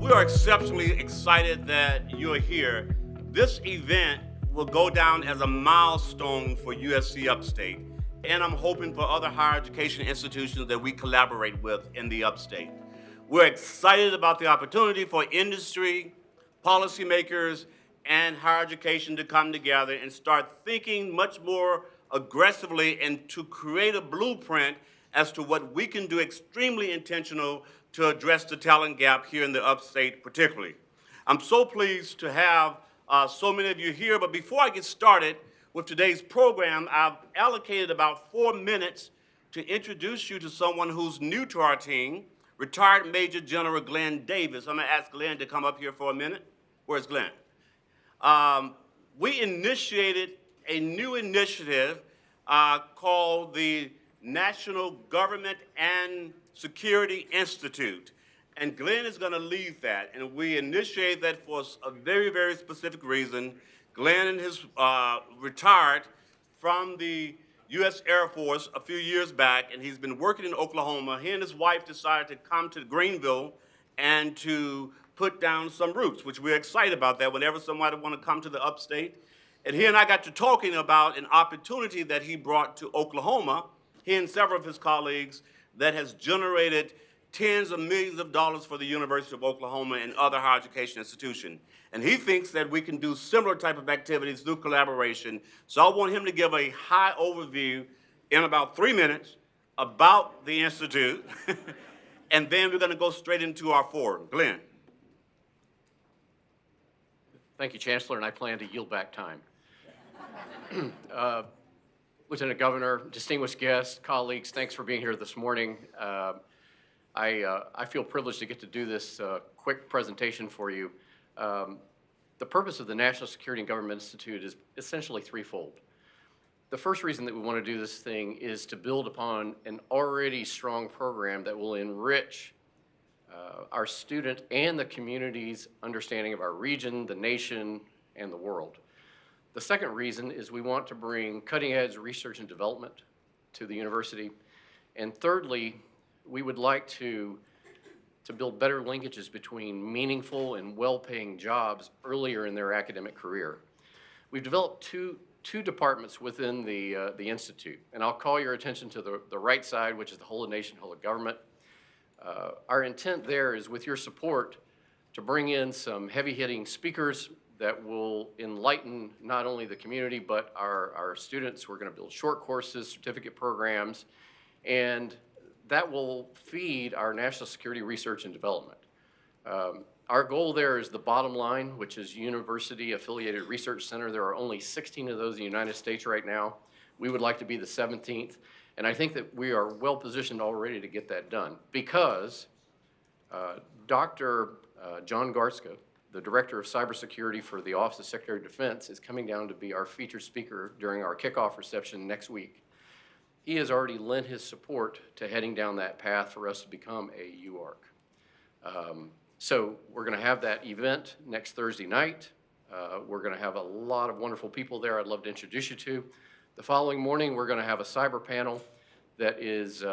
We are exceptionally excited that you're here. This event will go down as a milestone for USC Upstate, and I'm hoping for other higher education institutions that we collaborate with in the Upstate. We're excited about the opportunity for industry, policymakers, and higher education to come together and start thinking much more aggressively and to create a blueprint as to what we can do extremely intentional to address the talent gap here in the Upstate particularly. I'm so pleased to have so many of you here, but before I get started with today's program, I've allocated about 4 minutes to introduce you to someone who's new to our team, retired Major General Glenn Davis. I'm gonna ask Glenn to come up here for a minute. Where's Glenn? We initiated a new initiative called the National Government and Security Institute. And Glenn is going to lead that. And we initiated that for a very, very specific reason. Glenn has retired from the U.S. Air Force a few years back, and he's been working in Oklahoma. He and his wife decided to come to Greenville and to put down some roots, which we're excited about that whenever somebody want to come to the Upstate. And he and I got to talking about an opportunity that he brought to Oklahoma, he and several of his colleagues, that has generated tens of millions of dollars for the University of Oklahoma and other higher education institutions. And he thinks that we can do similar type of activities through collaboration. So I want him to give a high overview in about 3 minutes about the Institute. And then we're going to go straight into our forum. Glenn. Thank you, Chancellor, and I plan to yield back time. Lieutenant Governor, distinguished guests, colleagues, thanks for being here this morning. I feel privileged to get to do this quick presentation for you. The purpose of the National Security and Government Institute is essentially threefold. The first reason that we want to do this thing is to build upon an already strong program that will enrich our student and the community's understanding of our region, the nation, and the world. The second reason is we want to bring cutting-edge research and development to the university. And thirdly, we would like to build better linkages between meaningful and well-paying jobs earlier in their academic career. We've developed two departments within the Institute, and I'll call your attention to the right side, which is the whole of nation, whole of government. Our intent there is, with your support, to bring in some heavy-hitting speakers that will enlighten not only the community, but our students. We're going to build short courses, certificate programs, and that will feed our national security research and development. Our goal there is the bottom line, which is university-affiliated research center. There are only 16 of those in the United States right now. We would like to be the 17th, and I think that we are well-positioned already to get that done because Dr. John Garska, the Director of Cybersecurity for the Office of Secretary of Defense, is coming down to be our featured speaker during our kickoff reception next week. He has already lent his support to heading down that path for us to become a UARC. So we're going to have that event next Thursday night. We're going to have a lot of wonderful people there I'd love to introduce you to. The following morning, we're going to have a cyber panel that is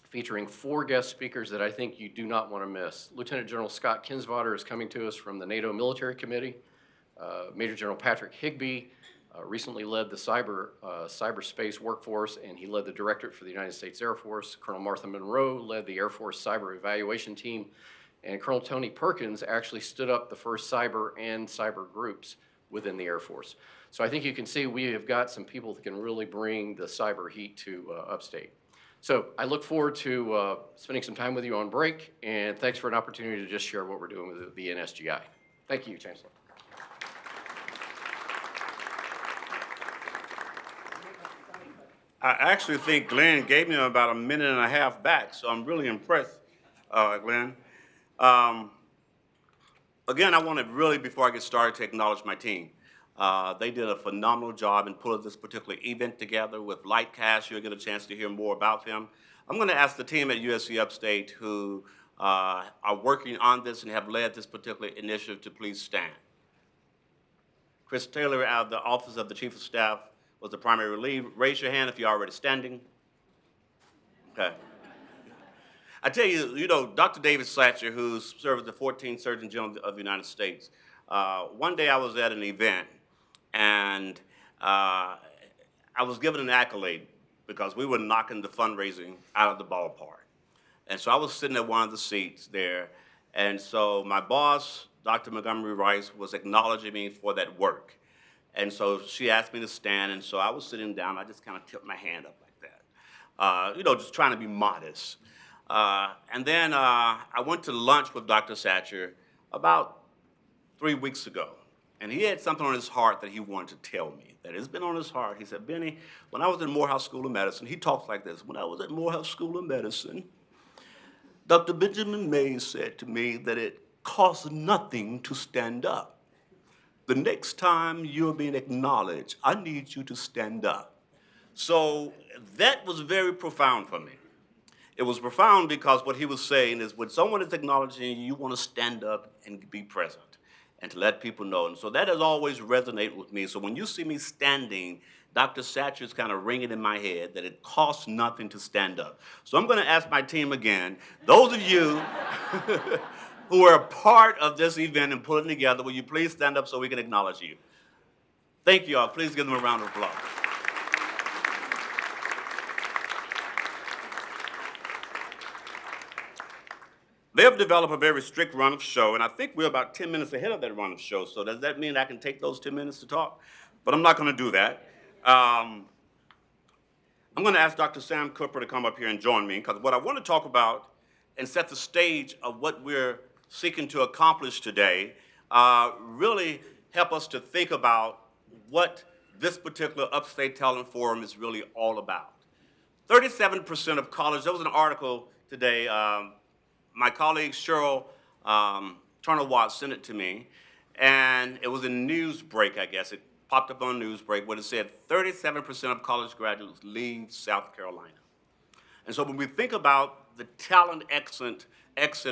featuring 4 guest speakers that I think you do not want to miss. Lieutenant General Scott Kinsvater is coming to us from the NATO Military Committee. Major General Patrick Higbee recently led the cyberspace workforce, and he led the directorate for the United States Air Force. Colonel Martha Monroe led the Air Force Cyber Evaluation Team, and Colonel Tony Perkins actually stood up the first cyber and cyber groups within the Air Force. So I think you can see we have got some people that can really bring the cyber heat to Upstate. So I look forward to spending some time with you on break, and thanks for an opportunity to just share what we're doing with the NSGI. Thank you, Chancellor. I actually think Glenn gave me about a minute and a half back, so I'm really impressed, Glenn. Again, I want to really, before I get started, to acknowledge my team. They did a phenomenal job in pulling this particular event together with Lightcast. You'll get a chance to hear more about them. I'm going to ask the team at USC Upstate who are working on this and have led this particular initiative to please stand. Chris Taylor, out of the Office of the Chief of Staff, was the primary lead. Raise your hand if you're already standing. Okay. I tell you, Dr. David Satcher, who served as the 14th Surgeon General of the United States, one day I was at an event, and I was given an accolade because we were knocking the fundraising out of the ballpark. And so I was sitting at one of the seats there, and so my boss, Dr. Montgomery Rice, was acknowledging me for that work. And so she asked me to stand, and so I was sitting down. I just kind of tipped my hand up like that, just trying to be modest. And then I went to lunch with Dr. Satcher about 3 weeks ago, and he had something on his heart that he wanted to tell me, that has been on his heart. He said, Bennie, when I was at Morehouse School of Medicine, he talks like this, when I was at Morehouse School of Medicine, Dr. Benjamin Mays said to me that it costs nothing to stand up. The next time you're being acknowledged, I need you to stand up. So that was very profound for me. It was profound because what he was saying is when someone is acknowledging you, you want to stand up and be present and to let people know. And so that has always resonated with me. So when you see me standing, Dr. Satcher's kind of ringing in my head that it costs nothing to stand up. So I'm going to ask my team again, those of you who are a part of this event and pulling together, will you please stand up so we can acknowledge you? Thank you all. Please give them a round of applause. They have developed a very strict run of show, and I think we're about 10 minutes ahead of that run of show. So does that mean I can take those 10 minutes to talk? But I'm not going to do that. I'm going to ask Dr. Sam Cooper to come up here and join me, because what I want to talk about and set the stage of what we're seeking to accomplish today really help us to think about what this particular Upstate Talent Forum is really all about. 37% of college, there was an article today, my colleague Cheryl Turner-Watts sent it to me, and it was a news break, I guess. It popped up on Newsbreak where it said 37% of college graduates leave South Carolina. And so when we think about the talent exit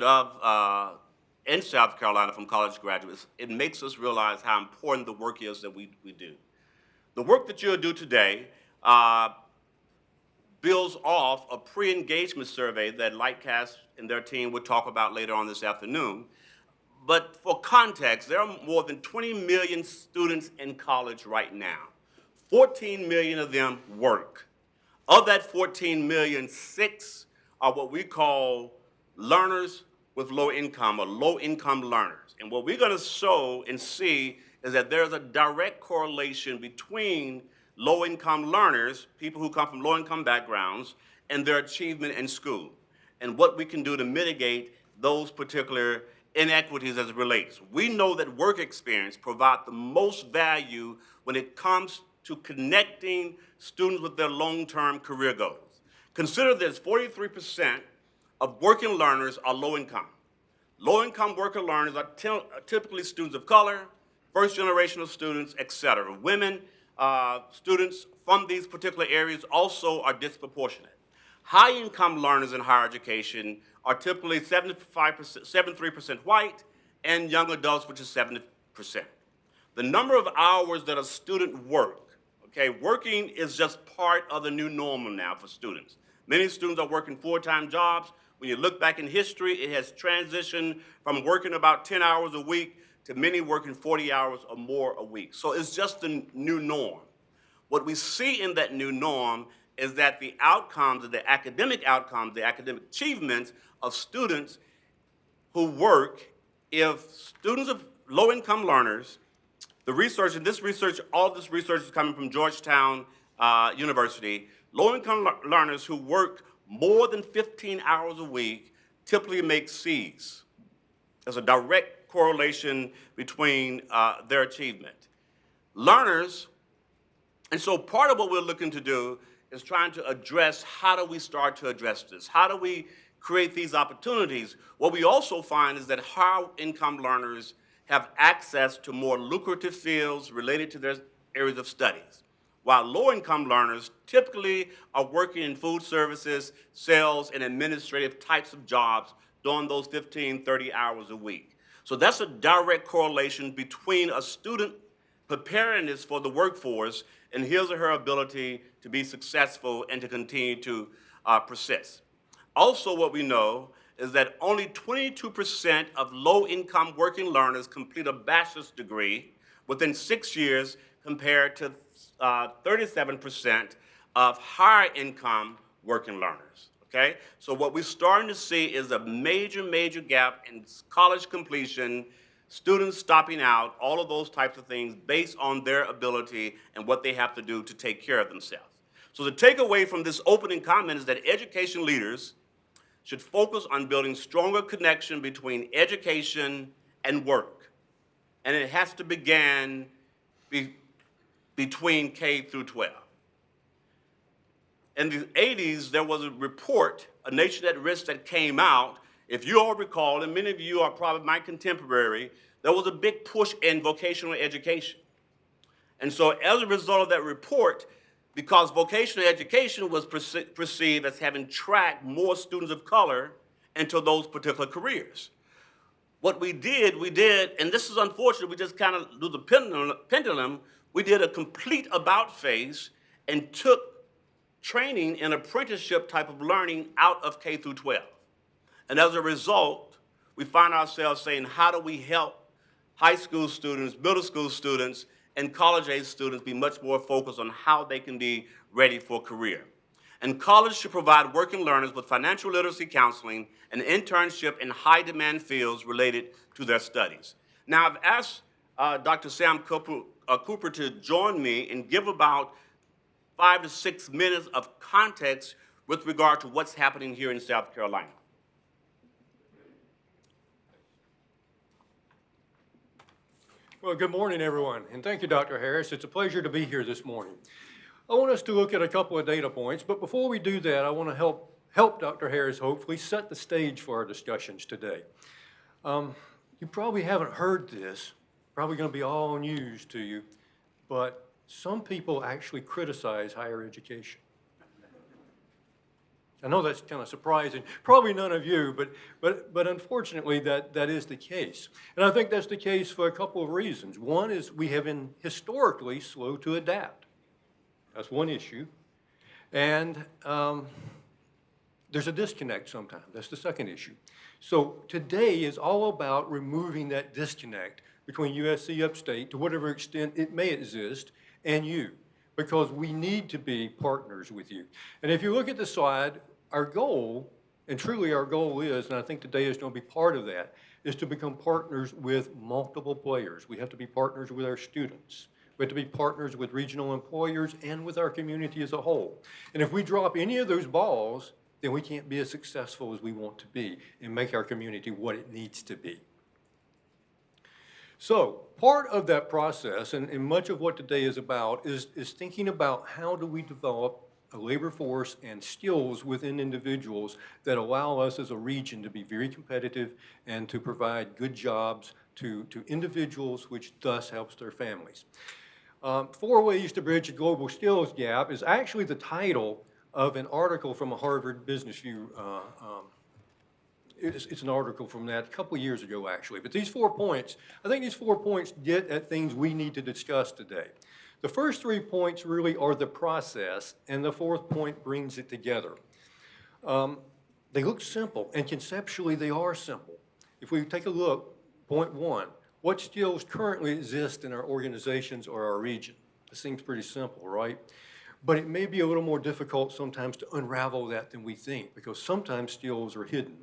of in South Carolina from college graduates, it makes us realize how important the work is that we do. The work that you'll do today builds off a pre-engagement survey that Lightcast and their team will talk about later on this afternoon. But for context, there are more than 20 million students in college right now. 14 million of them work. Of that 14 million, 6 are what we call learners with low income or low income learners. And what we're going to show and see is that there's a direct correlation between low income learners, people who come from low income backgrounds, and their achievement in school, and what we can do to mitigate those particular inequities as it relates. We know that work experience provides the most value when it comes to connecting students with their long-term career goals. Consider this, 43% of working learners are low income. Low-income worker learners are typically students of color, first-generational students, et cetera. Women students from these particular areas also are disproportionate. High-income learners in higher education are typically 73% white, and young adults, which is 70%. The number of hours that a student works, okay, working is just part of the new normal now for students. Many students are working full-time jobs. When you look back in history, it has transitioned from working about 10 hours a week to many working 40 hours or more a week. So it's just the new norm. What we see in that new norm is that the outcomes, the academic achievements of students who work, if students of low-income learners, the research, and this research, all this research is coming from Georgetown University, low-income learners who work more than 15 hours a week typically make C's. There's a direct correlation between their achievement. Learners, and so part of what we're looking to do is trying to address how do we start to address this? How do we create these opportunities? What we also find is that high-income learners have access to more lucrative fields related to their areas of studies, while low-income learners typically are working in food services, sales, and administrative types of jobs during those 15, 30 hours a week. So that's a direct correlation between a student preparedness for the workforce and his or her ability to be successful and to continue to persist. Also, what we know is that only 22% of low-income working learners complete a bachelor's degree within 6 years compared to 37% of higher-income working learners, okay? So what we're starting to see is a major, major gap in college completion, students stopping out, all of those types of things based on their ability and what they have to do to take care of themselves. So the takeaway from this opening comment is that education leaders should focus on building stronger connection between education and work. And it has to begin between K through 12. In the 80s, there was a report, A Nation at Risk, that came out. If you all recall, and many of you are probably my contemporary, there was a big push in vocational education. And so as a result of that report, because vocational education was perceived as having tracked more students of color into those particular careers. What we did, and this is unfortunate, we just kind of do the pendulum, we did a complete about face and took training and apprenticeship type of learning out of K through 12. And as a result, we find ourselves saying, how do we help high school students, middle school students, and college-age students be much more focused on how they can be ready for a career. And college should provide working learners with financial literacy counseling and internship in high-demand fields related to their studies. Now, I've asked Dr. Sam Cooper to join me and give about 5 to 6 minutes of context with regard to what's happening here in South Carolina. Well, good morning, everyone, and thank you, Dr. Harris. It's a pleasure to be here this morning. I want us to look at a couple of data points, but before we do that, I want to help Dr. Harris hopefully set the stage for our discussions today. You probably haven't heard this, probably going to be all news to you, but some people actually criticize higher education. I know that's kind of surprising. Probably none of you, but unfortunately that is the case. And I think that's the case for a couple of reasons. One is we have been historically slow to adapt. That's one issue. And there's a disconnect sometimes. That's the second issue. So today is all about removing that disconnect between USC Upstate, to whatever extent it may exist, and you, because we need to be partners with you. And if you look at the slide, our goal, and truly our goal is, and I think today is going to be part of that, is to become partners with multiple players. We have to be partners with our students. We have to be partners with regional employers and with our community as a whole. And if we drop any of those balls, then we can't be as successful as we want to be and make our community what it needs to be. So part of that process, and much of what today is about, is thinking about how do we develop a labor force and skills within individuals that allow us as a region to be very competitive and to provide good jobs to individuals, which thus helps their families. 4 Ways to Bridge the Global Skills Gap is actually the title of an article from a Harvard Business Review. It's an article from that a couple of years ago, actually. But these 4 points, I think these 4 points get at things we need to discuss today. The first 3 points really are the process, and the 4th point brings it together. They look simple, and conceptually they are simple. If we take a look, point 1, what skills currently exist in our organizations or our region? It seems pretty simple, right? But it may be a little more difficult sometimes to unravel that than we think, because sometimes skills are hidden.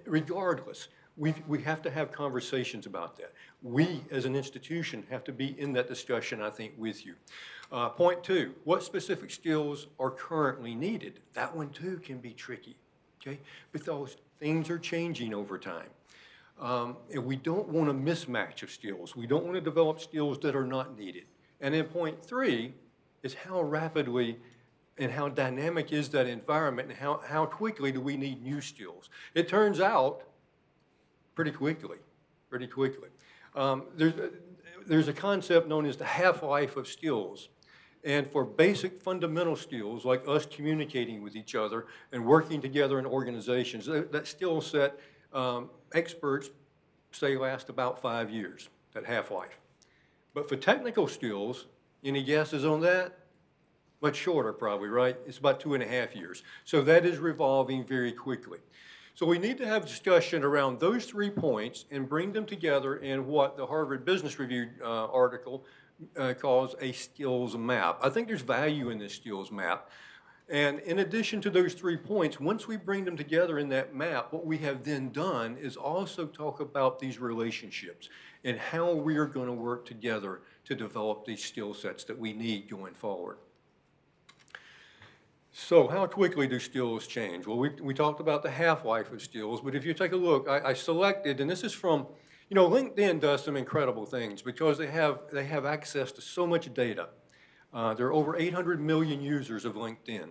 Regardless, we have to have conversations about that. We, as an institution, have to be in that discussion, I think, with you. Point 2, what specific skills are currently needed? That one, too, can be tricky, okay? Because things are changing over time. And we don't want a mismatch of skills. We don't want to develop skills that are not needed. And then point 3 is how rapidly and how dynamic is that environment, and how quickly do we need new skills? It turns out pretty quickly. There's a concept known as the half-life of skills. And for basic fundamental skills, like us communicating with each other and working together in organizations, that skill set, experts say lasts about 5 years, that half-life. But for technical skills, any guesses on that? Much shorter probably, right? It's about 2.5 years. So that is revolving very quickly. So we need to have discussion around those 3 points and bring them together in what the Harvard Business Review article calls a skills map. I think there's value in this skills map. And in addition to those 3 points, once we bring them together in that map, what we have then done is also talk about these relationships and how we are going to work together to develop these skill sets that we need going forward. So how quickly do skills change? Well, we talked about the half-life of skills, but if you take a look, I selected, and this is from, you know, LinkedIn does some incredible things because they have access to so much data. There are over 800 million users of LinkedIn,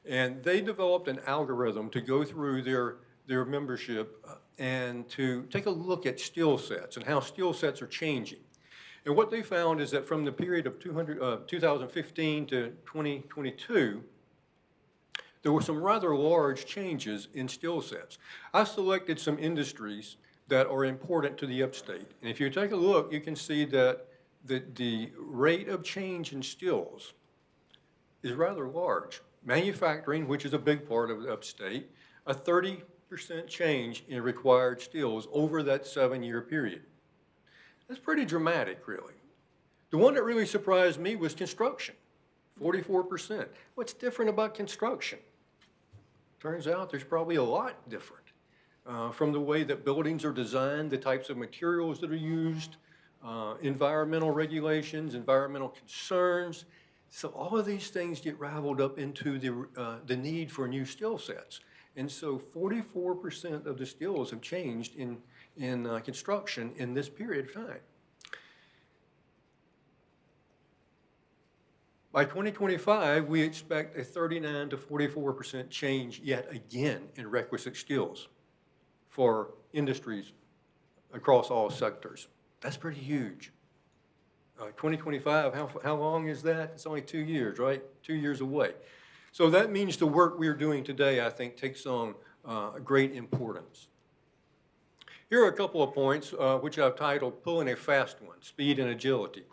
and they developed an algorithm to go through their membership and to take a look at skill sets and how skill sets are changing. And what they found is that from the period of 2015 to 2022, there were some rather large changes in skill sets. I selected some industries that are important to the Upstate. And if you take a look, you can see that the rate of change in skills is rather large. Manufacturing, which is a big part of the Upstate, a 30% change in required skills over that 7-year period. That's pretty dramatic, really. The one that really surprised me was construction, 44%. What's different about construction? Turns out there's probably a lot different from the way that buildings are designed, the types of materials that are used, environmental regulations, environmental concerns. So all of these things get raveled up into the need for new skill sets. And so 44% of the skills have changed in construction in this period of time. By 2025, we expect a 39 to 44% change yet again in requisite skills for industries across all sectors. That's pretty huge. 2025, how long is that? It's only 2 years, right? 2 years away. So that means the work we're doing today, I think, takes on great importance. Here are a couple of points which I've titled Pulling a Fast One, Speed and Agility.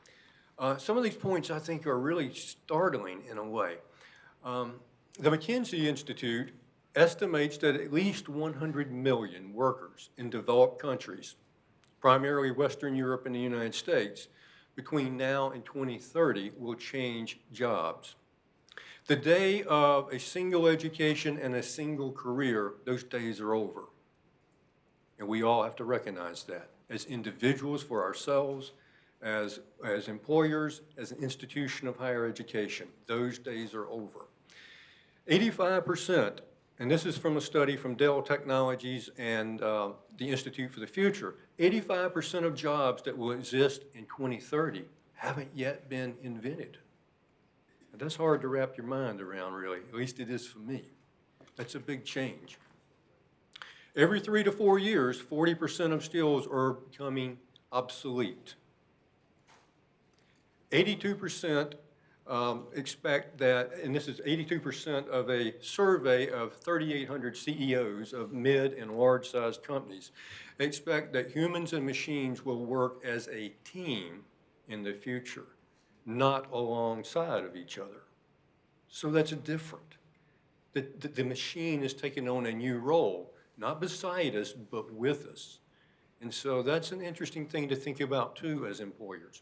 Some of these points I think are really startling in a way. The McKinsey Institute estimates that at least 100 million workers in developed countries, primarily Western Europe and the United States, between now and 2030 will change jobs. The day of a single education and a single career, those days are over. And we all have to recognize that as individuals for ourselves, as employers, as an institution of higher education. Those days are over. 85%, and this is from a study from Dell Technologies and the Institute for the Future, 85% of jobs that will exist in 2030 haven't yet been invented. And that's hard to wrap your mind around, really. At least it is for me. That's a big change. Every 3 to 4 years, 40% of skills are becoming obsolete. 82% expect that, and this is 82% of a survey of 3,800 CEOs of mid and large-sized companies, expect that humans and machines will work as a team in the future, not alongside of each other. So that's different. The machine is taking on a new role, not beside us, but with us. And so that's an interesting thing to think about, too, as employers.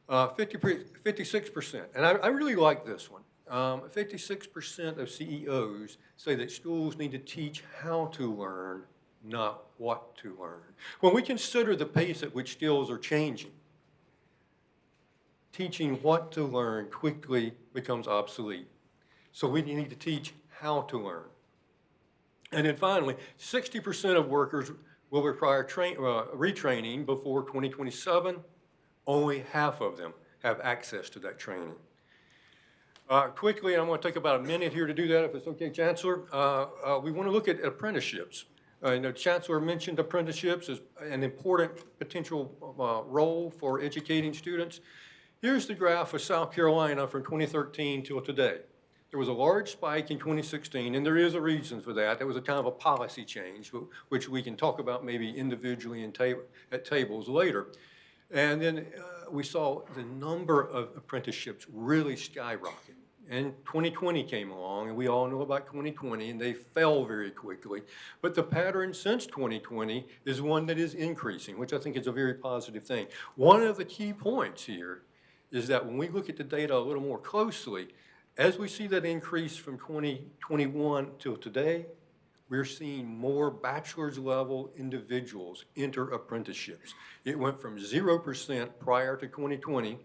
56%, and I really like this one. 56% of CEOs say that schools need to teach how to learn, not what to learn. When we consider the pace at which skills are changing, teaching what to learn quickly becomes obsolete. So we need to teach how to learn. And then finally, 60% of workers will require retraining before 2027. Only half of them have access to that training. Quickly, I'm going to take about a minute here to do that, if it's okay, Chancellor. We want to look at apprenticeships. Chancellor mentioned apprenticeships as an important potential role for educating students. Here's the graph of South Carolina from 2013 till today. There was a large spike in 2016, and there is a reason for that. There was a kind of a policy change, which we can talk about maybe individually at tables later. And then we saw the number of apprenticeships really skyrocket. and 2020 came along, and we all know about 2020, and they fell very quickly. But the pattern since 2020 is one that is increasing, which I think is a very positive thing. One of the key points here is that when we look at the data a little more closely, as we see that increase from 2021 till today, we're seeing more bachelor's level individuals enter apprenticeships. It went from 0% prior to 2020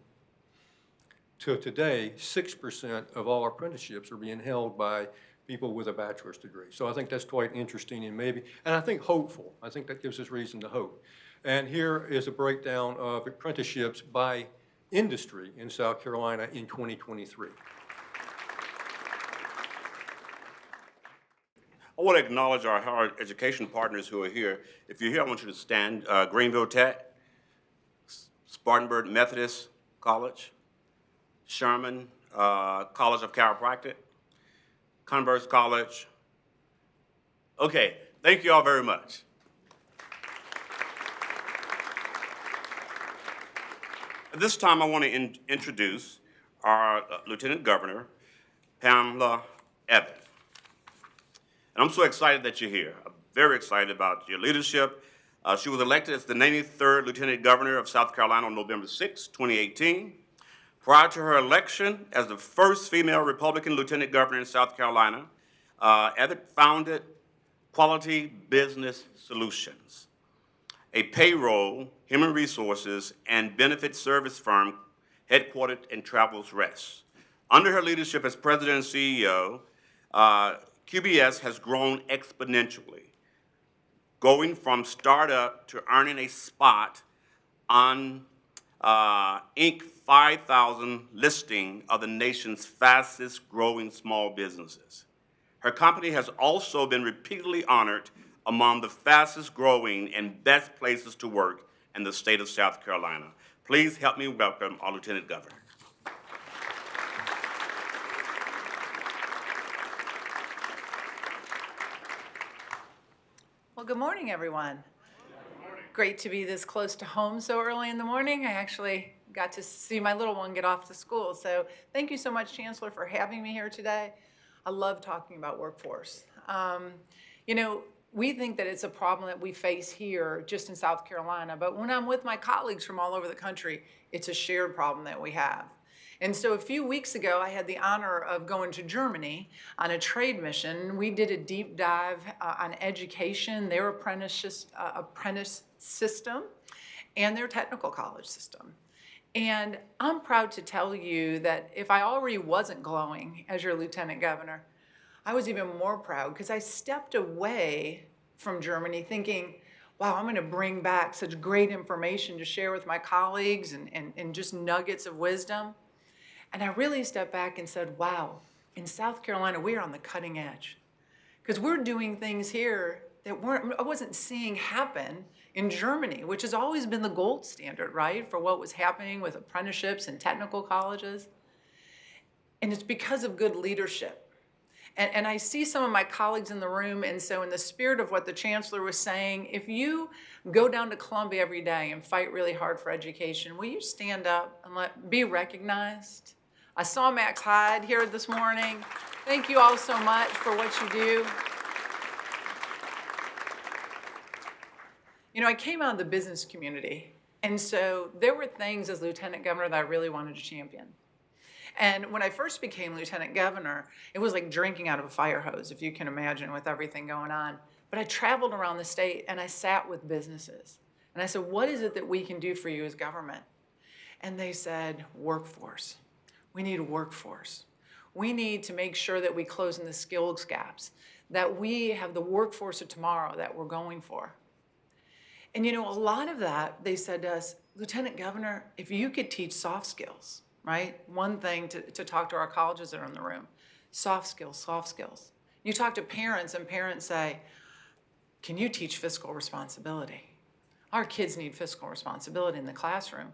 to today, 6% of all apprenticeships are being held by people with a bachelor's degree. So I think that's quite interesting and I think hopeful. I think that gives us reason to hope. And here is a breakdown of apprenticeships by industry in South Carolina in 2023. I want to acknowledge our higher education partners who are here. If you're here, I want you to stand. Greenville Tech, Spartanburg Methodist College, Sherman College of Chiropractic, Converse College. Okay, thank you all very much. At this time, I want to introduce our Lieutenant Governor, Pamela Evette. And I'm so excited that you're here. I'm very excited about your leadership. She was elected as the 93rd Lieutenant Governor of South Carolina on November 6, 2018. Prior to her election as the first female Republican Lieutenant Governor in South Carolina, Evette founded Quality Business Solutions, a payroll, human resources, and benefit service firm headquartered in Travelers Rest. Under her leadership as president and CEO, QBS has grown exponentially, going from startup to earning a spot on Inc. 5,000 listing of the nation's fastest growing small businesses. Her company has also been repeatedly honored among the fastest growing and best places to work in the state of South Carolina. Please help me welcome our Lieutenant Governor. Well, good morning, everyone. Good morning. Great to be this close to home so early in the morning. I actually got to see my little one get off to school. So thank you so much, Chancellor, for having me here today. I love talking about workforce. You know, we think that it's a problem that we face here just in South Carolina, but when I'm with my colleagues from all over the country, it's a shared problem that we have. And so a few weeks ago, I had the honor of going to Germany on a trade mission. We did a deep dive on education, their apprentice system, and their technical college system. And I'm proud to tell you that if I already wasn't glowing as your Lieutenant Governor, I was even more proud because I stepped away from Germany thinking, wow, I'm going to bring back such great information to share with my colleagues and just nuggets of wisdom. And I really stepped back and said, wow, in South Carolina, we're on the cutting edge. Because we're doing things here that I wasn't seeing happen in Germany, which has always been the gold standard, right, for what was happening with apprenticeships and technical colleges. And it's because of good leadership. And I see some of my colleagues in the room, and so in the spirit of what the Chancellor was saying, if you go down to Columbia every day and fight really hard for education, will you stand up and be recognized? I saw Max Hyde here this morning. Thank you all so much for what you do. You know, I came out of the business community, and so there were things as Lieutenant Governor that I really wanted to champion. And when I first became Lieutenant Governor, it was like drinking out of a fire hose, if you can imagine, with everything going on. But I traveled around the state and I sat with businesses. And I said, what is it that we can do for you as government? And they said, workforce. We need a workforce. We need to make sure that we close in the skills gaps, that we have the workforce of tomorrow that we're going for. And you know, a lot of that, they said to us, Lieutenant Governor, if you could teach soft skills, right? One thing to talk to our colleges that are in the room, soft skills, soft skills. You talk to parents and parents say, can you teach fiscal responsibility? Our kids need fiscal responsibility in the classroom.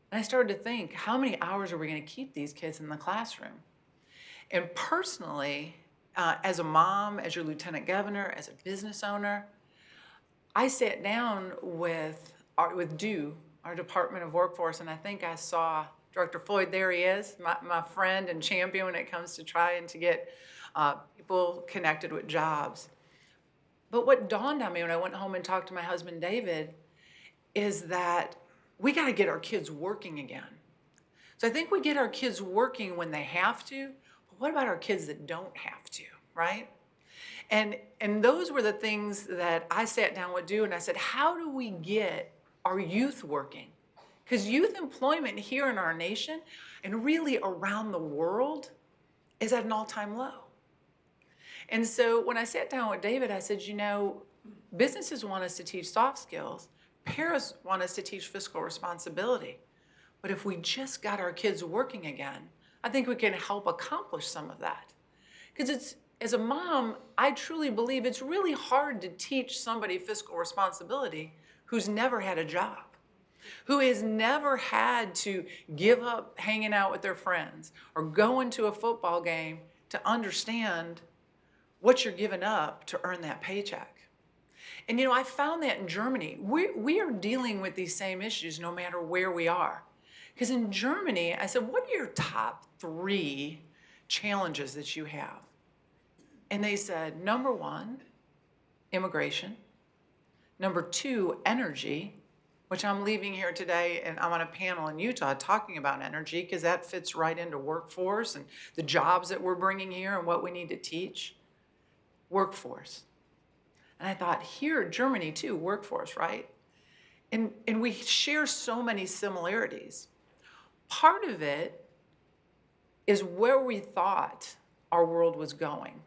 And I started to think, how many hours are we going to keep these kids in the classroom? And personally, as a mom, as your Lieutenant Governor, as a business owner, I sat down with DEW, our Department of Workforce, and I think I saw Director Floyd, there he is, my friend and champion when it comes to trying to get people connected with jobs. But what dawned on me when I went home and talked to my husband, David, is that we got to get our kids working again. So I think we get our kids working when they have to, but what about our kids that don't have to, right? And those were the things that I sat down with and I said, how do we get our youth working? Because youth employment here in our nation and really around the world is at an all-time low. And so when I sat down with David, I said, you know, businesses want us to teach soft skills. Parents want us to teach fiscal responsibility. But if we just got our kids working again, I think we can help accomplish some of that. Because as a mom, I truly believe it's really hard to teach somebody fiscal responsibility who's never had a job, who has never had to give up hanging out with their friends or going to a football game to understand what you're giving up to earn that paycheck. And you know, I found that in Germany. We are dealing with these same issues no matter where we are. Because in Germany, I said, what are your top 3 challenges that you have? And they said, number 1, immigration. Number 2, energy, which I'm leaving here today, and I'm on a panel in Utah talking about energy because that fits right into workforce and the jobs that we're bringing here and what we need to teach. Workforce. And I thought, here, Germany too, workforce, right? And we share so many similarities. Part of it is where we thought our world was going.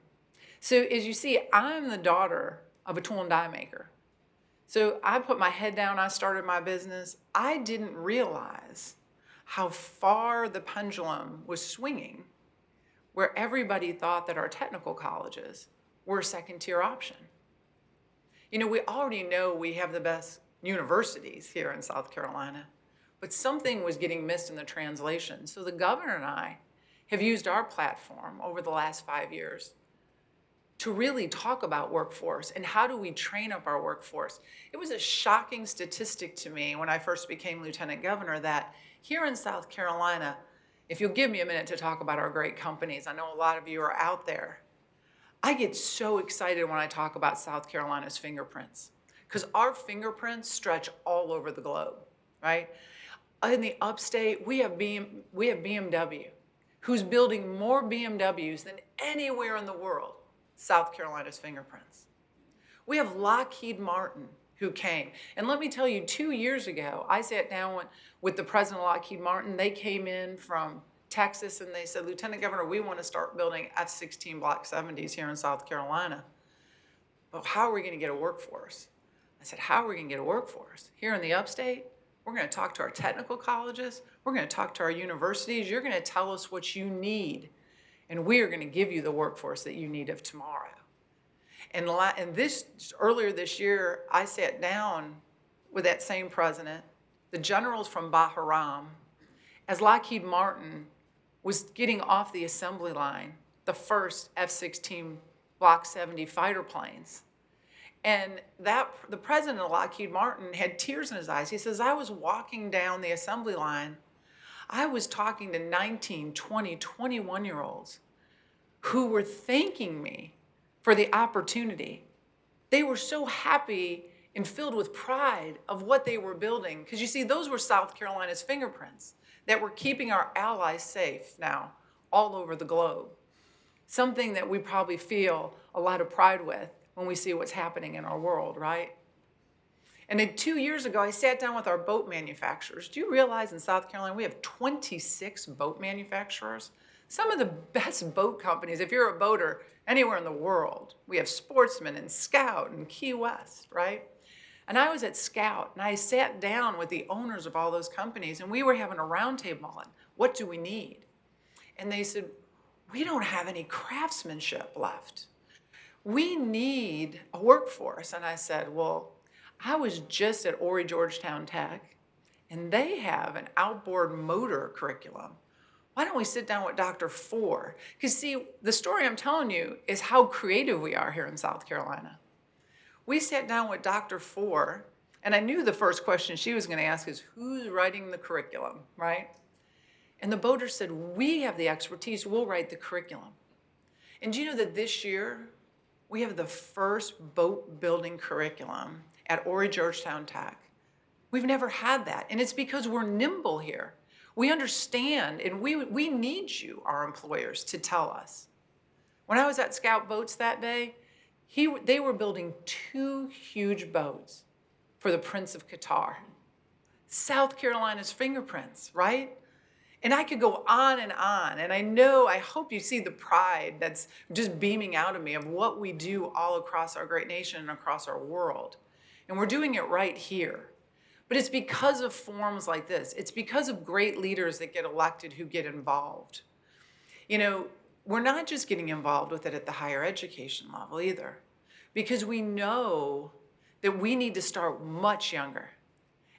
So as you see, I'm the daughter of a tool and die maker. So I put my head down, I started my business. I didn't realize how far the pendulum was swinging, where everybody thought that our technical colleges were a second-tier option. You know, we already know we have the best universities here in South Carolina, but something was getting missed in the translation. So the governor and I have used our platform over the last 5 years to really talk about workforce and how do we train up our workforce. It was a shocking statistic to me when I first became lieutenant governor that here in South Carolina, if you'll give me a minute to talk about our great companies, I know a lot of you are out there. I get so excited when I talk about South Carolina's fingerprints because our fingerprints stretch all over the globe, right? In the Upstate, we have BMW, who's building more BMWs than anywhere in the world. South Carolina's fingerprints. We have Lockheed Martin, who came. And let me tell you, 2 years ago, I sat down with the president of Lockheed Martin. They came in from Texas and they said, Lieutenant Governor, we want to start building F-16 Block 70s here in South Carolina. But how are we going to get a workforce? I said, how are we going to get a workforce? Here in the Upstate, we're going to talk to our technical colleges. We're going to talk to our universities. You're going to tell us what you need. And we are going to give you the workforce that you need of tomorrow. And earlier this year, I sat down with that same president, the generals from Bahrain, as Lockheed Martin was getting off the assembly line, the first F-16 Block 70 fighter planes. And the president of Lockheed Martin had tears in his eyes. He says, I was walking down the assembly line. I was talking to 19, 20, 21-year-olds who were thanking me for the opportunity. They were so happy and filled with pride of what they were building. Because you see, those were South Carolina's fingerprints that were keeping our allies safe now all over the globe. Something that we probably feel a lot of pride with when we see what's happening in our world, right? And then 2 years ago, I sat down with our boat manufacturers. Do you realize in South Carolina, we have 26 boat manufacturers? Some of the best boat companies, if you're a boater anywhere in the world. We have Sportsman and Scout and Key West, right? And I was at Scout, and I sat down with the owners of all those companies, and we were having a roundtable on what do we need? And they said, we don't have any craftsmanship left. We need a workforce. And I said, well, I was just at Horry Georgetown Tech, and they have an outboard motor curriculum. Why don't we sit down with Dr. Four? Because see, the story I'm telling you is how creative we are here in South Carolina. We sat down with Dr. Four, and I knew the first question she was going to ask is, who's writing the curriculum, right? And the boaters said, we have the expertise, we'll write the curriculum. And do you know that this year, we have the first boat building curriculum at Horry Georgetown Tech? We've never had that, and it's because we're nimble here. We understand, and we need you, our employers, to tell us. When I was at Scout Boats that day, they were building 2 huge boats for the Prince of Qatar. South Carolina's fingerprints, right? And I could go on, and I hope you see the pride that's just beaming out of me of what we do all across our great nation and across our world. And we're doing it right here. But it's because of forums like this. It's because of great leaders that get elected who get involved. You know, we're not just getting involved with it at the higher education level either, because we know that we need to start much younger.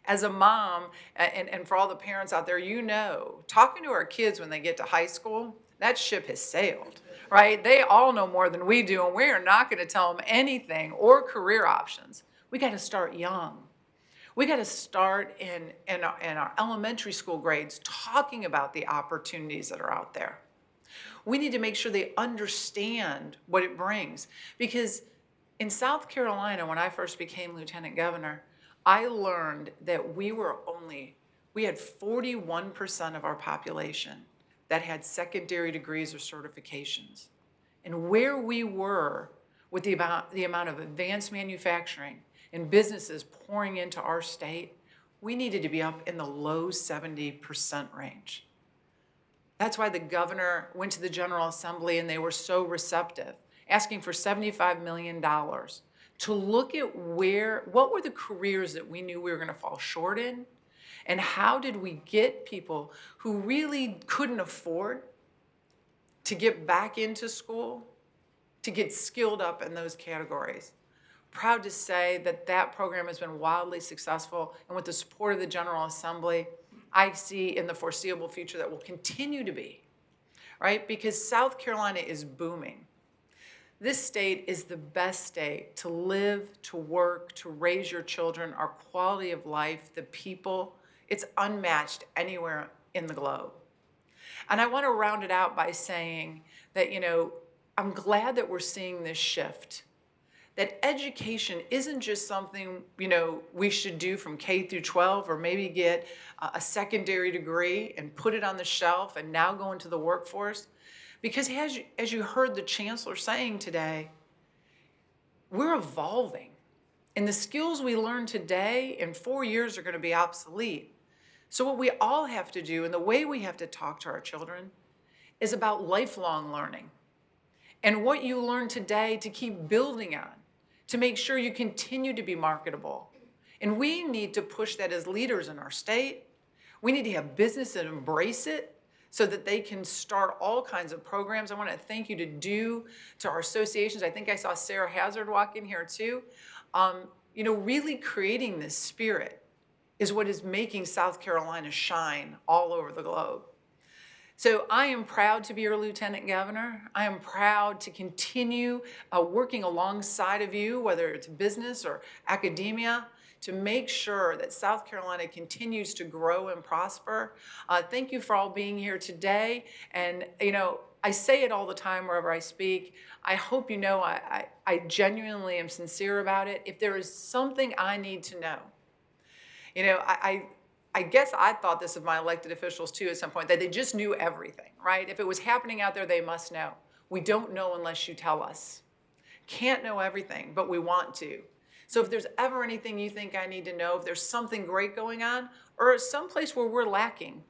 As a mom, and for all the parents out there, you know, talking to our kids when they get to high school, that ship has sailed, right? They all know more than we do, and we are not going to tell them anything or career options. We got to start young. We got to start in our elementary school grades talking about the opportunities that are out there. We need to make sure they understand what it brings. Because in South Carolina, when I first became lieutenant governor, I learned that we had 41% of our population that had secondary degrees or certifications. And where we were with the amount of advanced manufacturing and businesses pouring into our state, we needed to be up in the low 70% range. That's why the governor went to the General Assembly and they were so receptive, asking for $75 million to look at what were the careers that we knew we were going to fall short in, and how did we get people who really couldn't afford to get back into school, to get skilled up in those categories. Proud to say that program has been wildly successful, and with the support of the General Assembly, I see in the foreseeable future that will continue to be, right? Because South Carolina is booming. This state is the best state to live, to work, to raise your children, our quality of life, the people. It's unmatched anywhere in the globe. And I want to round it out by saying that, you know, I'm glad that we're seeing this shift. That education isn't just something, you know, we should do from K through 12 or maybe get a secondary degree and put it on the shelf and now go into the workforce. Because as you heard the Chancellor saying today, we're evolving. And the skills we learn today in 4 years are going to be obsolete. So what we all have to do and the way we have to talk to our children is about lifelong learning. And what you learn today to keep building on, to make sure you continue to be marketable. And we need to push that as leaders in our state. We need to have business that embrace it so that they can start all kinds of programs. I want to thank you to our associations. I think I saw Sarah Hazard walk in here too. You know, really creating this spirit is what is making South Carolina shine all over the globe. So I am proud to be your lieutenant governor. I am proud to continue working alongside of you, whether it's business or academia, to make sure that South Carolina continues to grow and prosper. Thank you for all being here today. And, you know, I say it all the time wherever I speak. I hope you know I genuinely am sincere about it. If there is something I need to know, you know, I guess I thought this of my elected officials too at some point, that they just knew everything, right? If it was happening out there, they must know. We don't know unless you tell us. Can't know everything, but we want to. So if there's ever anything you think I need to know, if there's something great going on, or someplace where we're lacking,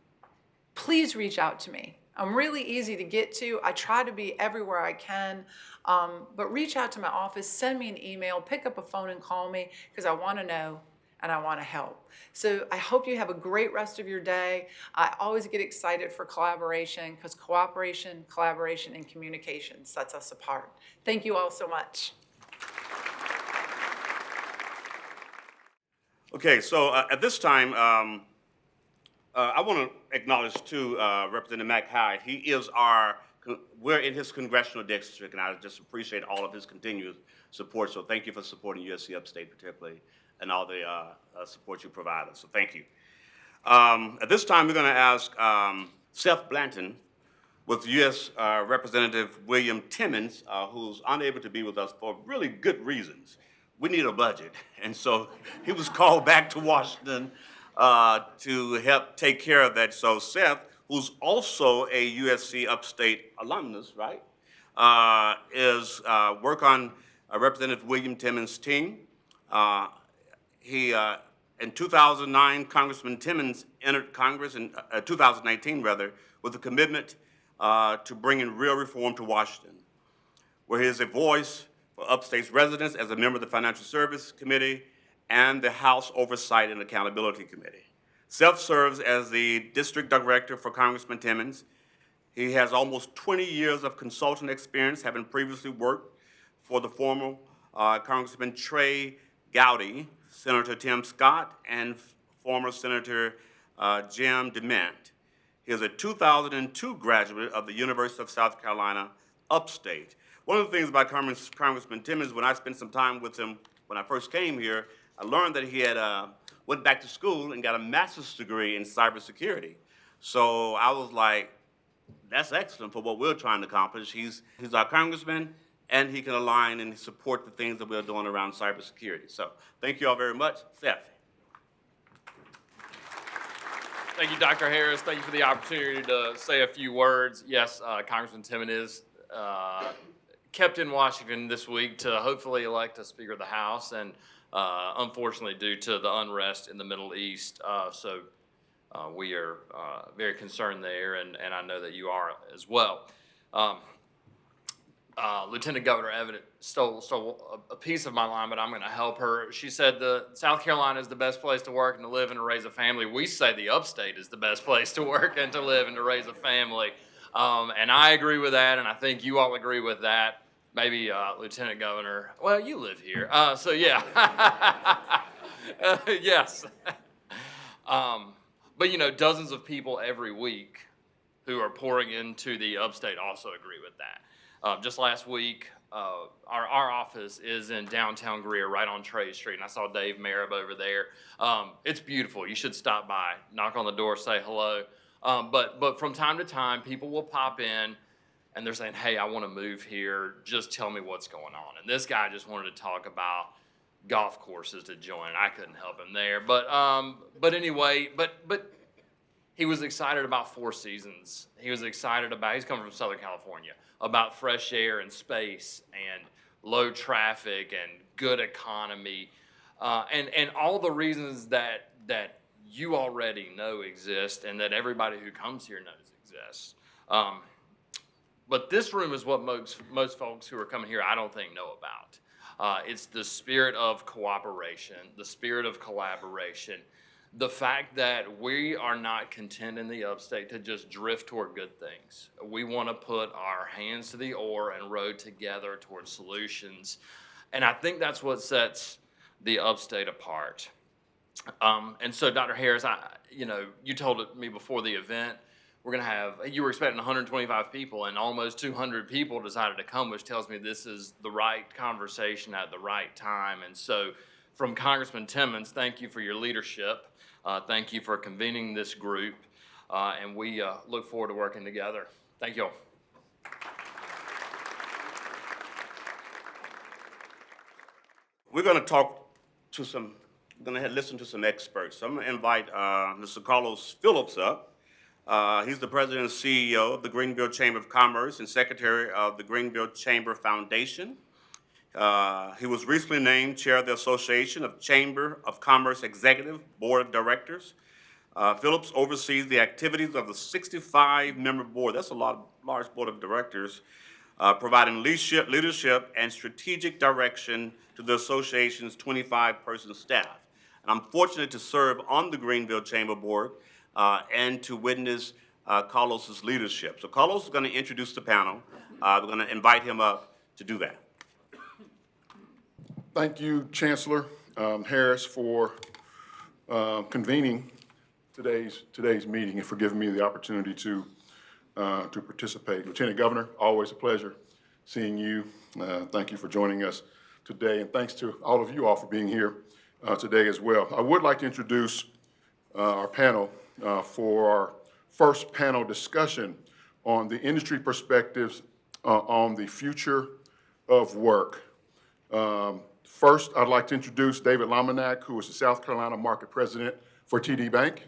please reach out to me. I'm really easy to get to. I try to be everywhere I can, but reach out to my office, send me an email, pick up a phone and call me, because I want to know and I want to help. So I hope you have a great rest of your day. I always get excited for collaboration, because cooperation, collaboration, and communication sets us apart. Thank you all so much. Okay, so at this time, I want to acknowledge too Representative Mac Hyde. He is we're in his congressional district, and I just appreciate all of his continued support. So thank you for supporting USC Upstate particularly, and all the support you provide us. So thank you. At this time, we're going to ask Seth Blanton with U.S. Representative William Timmons, who's unable to be with us for really good reasons. We need a budget, and so he was called back to Washington to help take care of that. So Seth, who's also a USC Upstate alumnus, right, is work on Representative William Timmons' team. In 2009, Congressman Timmons entered Congress in 2019, rather, with a commitment to bringing real reform to Washington, where he is a voice for Upstate's residents as a member of the Financial Service Committee and the House Oversight and Accountability Committee. Seth serves as the district director for Congressman Timmons. He has almost 20 years of consulting experience, having previously worked for the former Congressman Trey Gowdy, Senator Tim Scott, and former Senator Jim DeMint. He is a 2002 graduate of the University of South Carolina, Upstate. One of the things about Congressman Timmons, when I spent some time with him when I first came here, I learned that he had went back to school and got a master's degree in cybersecurity. So I was like, that's excellent for what we're trying to accomplish. He's our congressman, and he can align and support the things that we're doing around cybersecurity. So thank you all very much. Seth. Thank you, Dr. Harris. Thank you for the opportunity to say a few words. Yes, Congressman Timmons is kept in Washington this week to hopefully elect a Speaker of the House, and unfortunately due to the unrest in the Middle East. We are very concerned there, and I know that you are as well. Lieutenant Governor Evette stole a piece of my line, but I'm going to help her. She said South Carolina is the best place to work and to live and to raise a family. We say the Upstate is the best place to work and to live and to raise a family. And I agree with that, and I think you all agree with that. Maybe Lieutenant Governor, well, you live here. So yeah, yes. But you know, dozens of people every week who are pouring into the Upstate also agree with that. Just last week, our office is in downtown Greer, right on Trey Street, and I saw Dave Marab over there. It's beautiful. You should stop by, knock on the door, say hello. But from time to time, people will pop in, and they're saying, hey, I want to move here. Just tell me what's going on. And this guy just wanted to talk about golf courses to join. I couldn't help him there. But anyway, but he was excited about Four Seasons. He was excited about, he's coming from Southern California, about fresh air and space and low traffic and good economy, and all the reasons that you already know exist and that everybody who comes here knows exist. But this room is what most folks who are coming here I don't think know about. It's the spirit of cooperation, the spirit of collaboration, the fact that we are not content in the Upstate to just drift toward good things. We want to put our hands to the oar and row together towards solutions. And I think that's what sets the Upstate apart. And so, Dr. Harris, you told me before the event, you were expecting 125 people, and almost 200 people decided to come, which tells me this is the right conversation at the right time. And so, from Congressman Timmons, thank you for your leadership. Thank you for convening this group, and we look forward to working together. Thank you all. We're going to listen to some experts. So I'm going to invite Mr. Carlos Phillips up. He's the president and CEO of the Greenville Chamber of Commerce and secretary of the Greenville Chamber Foundation. He was recently named chair of the Association of Chamber of Commerce Executive Board of Directors. Phillips oversees the activities of the 65-member board. That's a large board of directors, providing leadership and strategic direction to the association's 25-person staff. And I'm fortunate to serve on the Greenville Chamber Board and to witness Carlos's leadership. So Carlos is going to introduce the panel. We're going to invite him up to do that. Thank you, Chancellor Harris, for convening today's meeting and for giving me the opportunity to participate. Lieutenant Governor, always a pleasure seeing you. Thank you for joining us today, and thanks to all of you all for being here today as well. I would like to introduce our panel for our first panel discussion on the industry perspectives on the future of work. First, I'd like to introduce David Lominack, who is the South Carolina Market President for TD Bank.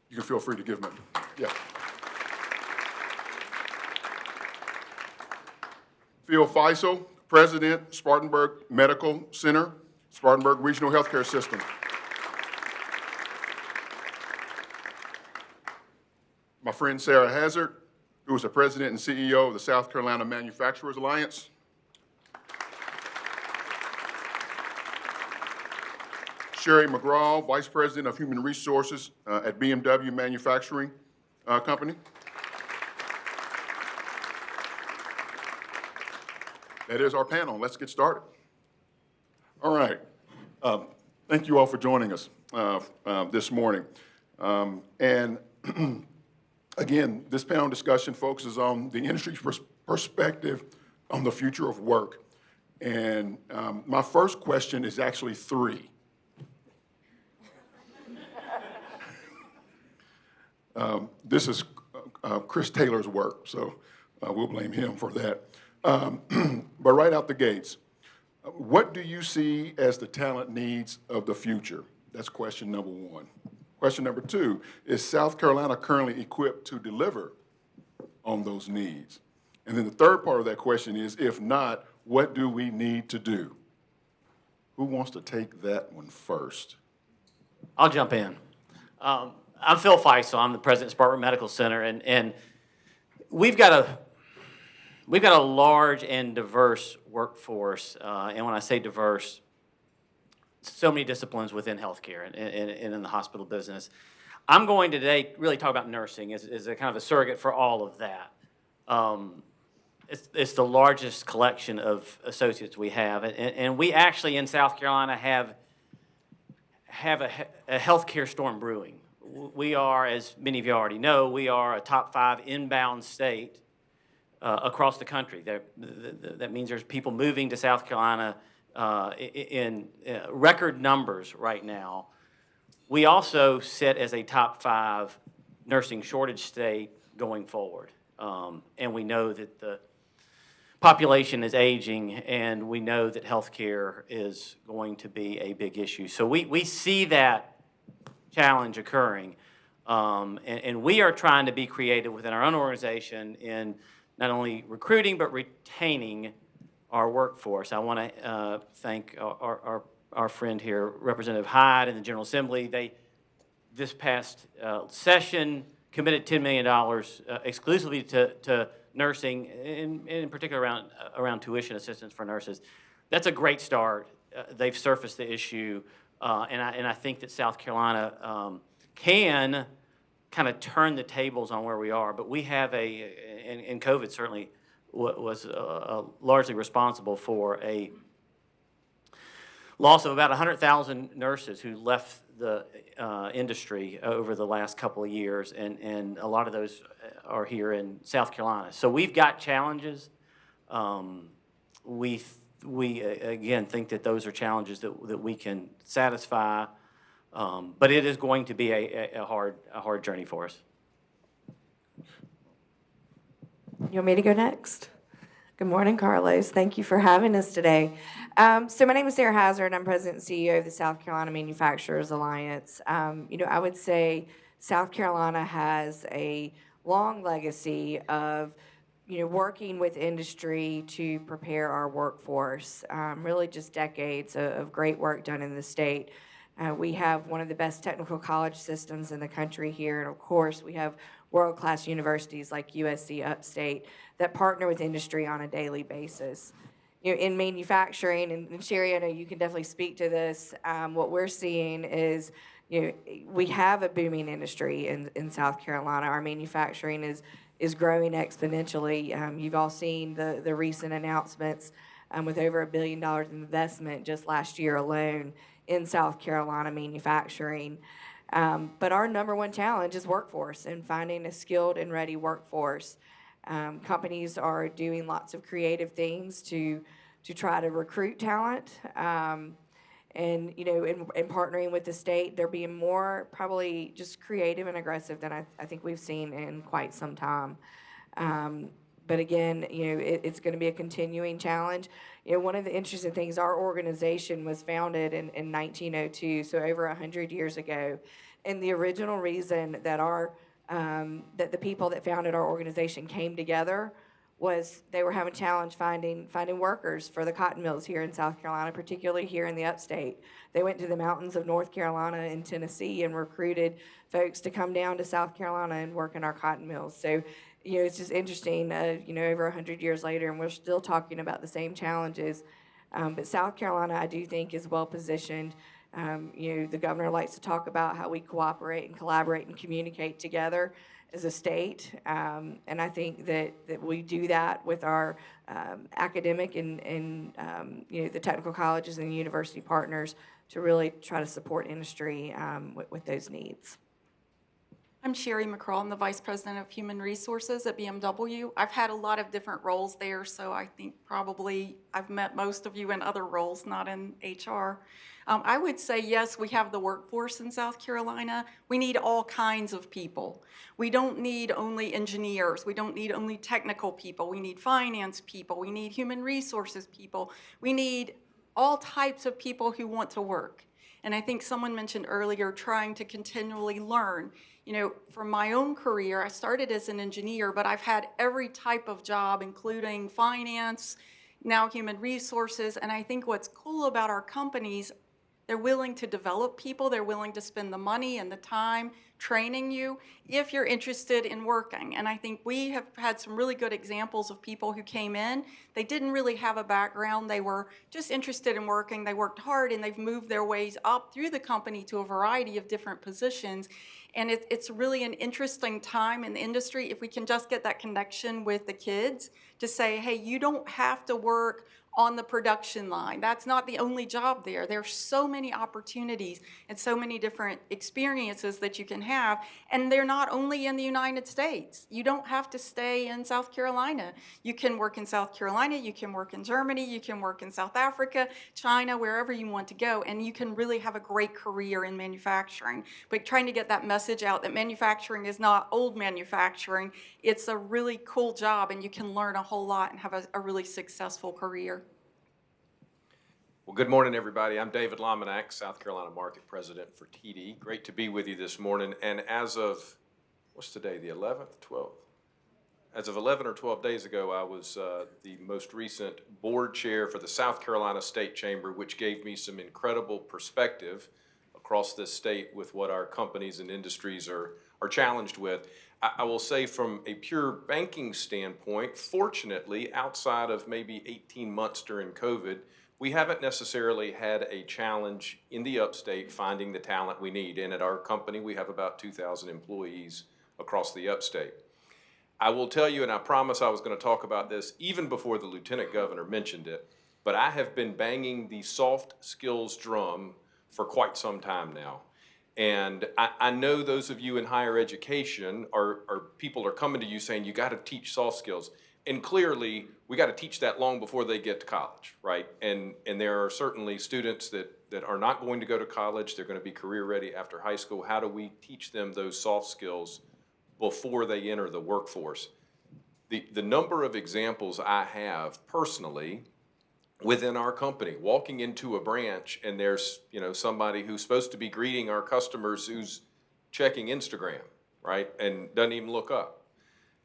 You can feel free to give him a, yeah. Phil Faisal, President, Spartanburg Medical Center, Spartanburg Regional Healthcare System. My friend Sarah Hazard, who is the President and CEO of the South Carolina Manufacturers Alliance. Sherry McGraw, Vice President of Human Resources at BMW Manufacturing Company. That is our panel. Let's get started. All right. Thank you all for joining us this morning. And again, this panel discussion focuses on the industry's perspective on the future of work. And my first question is actually three. This is Chris Taylor's work, so we'll blame him for that. But right out the gates, what do you see as the talent needs of the future? That's question number one. Question number two, is South Carolina currently equipped to deliver on those needs? And then the third part of that question is, if not, what do we need to do? Who wants to take that one first? I'll jump in. I'm Phil Faisal. I'm the president of Spartanburg Medical Center, and we've got a large and diverse workforce. And when I say diverse, so many disciplines within healthcare and in the hospital business. I'm going to today really talk about nursing as a kind of a surrogate for all of that. It's the largest collection of associates we have, and we actually in South Carolina have a healthcare storm brewing. We are, as many of you already know, we are a top 5 inbound state across the country. That means there's people moving to South Carolina in record numbers right now. We also sit as a top 5 nursing shortage state going forward. And we know that the population is aging, and we know that healthcare is going to be a big issue. So we see that challenge occurring, and we are trying to be creative within our own organization in not only recruiting but retaining our workforce. I want to thank our friend here, Representative Hyde, and the General Assembly. They this past session committed $10 million exclusively to nursing, in particular around tuition assistance for nurses. That's a great start. They've surfaced the issue. And I think that South Carolina can kind of turn the tables on where we are. But we have and COVID certainly was largely responsible for a loss of about 100,000 nurses who left the industry over the last couple of years. And a lot of those are here in South Carolina. So we've got challenges. We again think that those are challenges that we can satisfy, but it is going to be a hard journey for us. You want me to go next? Good morning, Carlos. Thank you for having us today. So my name is Sarah Hazard. I'm president and CEO of the South Carolina Manufacturers Alliance. I would say South Carolina has a long legacy of working with industry to prepare our workforce, really just decades of great work done in the state. We have one of the best technical college systems in the country here, and of course we have world-class universities like USC Upstate that partner with industry on a daily basis. In manufacturing, and Sherry, I know you can definitely speak to this, what we're seeing is we have a booming industry in South Carolina. Our manufacturing is growing exponentially. You've all seen the recent announcements with over $1 billion in investment just last year alone in South Carolina manufacturing. But our number one challenge is workforce and finding a skilled and ready workforce. Companies are doing lots of creative things to try to recruit talent. and, in partnering with the state, they're being more probably just creative and aggressive than I think we've seen in quite some time. But again, it's going to be a continuing challenge. One of the interesting things, our organization was founded in 1902, so over 100 years ago. And the original reason that that the people that founded our organization came together was they were having a challenge finding workers for the cotton mills here in South Carolina, particularly here in the Upstate. They went to the mountains of North Carolina and Tennessee and recruited folks to come down to South Carolina and work in our cotton mills. So, it's just interesting, over 100 years later, and we're still talking about the same challenges. But South Carolina, I do think, is well positioned. The governor likes to talk about how we cooperate and collaborate and communicate together as a state. And I think that we do that with our academic and the technical colleges and the university partners to really try to support industry with those needs. I'm Sherry McCraw. I'm the Vice President of Human Resources at BMW. I've had a lot of different roles there, so I think probably I've met most of you in other roles, not in HR. I would say, yes, we have the workforce in South Carolina. We need all kinds of people. We don't need only engineers. We don't need only technical people. We need finance people. We need human resources people. We need all types of people who want to work. And I think someone mentioned earlier trying to continually learn. From my own career, I started as an engineer, but I've had every type of job, including finance, now human resources. And I think what's cool about our companies, they're willing to develop people. They're willing to spend the money and the time training you if you're interested in working. And I think we have had some really good examples of people who came in. They didn't really have a background. They were just interested in working. They worked hard, and they've moved their ways up through the company to a variety of different positions. And it's really an interesting time in the industry if we can just get that connection with the kids to say, hey, you don't have to work on the production line. That's not the only job there. There's so many opportunities and so many different experiences that you can have, and they're not only in the United States. You don't have to stay in South Carolina. You can work in South Carolina, you can work in Germany, you can work in South Africa, China, wherever you want to go, and you can really have a great career in manufacturing. But trying to get that message out that manufacturing is not old manufacturing. It's a really cool job, and you can learn a whole lot and have a really successful career. Well, good morning, everybody. I'm David Lominack, South Carolina Market President for TD. Great to be with you this morning. And as of, what's today, the 11th, 12th? As of 11 or 12 days ago, I was the most recent board chair for the South Carolina State Chamber, which gave me some incredible perspective across this state with what our companies and industries are challenged with. I will say from a pure banking standpoint, fortunately, outside of maybe 18 months during COVID, we haven't necessarily had a challenge in the Upstate finding the talent we need. And at our company, we have about 2,000 employees across the Upstate. I will tell you, and I promise I was going to talk about this even before the Lieutenant Governor mentioned it, but I have been banging the soft skills drum for quite some time now. And I know those of you in higher education people are coming to you saying, you got to teach soft skills. And clearly, we got to teach that long before they get to college, right? And there are certainly students that are not going to go to college. They're going to be career ready after high school. How do we teach them those soft skills before they enter the workforce? The number of examples I have personally within our company, walking into a branch and there's somebody who's supposed to be greeting our customers who's checking Instagram, right? And doesn't even look up.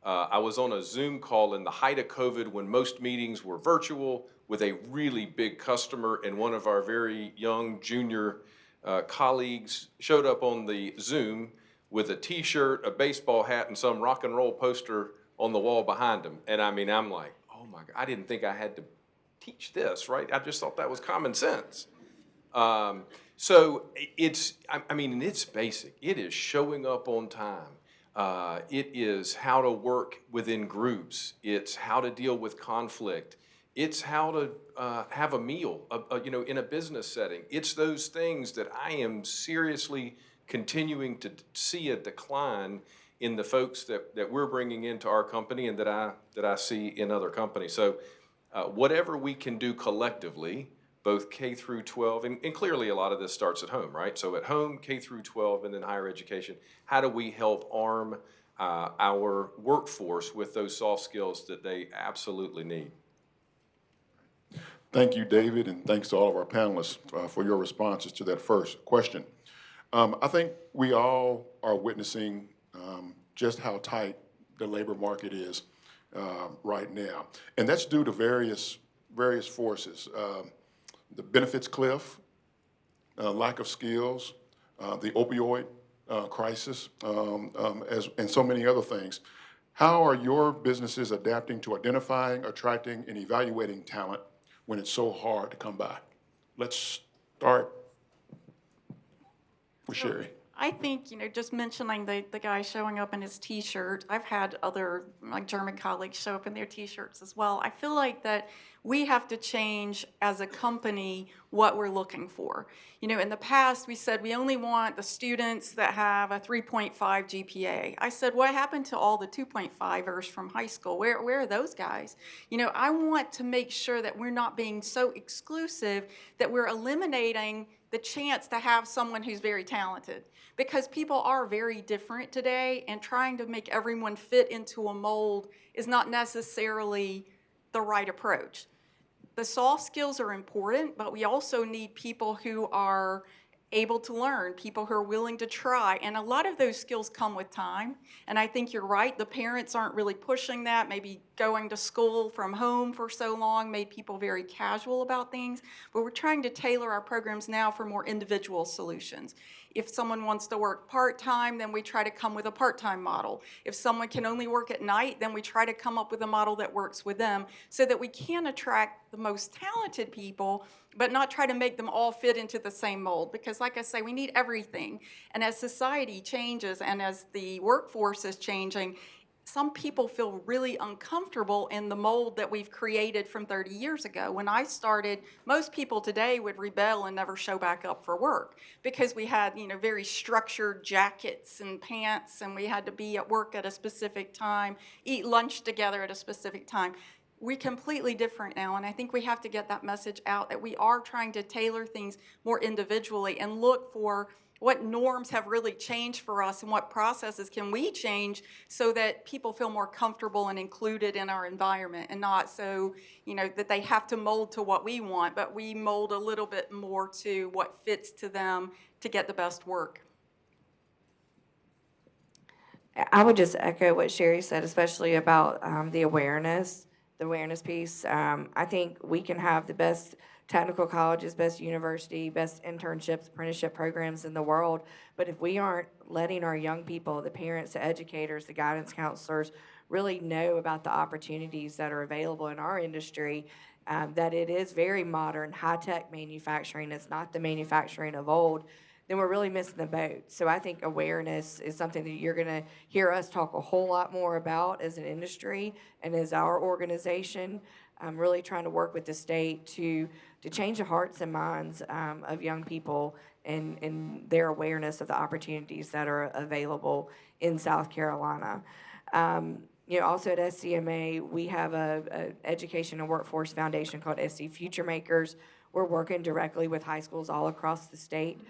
I was on a Zoom call in the height of COVID when most meetings were virtual with a really big customer, and one of our very young junior colleagues showed up on the Zoom with a t-shirt, a baseball hat, and some rock and roll poster on the wall behind him. And I'm like, oh my God, I didn't think I had to teach this, right? I just thought that was common sense. So it's basic. It is showing up on time. It is how to work within groups. It's how to deal with conflict. It's how to have a meal, in a business setting. It's those things that I am seriously continuing to see a decline in the folks that we're bringing into our company and that I see in other companies. So whatever we can do collectively both K through 12, and clearly a lot of this starts at home, right? So at home, K through 12, and then higher education, how do we help arm our workforce with those soft skills that they absolutely need? Thank you, David, and thanks to all of our panelists for your responses to that first question. I think we all are witnessing just how tight the labor market is right now, and that's due to various forces. The benefits cliff, lack of skills, the opioid crisis, and so many other things. How are your businesses adapting to identifying, attracting, and evaluating talent when it's so hard to come by? Let's start with Sherry. I think, just mentioning the guy showing up in his T-shirt, I've had other German colleagues show up in their T-shirts as well. I feel like that we have to change as a company what we're looking for. In the past, we said we only want the students that have a 3.5 GPA. I said, what happened to all the 2.5ers from high school? Where are those guys? I want to make sure that we're not being so exclusive that we're eliminating the chance to have someone who's very talented, because people are very different today, and trying to make everyone fit into a mold is not necessarily the right approach. The soft skills are important, but we also need people who are able to learn, people who are willing to try, and a lot of those skills come with time. And I think you're right, the parents aren't really pushing that. Maybe going to school from home for so long made people very casual about things, but we're trying to tailor our programs now for more individual solutions. If someone wants to work part-time, then we try to come with a part-time model. If someone can only work at night, then we try to come up with a model that works with them so that we can attract the most talented people, but not try to make them all fit into the same mold. Because like I say, we need everything. And as society changes and as the workforce is changing, some people feel really uncomfortable in the mold that we've created from 30 years ago. When I started, most people today would rebel and never show back up for work because we had, very structured jackets and pants, and we had to be at work at a specific time, eat lunch together at a specific time. We're completely different now, and I think we have to get that message out that we are trying to tailor things more individually and look for what norms have really changed for us and what processes can we change so that people feel more comfortable and included in our environment, and not so, that they have to mold to what we want, but we mold a little bit more to what fits to them to get the best work. I would just echo what Sherry said, especially about the awareness piece. I think we can have the best technical colleges, best university, best internships, apprenticeship programs in the world, but if we aren't letting our young people, the parents, the educators, the guidance counselors, really know about the opportunities that are available in our industry, that it is very modern, high-tech manufacturing, it's not the manufacturing of old, then we're really missing the boat. So I think awareness is something that you're gonna hear us talk a whole lot more about as an industry and as our organization. I'm really trying to work with the state to change the hearts and minds of young people and their awareness of the opportunities that are available in South Carolina. Also at SCMA, we have a education and workforce foundation called SC Future Makers. We're working directly with high schools all across the state,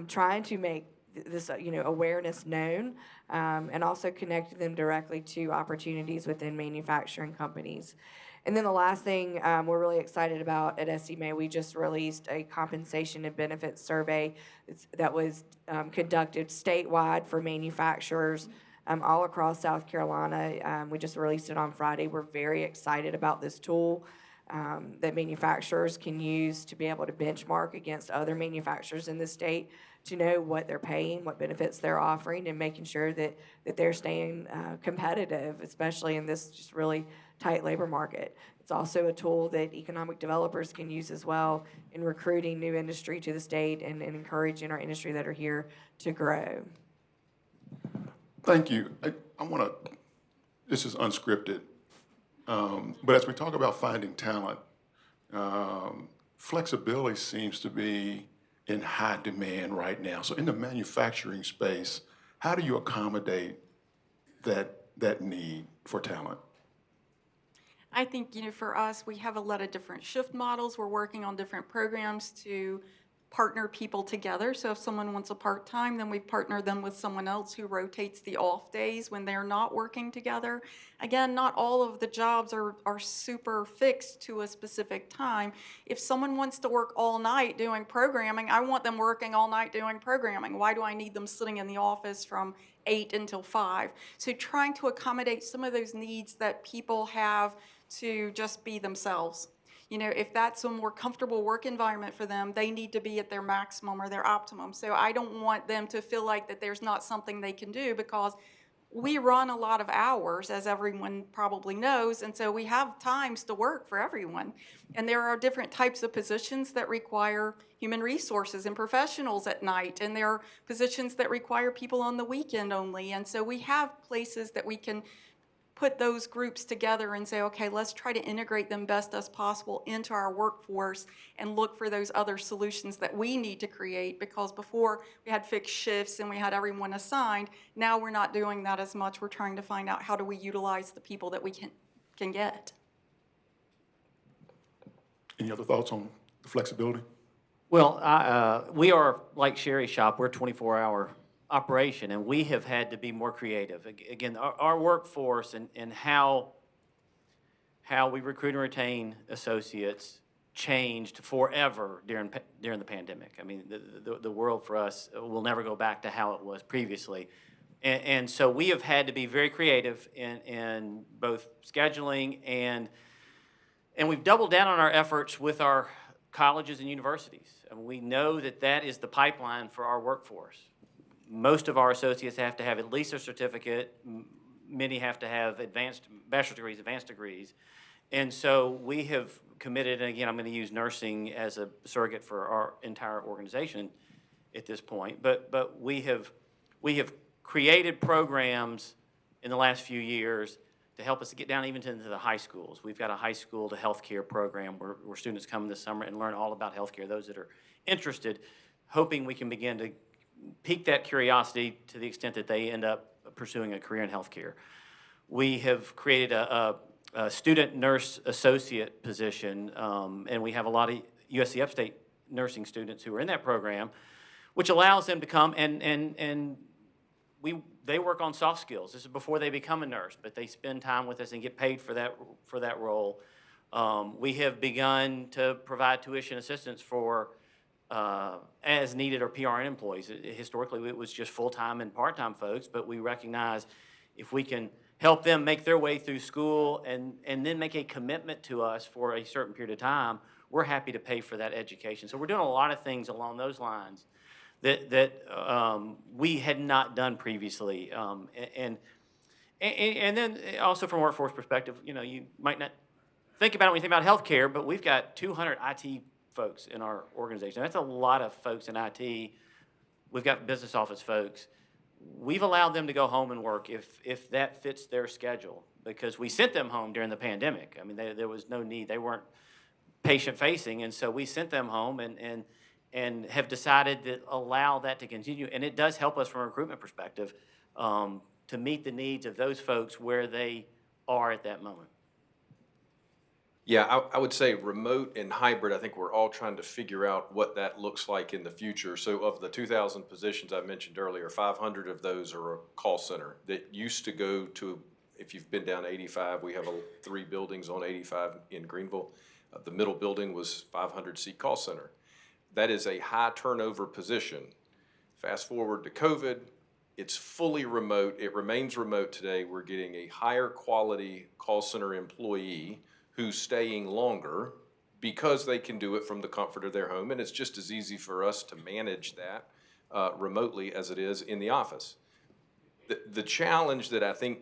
trying to make this awareness known, and also connect them directly to opportunities within manufacturing companies. And then the last thing we're really excited about at SCMA, we just released a compensation and benefits survey that was conducted statewide for manufacturers all across South Carolina. We just released it on Friday. We're very excited about this tool that manufacturers can use to be able to benchmark against other manufacturers in the state to know what they're paying, what benefits they're offering, and making sure that they're staying competitive, especially in this just really tight labor market. It's also a tool that economic developers can use as well in recruiting new industry to the state and encouraging our industry that are here to grow. Thank you. I want to, this is unscripted, but as we talk about finding talent, flexibility seems to be in high demand right now. So in the manufacturing space, how do you accommodate that need for talent? I think, for us, we have a lot of different shift models. We're working on different programs to partner people together. So if someone wants a part-time, then we partner them with someone else who rotates the off days when they're not working together. Again, not all of the jobs are super fixed to a specific time. If someone wants to work all night doing programming, I want them working all night doing programming. Why do I need them sitting in the office from 8 until 5? So trying to accommodate some of those needs that people have to just be themselves. If that's a more comfortable work environment for them, they need to be at their maximum or their optimum. So I don't want them to feel like that there's not something they can do, because we run a lot of hours, as everyone probably knows, and so we have times to work for everyone. And there are different types of positions that require human resources and professionals at night, and there are positions that require people on the weekend only. And so we have places that we can put those groups together and say, okay, let's try to integrate them best as possible into our workforce and look for those other solutions that we need to create, because before we had fixed shifts and we had everyone assigned. Now we're not doing that as much. We're trying to find out how do we utilize the people that we can get. Any other thoughts on the flexibility? Well, we are like Sherry's shop. We're a 24-hour operation, and we have had to be more creative. Again, our workforce and how we recruit and retain associates changed forever during the pandemic. I mean, the world for us will never go back to how it was previously. And so we have had to be very creative in both scheduling and we've doubled down on our efforts with our colleges and universities. And we know that is the pipeline for our workforce. Most of our associates have to have at least a certificate. Many have to have bachelor's degrees, advanced degrees. And so we have committed, and again, I'm going to use nursing as a surrogate for our entire organization at this point. But we have created programs in the last few years to help us to get down even into the high schools. We've got a high school to healthcare program where students come this summer and learn all about healthcare, those that are interested, hoping we can begin to pique that curiosity to the extent that they end up pursuing a career in healthcare. We have created a student nurse associate position, and we have a lot of USC Upstate nursing students who are in that program, which allows them to come and they work on soft skills. This is before they become a nurse, but they spend time with us and get paid for that role. We have begun to provide tuition assistance for as needed or PRN employees. Historically, it was just full-time and part-time folks, but we recognize if we can help them make their way through school and then make a commitment to us for a certain period of time, we're happy to pay for that education. So we're doing a lot of things along those lines that we had not done previously. And then also from a workforce perspective, you might not think about it when you think about healthcare, but we've got 200 IT folks in our organization. That's a lot of folks in IT. We've got business office folks. We've allowed them to go home and work if that fits their schedule, because we sent them home during the pandemic. I mean, there was no need. They weren't patient-facing, and so we sent them home and have decided to allow that to continue. And it does help us from a recruitment perspective to meet the needs of those folks where they are at that moment. Yeah, I would say remote and hybrid, I think we're all trying to figure out what that looks like in the future. So of the 2,000 positions I mentioned earlier, 500 of those are a call center that used to go to, if you've been down 85, we have 3 buildings on 85 in Greenville. The middle building was 500-seat call center. That is a high turnover position. Fast forward to COVID, it's fully remote. It remains remote today. We're getting a higher quality call center employee who's staying longer because they can do it from the comfort of their home. And it's just as easy for us to manage that remotely as it is in the office. The challenge that I think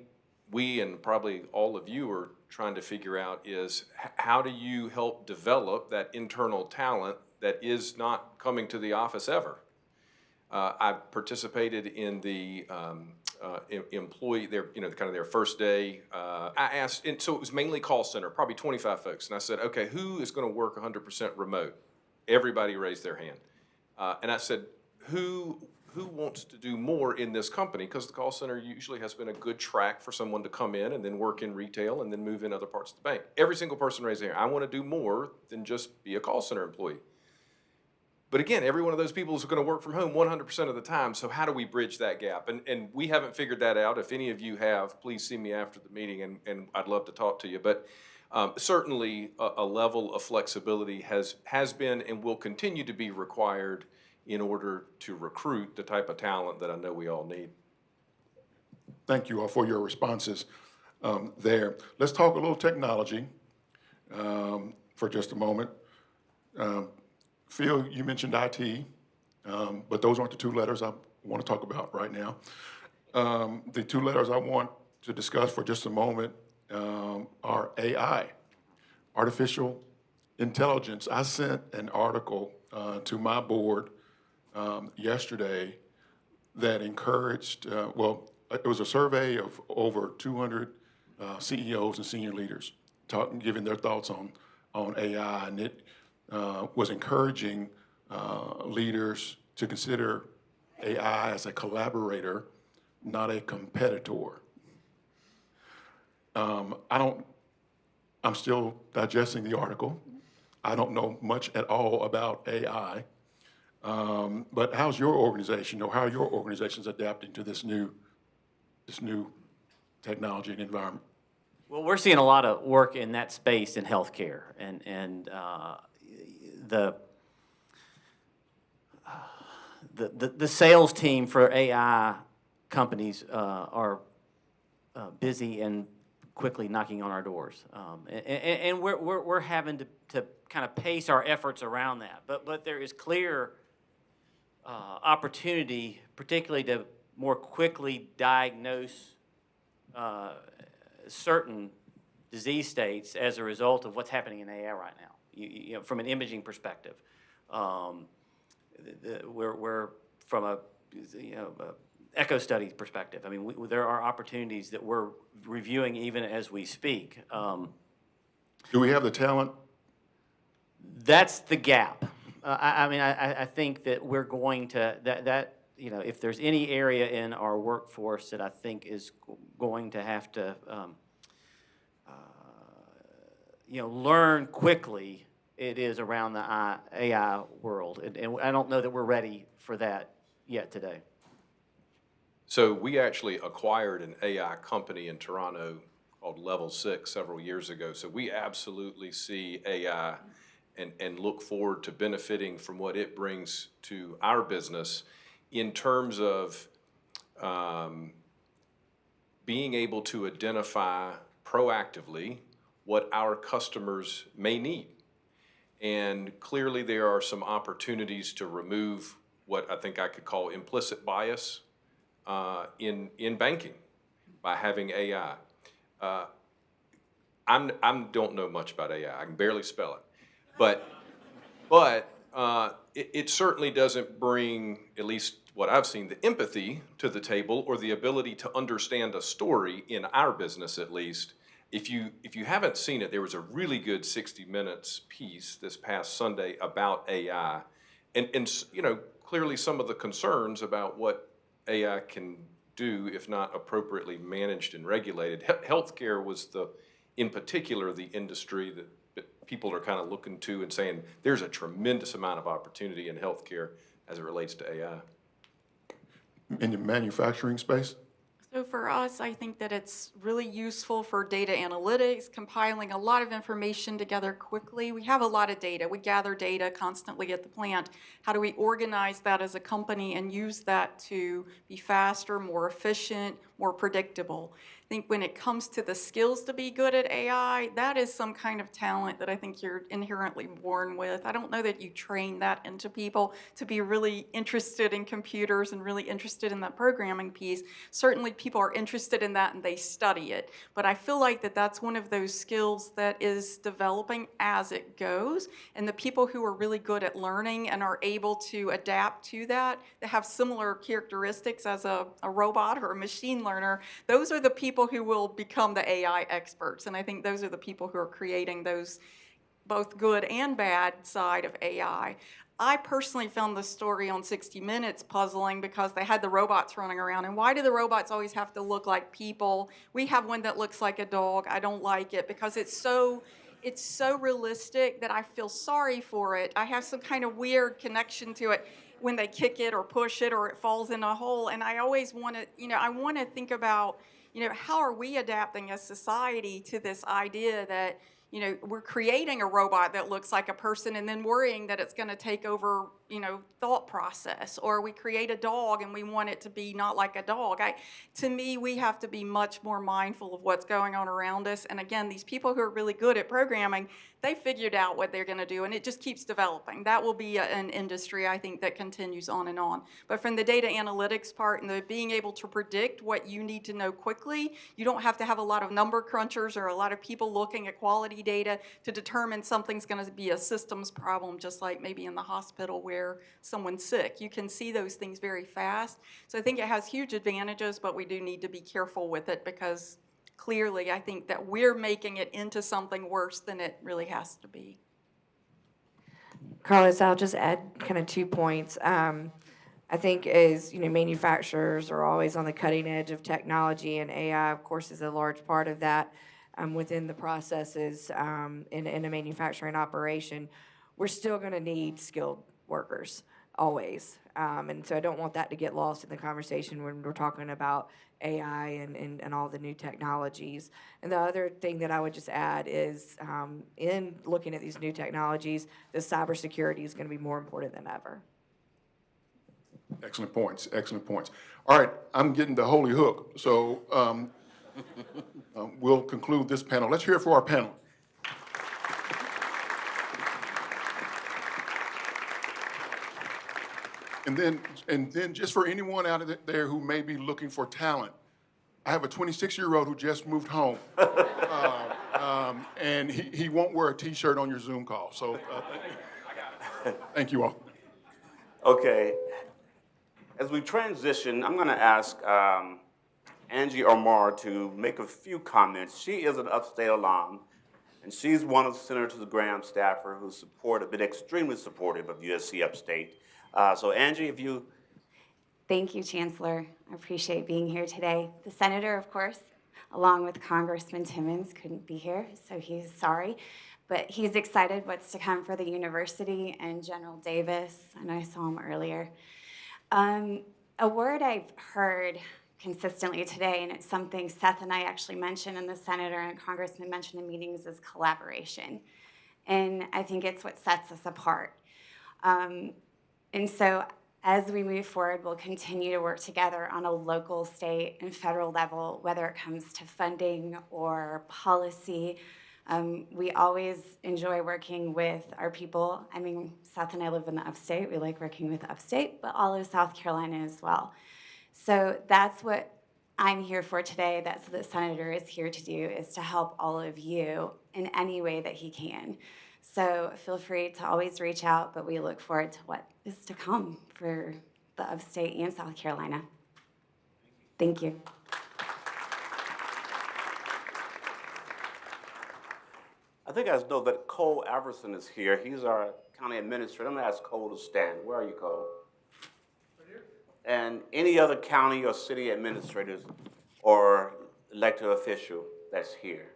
we and probably all of you are trying to figure out is how do you help develop that internal talent that is not coming to the office ever? I've participated in the employee, their first day. I asked, and so it was mainly call center, probably 25 folks. And I said, okay, who is going to work 100% remote? Everybody raised their hand. And I said, who who wants to do more in this company? Because the call center usually has been a good track for someone to come in and then work in retail and then move in other parts of the bank. Every single person raised their hand. I want to do more than just be a call center employee. But again, every one of those people is going to work from home 100% of the time. So how do we bridge that gap? And we haven't figured that out. If any of you have, please see me after the meeting, and I'd love to talk to you. But certainly a level of flexibility has been and will continue to be required in order to recruit the type of talent that I know we all need. Thank you all for your responses there. Let's talk a little technology for just a moment. Phil, you mentioned IT, but those aren't the two letters I want to talk about right now. The two letters I want to discuss for just a moment are AI, artificial intelligence. I sent an article to my board yesterday that encouraged, it was a survey of over 200 CEOs and senior leaders giving their thoughts on AI, and it was encouraging leaders to consider AI as a collaborator, not a competitor. I'm still digesting the article. I don't know much at all about AI, but how's your organization, or how are your organizations adapting to this new technology and environment? Well, we're seeing a lot of work in that space in healthcare, and the sales team for AI companies are busy and quickly knocking on our doors, and we're having to kind of pace our efforts around that. But there is clear opportunity, particularly to more quickly diagnose certain disease states as a result of what's happening in AI right now. You know, from an imaging perspective, we're from a echo study perspective. I mean, there are opportunities that we're reviewing even as we speak. Do we have the talent? That's the gap. I think that we're going to, if there's any area in our workforce that I think is going to have to, learn quickly, it is around the AI world. And I don't know that we're ready for that yet today. So we actually acquired an AI company in Toronto called Level 6 several years ago. So we absolutely see AI and look forward to benefiting from what it brings to our business in terms of being able to identify proactively what our customers may need. And clearly there are some opportunities to remove what I think I could call implicit bias in banking by having AI. I don't know much about AI. I can barely spell it. But it certainly doesn't bring, at least what I've seen, the empathy to the table or the ability to understand a story in our business at least. If you haven't seen it, there was a really good 60 Minutes piece this past Sunday about AI. And clearly some of the concerns about what AI can do if not appropriately managed and regulated. Healthcare was in particular the industry that people are kind of looking to and saying there's a tremendous amount of opportunity in healthcare as it relates to AI. In the manufacturing space? So for us, I think that it's really useful for data analytics, compiling a lot of information together quickly. We have a lot of data. We gather data constantly at the plant. How do we organize that as a company and use that to be faster, more efficient, more predictable? I think when it comes to the skills to be good at AI, that is some kind of talent that I think you're inherently born with. I don't know that you train that into people to be really interested in computers and really interested in that programming piece. Certainly people are interested in that and they study it. But I feel like that's one of those skills that is developing as it goes. And the people who are really good at learning and are able to adapt to that have similar characteristics as a robot or a machine learner, those are the people who will become the AI experts. And I think those are the people who are creating those both good and bad side of AI. I personally found the story on 60 Minutes puzzling because they had the robots running around. And why do the robots always have to look like people? We have one that looks like a dog. I don't like it because it's so realistic that I feel sorry for it. I have some kind of weird connection to it when they kick it or push it or it falls in a hole. And I always want to, I want to think about, how are we adapting as society to this idea that, we're creating a robot that looks like a person and then worrying that it's going to take over, thought process. Or we create a dog and we want it to be not like a dog. To me, we have to be much more mindful of what's going on around us. And again, these people who are really good at programming, they figured out what they're going to do, and it just keeps developing. That will be an industry, I think, that continues on and on. But from the data analytics part and the being able to predict what you need to know quickly, you don't have to have a lot of number crunchers or a lot of people looking at quality data to determine something's going to be a systems problem, just like maybe in the hospital where someone's sick. You can see those things very fast. So I think it has huge advantages, but we do need to be careful with it because clearly, I think that we're making it into something worse than it really has to be. Carlos, I'll just add kind of 2 points. I think as manufacturers are always on the cutting edge of technology, and AI, of course, is a large part of that within the processes in a manufacturing operation. We're still going to need skilled workers always, and so I don't want that to get lost in the conversation when we're talking about AI and all the new technologies. And the other thing that I would just add is in looking at these new technologies, the cybersecurity is going to be more important than ever. Excellent points, excellent points. All right, I'm getting the holy hook, so we'll conclude this panel. Let's hear it for our panel. And then just for anyone out there who may be looking for talent, I have a 26-year-old who just moved home, and he won't wear a T-shirt on your Zoom call. So thank you all. Okay. As we transition, I'm going to ask Angie Omer to make a few comments. She is an Upstate alum, and she's one of Senator Graham's staffer who's been extremely supportive of USC Upstate. So Angie, if you... Thank you, Chancellor. I appreciate being here today. The Senator, of course, along with Congressman Timmons, couldn't be here, so he's sorry. But he's excited what's to come for the university and General Davis, and I saw him earlier. A word I've heard consistently today, and it's something Seth and I actually mentioned and the Senator and Congressman mentioned in meetings, is collaboration. And I think it's what sets us apart. And so as we move forward, we'll continue to work together on a local, state, and federal level, whether it comes to funding or policy. We always enjoy working with our people. I mean, Seth and I live in the Upstate. We like working with Upstate, but all of South Carolina as well. So that's what I'm here for today. That's what the Senator is here to do, is to help all of you in any way that he can. So feel free to always reach out, but we look forward to what is to come for the Upstate and South Carolina. Thank you. I think I know that Cole Averson is here. He's our county administrator. I'm going to ask Cole to stand. Where are you, Cole? Right here. And any other county or city administrators or elected official that's here.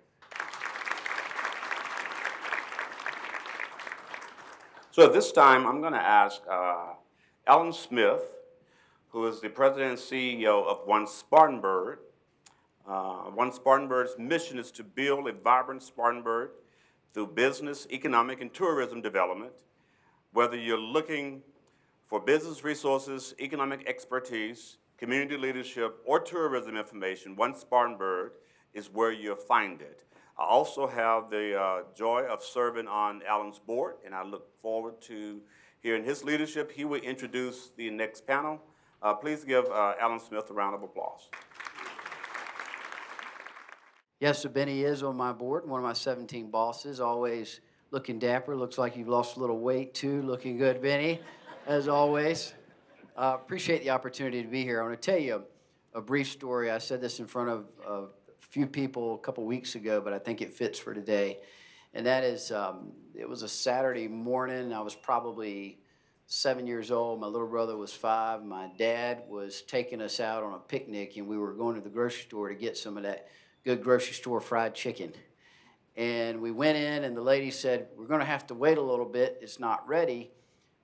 So at this time, I'm going to ask Alan Smith, who is the president and CEO of One Spartanburg. One Spartanburg's mission is to build a vibrant Spartanburg through business, economic, and tourism development. Whether you're looking for business resources, economic expertise, community leadership, or tourism information, One Spartanburg is where you'll find it. I also have the joy of serving on Alan's board, and I look forward to hearing his leadership. He will introduce the next panel. Please give Alan Smith a round of applause. Yes, so Bennie is on my board, one of my 17 bosses, always looking dapper. Looks like you've lost a little weight, too. Looking good, Bennie, as always. Appreciate the opportunity to be here. I want to tell you a brief story. I said this in front of a few people a couple weeks ago, but I think it fits for today. And that is, it was a Saturday morning. I was probably 7 years old. My little brother was 5. My dad was taking us out on a picnic, and we were going to the grocery store to get some of that good grocery store fried chicken. And we went in, and the lady said, "We're going to have to wait a little bit. It's not ready.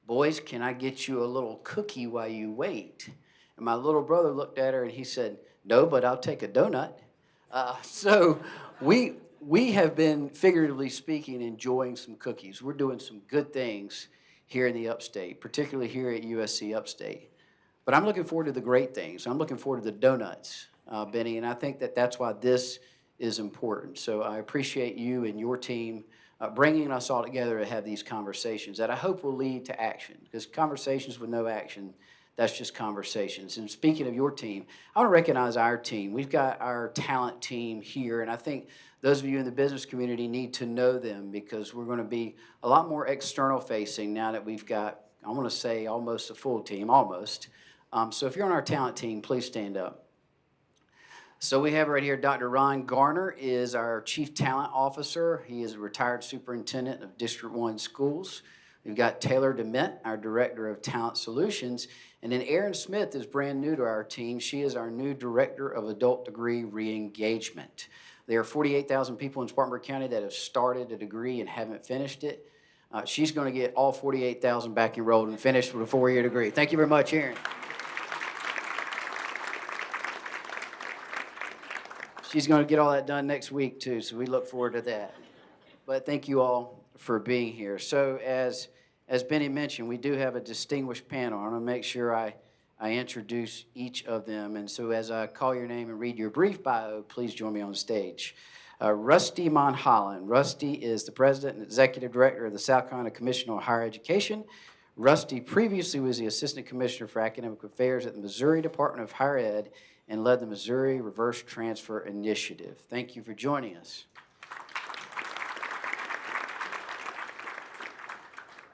Boys, can I get you a little cookie while you wait?" And my little brother looked at her, and he said, "No, but I'll take a donut." So we have been, figuratively speaking, enjoying some cookies. We're doing some good things here in the Upstate, particularly here at USC Upstate. But I'm looking forward to the great things. I'm looking forward to the donuts, Bennie, and I think that that's why this is important. So I appreciate you and your team bringing us all together to have these conversations that I hope will lead to action, because conversations with no action, that's just conversations. And speaking of your team, I want to recognize our team. We've got our talent team here, and I think those of you in the business community need to know them, because we're going to be a lot more external facing now that we've got, I want to say, almost a full team, almost. So if you're on our talent team, please stand up. So we have right here Dr. Ron Garner is our Chief Talent Officer. He is a retired superintendent of District 1 schools. We've got Taylor DeMint, our Director of Talent Solutions. And then Erin Smith is brand new to our team. She is our new Director of Adult Degree Reengagement. There are 48,000 people in Spartanburg County that have started a degree and haven't finished it. She's going to get all 48,000 back enrolled and finished with a 4-year degree. Thank you very much, Erin. She's going to get all that done next week, too, so we look forward to that. But thank you all for being here. So as Bennie mentioned, we do have a distinguished panel. I'm going to make sure I introduce each of them. And so as I call your name and read your brief bio, please join me on stage. Rusty Monholland. Rusty is the President and Executive Director of the South Carolina Commission on Higher Education. Rusty previously was the Assistant Commissioner for Academic Affairs at the Missouri Department of Higher Ed and led the Missouri Reverse Transfer Initiative. Thank you for joining us.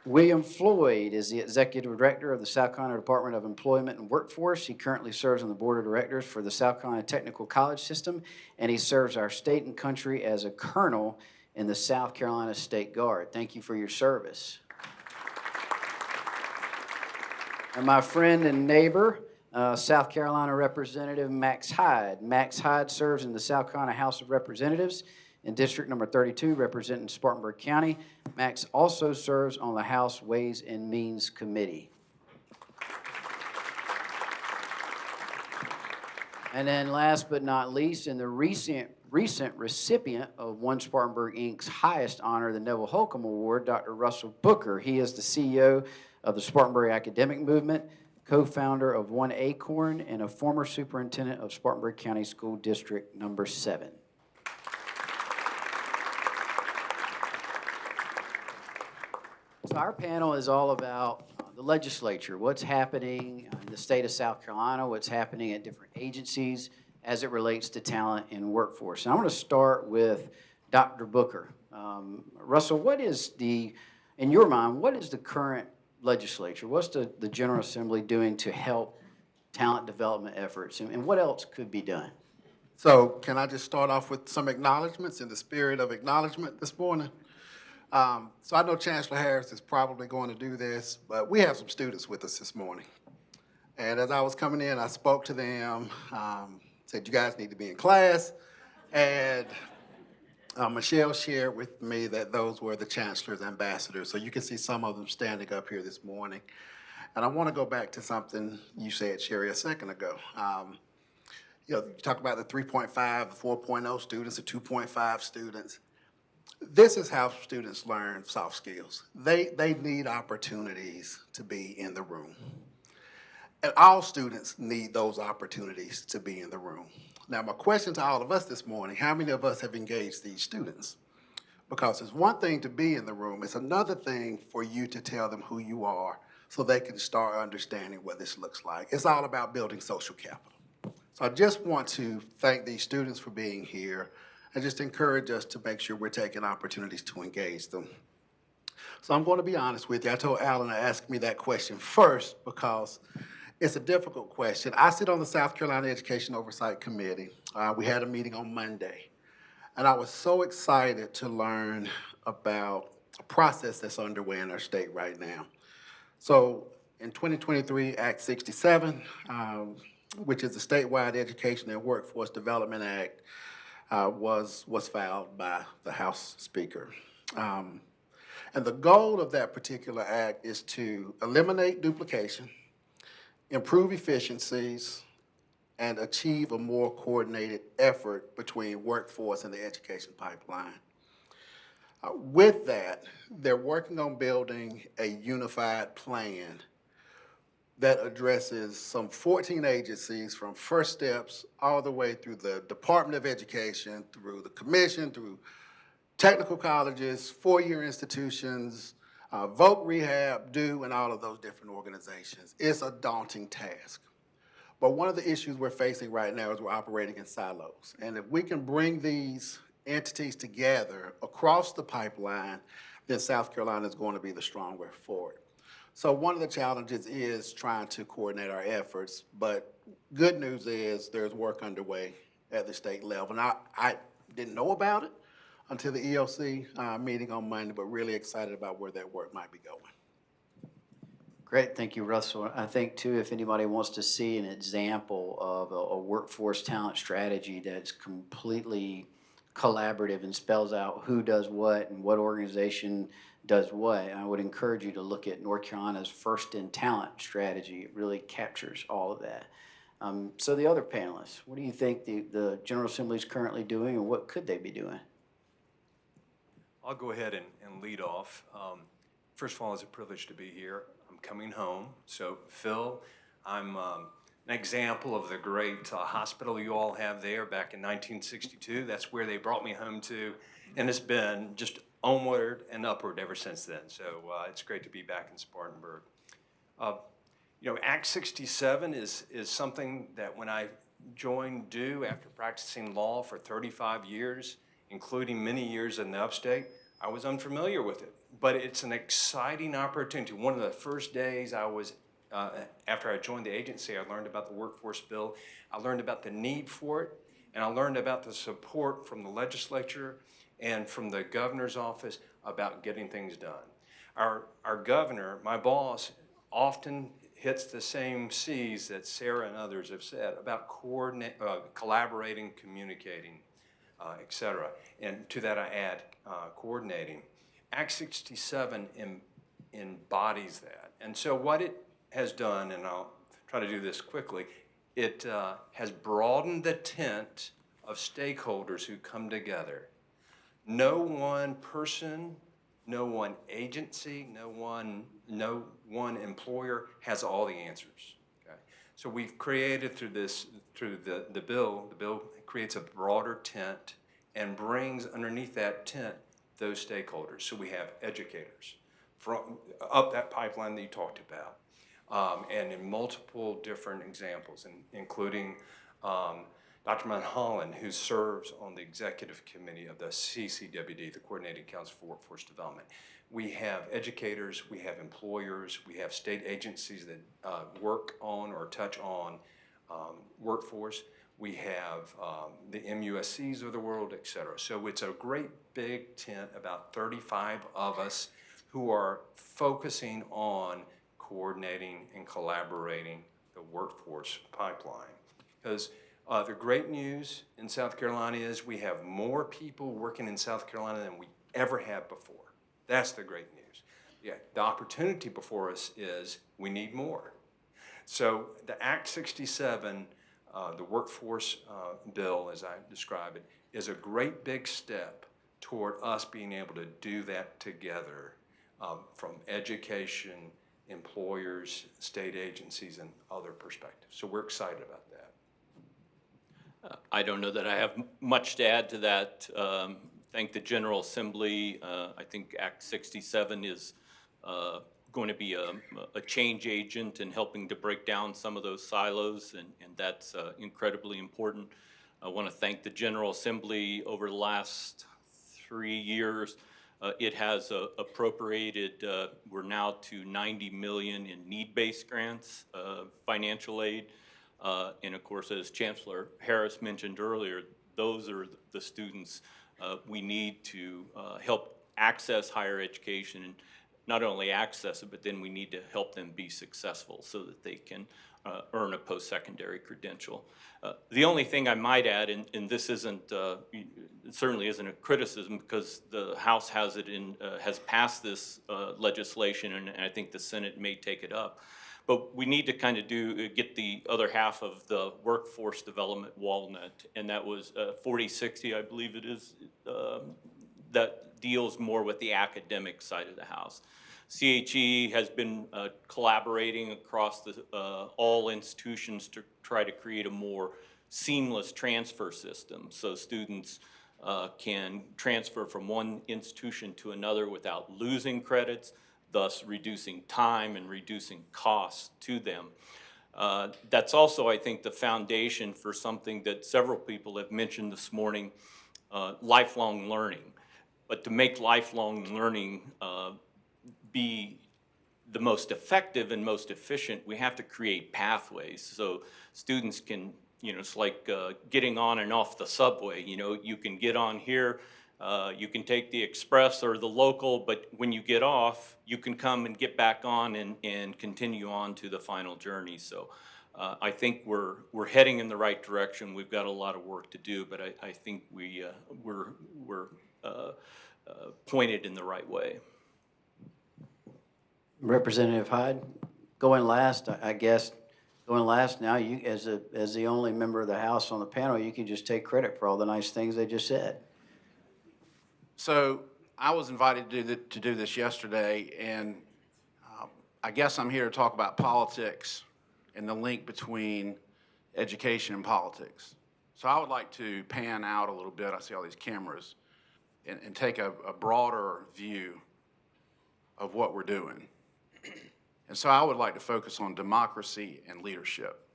William Floyd is the Executive Director of the South Carolina Department of Employment and Workforce. He currently serves on the Board of Directors for the South Carolina Technical College System, and he serves our state and country as a colonel in the South Carolina State Guard. Thank you for your service. And my friend and neighbor, South Carolina Representative Max Hyde. Max Hyde serves in the South Carolina House of Representatives in District Number 32, representing Spartanburg County. Max also serves on the House Ways and Means Committee. And then last but not least, in the recent recipient of One Spartanburg, Inc.'s highest honor, the Neville Holcomb Award, Dr. Russell Booker. He is the CEO of the Spartanburg Academic Movement, co-founder of One Acorn, and a former superintendent of Spartanburg County School District Number 7. So our panel is all about the legislature, what's happening in the state of South Carolina, what's happening at different agencies as it relates to talent and workforce. And I want to start with Dr. Booker. Russell, what is in your mind, what is the current legislature? What's the General Assembly doing to help talent development efforts, and what else could be done? So can I just start off with some acknowledgments in the spirit of acknowledgement this morning? So I know Chancellor Harris is probably going to do this, but we have some students with us this morning. And as I was coming in, I spoke to them, said, you guys need to be in class. And Michelle shared with me that those were the Chancellor's ambassadors. So you can see some of them standing up here this morning. And I want to go back to something you said, Sherry, a second ago. You talk about the 3.5, the 4.0 students, the 2.5 students. This is how students learn soft skills. They need opportunities to be in the room. And all students need those opportunities to be in the room. Now, my question to all of us this morning, how many of us have engaged these students? Because it's one thing to be in the room, it's another thing for you to tell them who you are so they can start understanding what this looks like. It's all about building social capital. So I just want to thank these students for being here and just encourage us to make sure we're taking opportunities to engage them. So I'm going to be honest with you. I told Alan to ask me that question first because it's a difficult question. I sit on the South Carolina Education Oversight Committee. We had a meeting on Monday. And I was so excited to learn about a process that's underway in our state right now. So in 2023, Act 67, which is the Statewide Education and Workforce Development Act, was filed by the House Speaker. And the goal of that particular act is to eliminate duplication, improve efficiencies, and achieve a more coordinated effort between workforce and the education pipeline. With that, they're working on building a unified plan that addresses some 14 agencies from First Steps all the way through the Department of Education, through the Commission, through technical colleges, four-year institutions, Voc Rehab, DO, and all of those different organizations. It's a daunting task. But one of the issues we're facing right now is we're operating in silos. And if we can bring these entities together across the pipeline, then South Carolina is going to be the stronger for it. So one of the challenges is trying to coordinate our efforts, but good news is there's work underway at the state level. And I didn't know about it until the EOC meeting on Monday, but really excited about where that work might be going. Great, thank you, Russell. I think too, if anybody wants to see an example of a workforce talent strategy that's completely collaborative and spells out who does what and what organization does what, I would encourage you to look at North Carolina's First in Talent strategy. It really captures all of that. So the other panelists, what do you think the General Assembly is currently doing, and what could they be doing? I'll go ahead and lead off. First of all, it's a privilege to be here. I'm coming home. So, Phil, I'm an example of the great hospital you all have there back in 1962. That's where they brought me home to, and it's been just onward and upward ever since then. So it's great to be back in Spartanburg. You know, Act 67 is something that when I joined DO after practicing law for 35 years, including many years in the Upstate, I was unfamiliar with it. But it's an exciting opportunity. One of the first days I was, after I joined the agency, I learned about the workforce bill. I learned about the need for it, and I learned about the support from the legislature and from the governor's office about getting things done. Our governor, my boss, often hits the same C's that Sarah and others have said about collaborating, communicating, et cetera. And to that I add coordinating. Act 67 embodies that. And so what it has done, and I'll try to do this quickly, it has broadened the tent of stakeholders who come together. No one person, no one agency, no one employer has all the answers. Okay? So we've created through the bill creates a broader tent and brings underneath that tent those stakeholders. So we have educators from up that pipeline that you talked about, and in multiple different examples, including Dr. Mulholland, who serves on the executive committee of the CCWD, the Coordinating Council for Workforce Development. We have educators, we have employers, we have state agencies that work on or touch on workforce. We have the MUSCs of the world, et cetera. So it's a great big tent, about 35 of us who are focusing on coordinating and collaborating the workforce pipeline. Because the great news in South Carolina is we have more people working in South Carolina than we ever have before. That's the great news. Yeah, the opportunity before us is we need more. So the Act 67, the workforce bill, as I describe it, is a great big step toward us being able to do that together from education, employers, state agencies, and other perspectives. So we're excited about that. I don't know that I have much to add to that. Thank the General Assembly. I think Act 67 is going to be a change agent in helping to break down some of those silos, and that's incredibly important. I want to thank the General Assembly. Over the last 3 years, it has appropriated, we're now to $90 million in need-based grants, financial aid. And of course, as Chancellor Harris mentioned earlier, those are the students We need to help access higher education, and not only access it, but then we need to help them be successful so that they can earn a post-secondary credential. The only thing I might add, and this isn't, it certainly isn't a criticism, because the House has it in, has passed this legislation, and I think the Senate may take it up. But we need to kind of get the other half of the workforce development walnut, and that was 4060, I believe it is, that deals more with the academic side of the house. CHE has been collaborating across all institutions to try to create a more seamless transfer system, so students can transfer from one institution to another without losing credits, thus reducing time and reducing costs to them. That's also, I think, the foundation for something that several people have mentioned this morning, lifelong learning. But to make lifelong learning be the most effective and most efficient, we have to create pathways so students can, it's like getting on and off the subway. You can get on here, you can take the express or the local, but when you get off, you can come and get back on and continue on to the final journey. So I think we're heading in the right direction. We've got a lot of work to do, but I think we're pointed in the right way. Representative Hyde, going last, I guess, going last now, you, as the only member of the House on the panel, you can just take credit for all the nice things they just said. So I was invited to do this yesterday, and I guess I'm here to talk about politics and the link between education and politics. So I would like to pan out a little bit. I see all these cameras, and take a broader view of what we're doing. And so I would like to focus on democracy and leadership.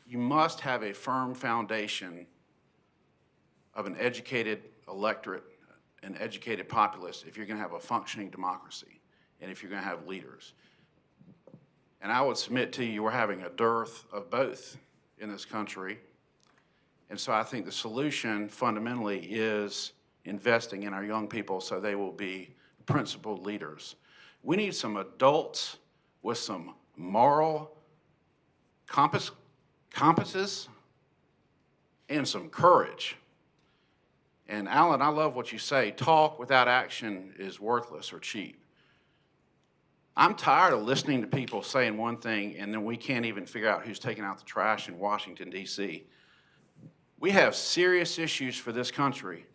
You must have a firm foundation of an educated electorate, an educated populace, if you're going to have a functioning democracy and if you're going to have leaders. And I would submit to you, we're having a dearth of both in this country. And so I think the solution fundamentally is investing in our young people so they will be principled leaders. We need some adults with some moral compasses and some courage. And Alan, I love what you say, talk without action is worthless or cheap. I'm tired of listening to people saying one thing and then we can't even figure out who's taking out the trash in Washington, D.C. We have serious issues for this country.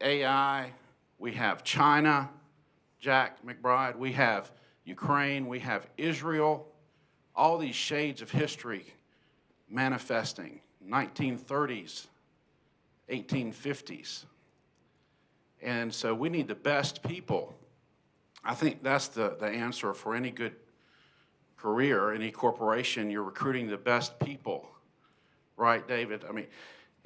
AI, we have China, Jack McBride, we have Ukraine, we have Israel, all these shades of history manifesting, 1930s, 1850s. And so we need the best people. I think that's the answer for any good career, any corporation. You're recruiting the best people, right, David? I mean,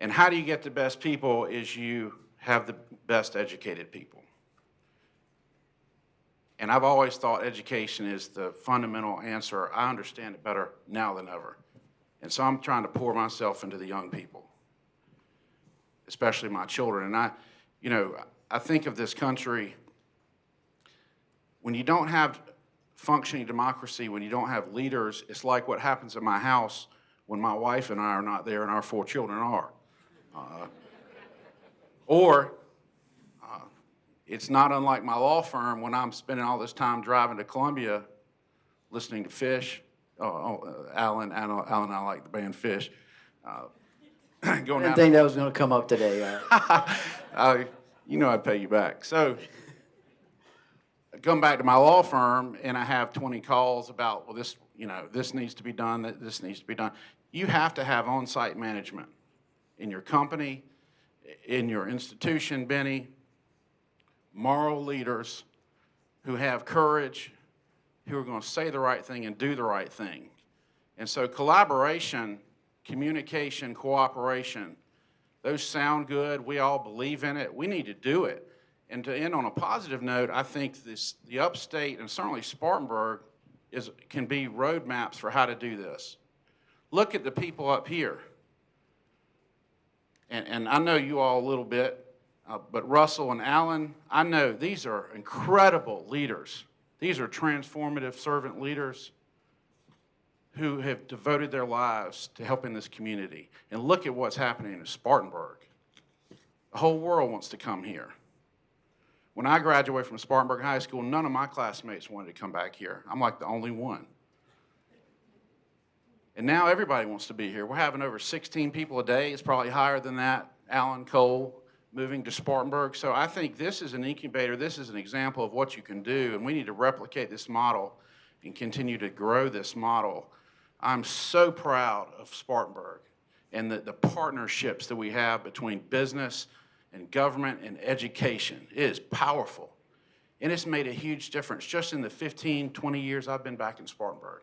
and how do you get the best people is you have the best educated people. And I've always thought education is the fundamental answer. I understand it better now than ever. And so I'm trying to pour myself into the young people, especially my children. And I think of this country, when you don't have functioning democracy, when you don't have leaders, it's like what happens in my house when my wife and I are not there and our 4 children are. Or it's not unlike my law firm when I'm spending all this time driving to Columbia listening to Fish. Alan, and I like the band Fish. I didn't think that was going to come up today. You know I'd pay you back. So I come back to my law firm and I have 20 calls about, well, this needs to be done, this needs to be done. You have to have on-site management in your company, in your institution, Bennie, moral leaders who have courage, who are going to say the right thing and do the right thing. And so collaboration, communication, cooperation, those sound good. We all believe in it. We need to do it. And to end on a positive note, I think the Upstate and certainly Spartanburg can be roadmaps for how to do this. Look at the people up here. and I know you all a little bit, but Russell and Alan, I know these are incredible leaders. These are transformative servant leaders who have devoted their lives to helping this community. And look at what's happening in Spartanburg. The whole world wants to come here. When I graduated from Spartanburg High School, none of my classmates wanted to come back here. I'm like the only one. And now everybody wants to be here. We're having over 16 people a day. It's probably higher than that. Alan Cole moving to Spartanburg. So I think this is an incubator. This is an example of what you can do, and we need to replicate this model and continue to grow this model. I'm so proud of Spartanburg and the partnerships that we have between business and government and education. It is powerful. And it's made a huge difference just in the 15, 20 years I've been back in Spartanburg.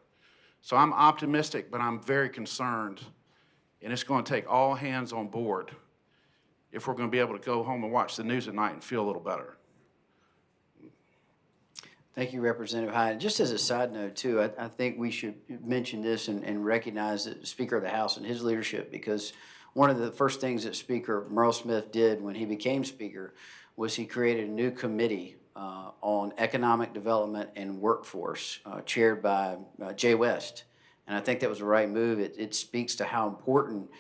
So I'm optimistic, but I'm very concerned. And it's going to take all hands on board if we're going to be able to go home and watch the news at night and feel a little better. Thank you, Representative Hyde. Just as a side note, too, I think we should mention this and recognize the Speaker of the House and his leadership, because one of the first things that Speaker Merle Smith did when he became Speaker was he created a new committee on economic development and workforce, chaired by Jay West. And I think that was the right move. It speaks to how important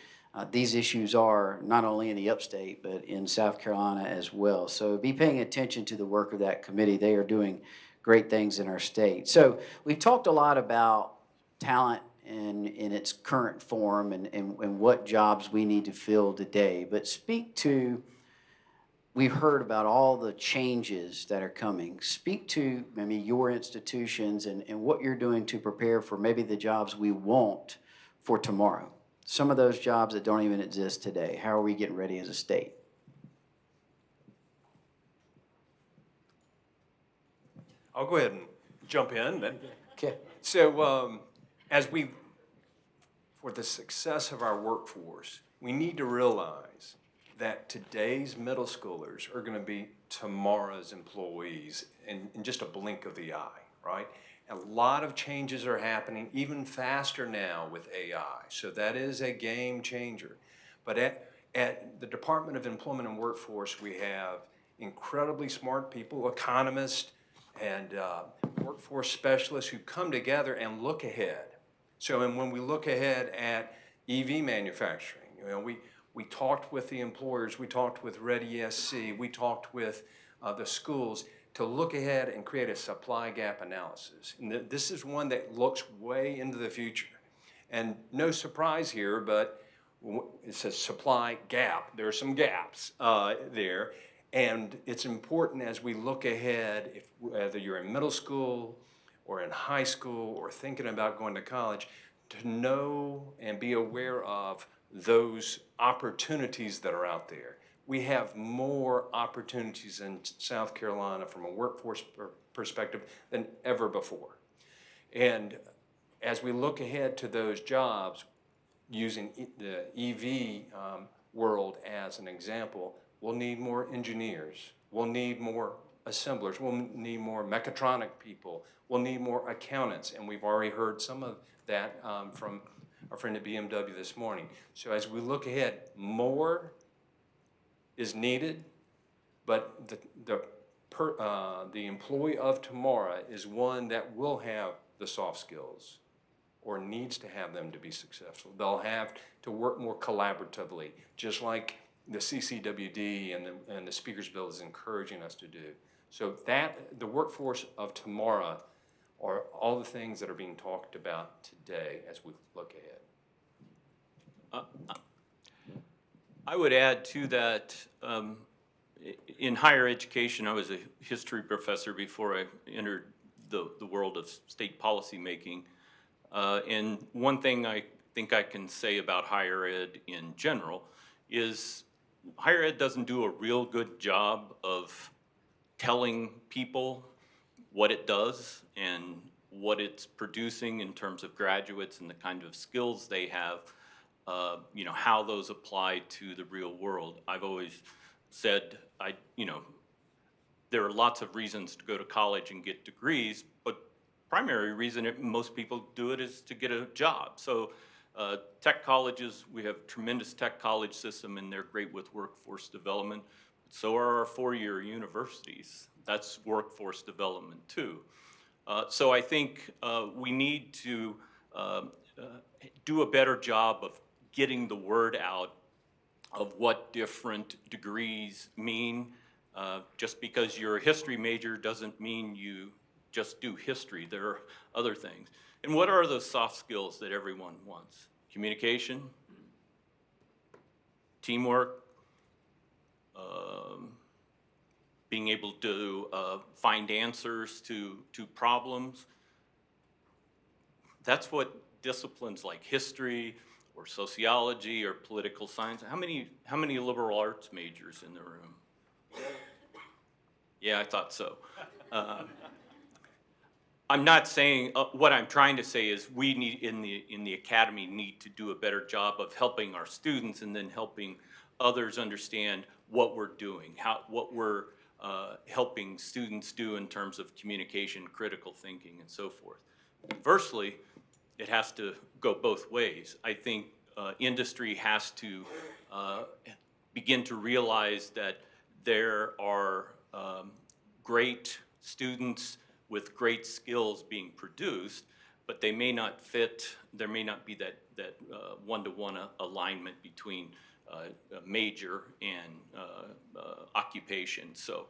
these issues are, not only in the upstate, but in South Carolina as well. So be paying attention to the work of that committee. They are doing great things in our state. So we've talked a lot about talent in its current form and what jobs we need to fill today. But speak to, we've heard about all the changes that are coming. Speak to maybe your institutions and what you're doing to prepare for maybe the jobs we want for tomorrow. Some of those jobs that don't even exist today. How are we getting ready as a state? I'll go ahead and jump in. Okay. So for the success of our workforce, we need to realize that today's middle schoolers are going to be tomorrow's employees in just a blink of the eye, right? A lot of changes are happening even faster now with AI, so that is a game changer. But at the Department of Employment and Workforce, we have incredibly smart people, economists, and workforce specialists who come together and look ahead. So, and when we look ahead at EV manufacturing, you know, we talked with the employers, we talked with Ready ESC, we talked with the schools to look ahead and create a supply gap analysis. And this is one that looks way into the future. And no surprise here, but it says supply gap. There are some gaps there. And it's important as we look ahead, if, whether you're in middle school or in high school or thinking about going to college, to know and be aware of those opportunities that are out there. We have more opportunities in South Carolina from a workforce perspective than ever before. And as we look ahead to those jobs, using the EV world as an example, we'll need more engineers, we'll need more assemblers, we'll need more mechatronic people, we'll need more accountants, and we've already heard some of that from our friend at BMW this morning. So as we look ahead, more is needed, but the employee of tomorrow is one that will have the soft skills or needs to have them to be successful. They'll have to work more collaboratively, just like the CCWD and the Speaker's Bill is encouraging us to do. So that, the workforce of tomorrow are all the things that are being talked about today as we look ahead. I would add to that, in higher education, I was a history professor before I entered the world of state policy making. And one thing I think I can say about higher ed in general is higher ed doesn't do a real good job of telling people what it does and what it's producing in terms of graduates and the kind of skills they have, you know, how those apply to the real world. I've always said, there are lots of reasons to go to college and get degrees, but primary reason most people do it is to get a job. So Tech colleges, we have tremendous tech college system and they're great with workforce development. So are our four-year universities. That's workforce development too. So I think we need to do a better job of getting the word out of what different degrees mean. Just because you're a history major doesn't mean you just do history. There are other things. And what are those soft skills that everyone wants? Communication, teamwork, being able to find answers to problems. That's what disciplines like history or sociology or political science. How many liberal arts majors in the room? Yeah, I thought so. I'm not saying, what I'm trying to say is we need, in the academy, need to do a better job of helping our students and then helping others understand what we're doing, what we're helping students do in terms of communication, critical thinking, and so forth. Conversely, it has to go both ways. I think industry has to begin to realize that there are great students with great skills being produced, but they may not fit, there may not be that one-to-one alignment between major and occupation. So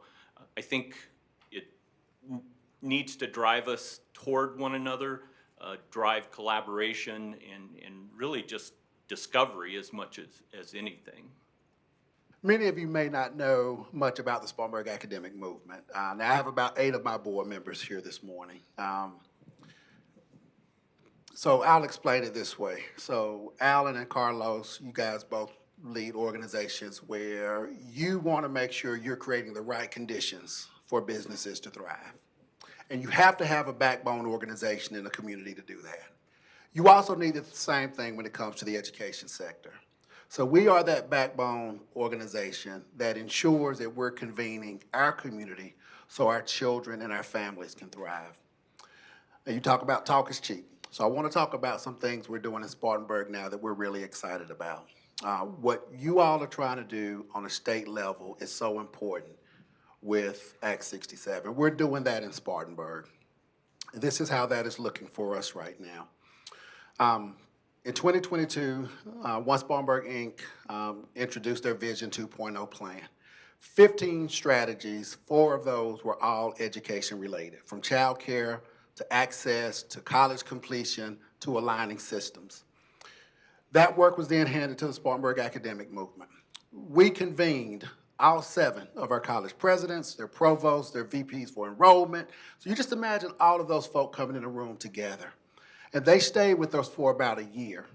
I think it needs to drive us toward one another, drive collaboration, and really just discovery as much as anything. Many of you may not know much about the Spartanburg academic movement. Now, I have about 8 of my board members here this morning. So I'll explain it this way. So Alan and Carlos, you guys both lead organizations where you want to make sure you're creating the right conditions for businesses to thrive. And you have to have a backbone organization in the community to do that. You also need the same thing when it comes to the education sector. So we are that backbone organization that ensures that we're convening our community so our children and our families can thrive. Now, you talk about talk is cheap. So I want to talk about some things we're doing in Spartanburg now that we're really excited about. What you all are trying to do on a state level is so important with Act 67. We're doing that in Spartanburg. This is how that is looking for us right now. In 2022, One Spartanburg, Inc. Introduced their Vision 2.0 plan. 15 strategies, 4 of those were all education related, from child care to access to college completion to aligning systems. That work was then handed to the Spartanburg academic movement. We convened all 7 of our college presidents, their provosts, their VPs for enrollment. So you just imagine all of those folk coming in a room together. And they stayed with us for about a year.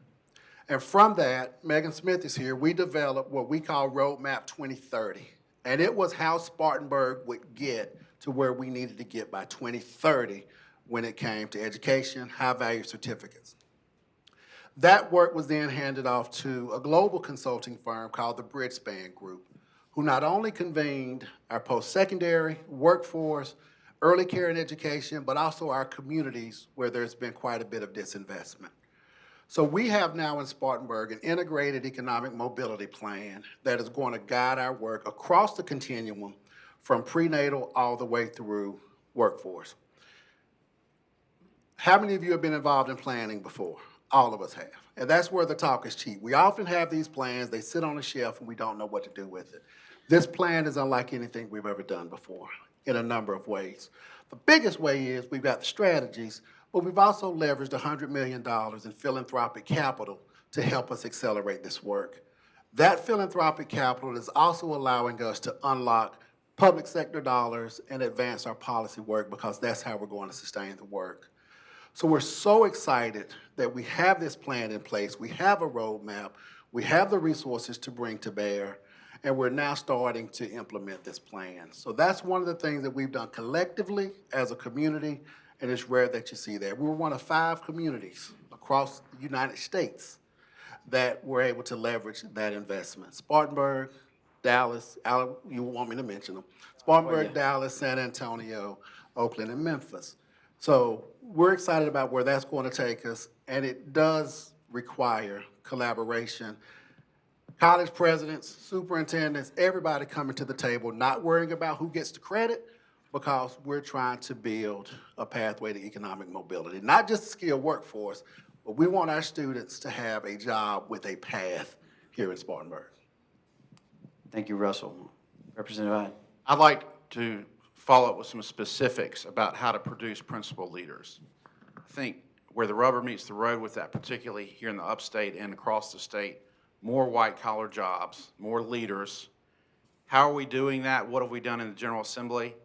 And from that, Megan Smith is here, we developed what we call Roadmap 2030. And it was how Spartanburg would get to where we needed to get by 2030 when it came to education, high-value certificates. That work was then handed off to a global consulting firm called the Bridgespan Group, who not only convened our post-secondary, workforce, early care and education, but also our communities where there's been quite a bit of disinvestment. So we have now in Spartanburg an integrated economic mobility plan that is going to guide our work across the continuum from prenatal all the way through workforce. How many of you have been involved in planning before? All of us have. And that's where the talk is cheap. We often have these plans, they sit on a shelf and we don't know what to do with it. This plan is unlike anything we've ever done before in a number of ways. The biggest way is we've got the strategies, but we've also leveraged $100 million in philanthropic capital to help us accelerate this work. That philanthropic capital is also allowing us to unlock public sector dollars and advance our policy work because that's how we're going to sustain the work. So we're so excited that we have this plan in place, we have a roadmap, we have the resources to bring to bear, and we're now starting to implement this plan. So that's one of the things that we've done collectively as a community, and it's rare that you see that. We were one of 5 communities across the United States that were able to leverage that investment. Spartanburg, Dallas, you want me to mention them, Spartanburg, Dallas, San Antonio, Oakland, and Memphis. So we're excited about where that's going to take us, and it does require collaboration. College presidents, superintendents, everybody coming to the table, not worrying about who gets the credit, because we're trying to build a pathway to economic mobility. Not just a skilled workforce, but we want our students to have a job with a path here in Spartanburg. Thank you, Russell. Representative Ide. I'd like to follow up with some specifics about how to produce principal leaders. I think where the rubber meets the road with that, particularly here in the upstate and across the state, more white-collar jobs, more leaders. How are we doing that? What have we done in the General Assembly?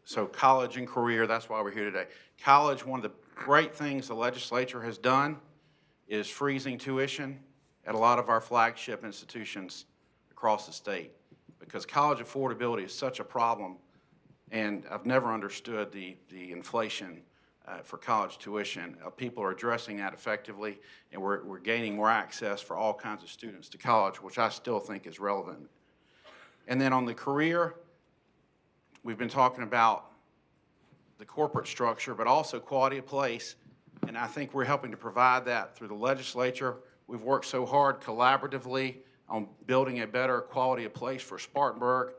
So college and career, that's why we're here today. College, one of the great things the legislature has done is freezing tuition at a lot of our flagship institutions across the state, because college affordability is such a problem, and I've never understood the inflation for college tuition. People are addressing that effectively, and we're gaining more access for all kinds of students to college, which I still think is relevant. And then on the career, we've been talking about the corporate structure, but also quality of place, and I think we're helping to provide that through the legislature. We've worked so hard collaboratively on building a better quality of place for Spartanburg.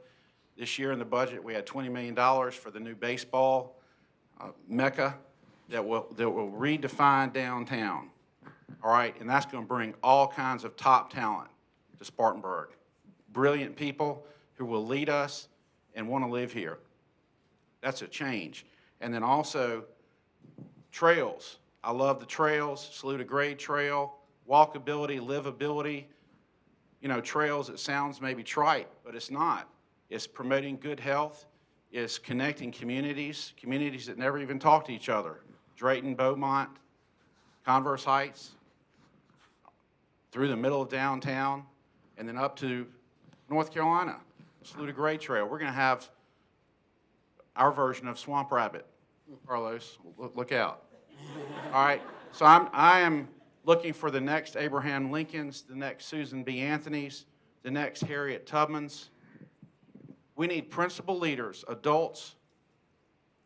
This year in the budget, we had $20 million for the new baseball mecca that will redefine downtown, all right? And that's going to bring all kinds of top talent to Spartanburg. Brilliant people who will lead us and want to live here. That's a change. And then also trails. I love the trails, Salute a Grade Trail, walkability, livability. You know, trails, it sounds maybe trite, but it's not. It's promoting good health. It's connecting communities that never even talk to each other. Drayton, Beaumont, Converse Heights, through the middle of downtown, and then up to North Carolina, Salute a Grade Trail. We're going to have our version of Swamp Rabbit. Carlos, look out. All right, so I am looking for the next Abraham Lincolns, the next Susan B. Anthony's, the next Harriet Tubmans. We need principal leaders, adults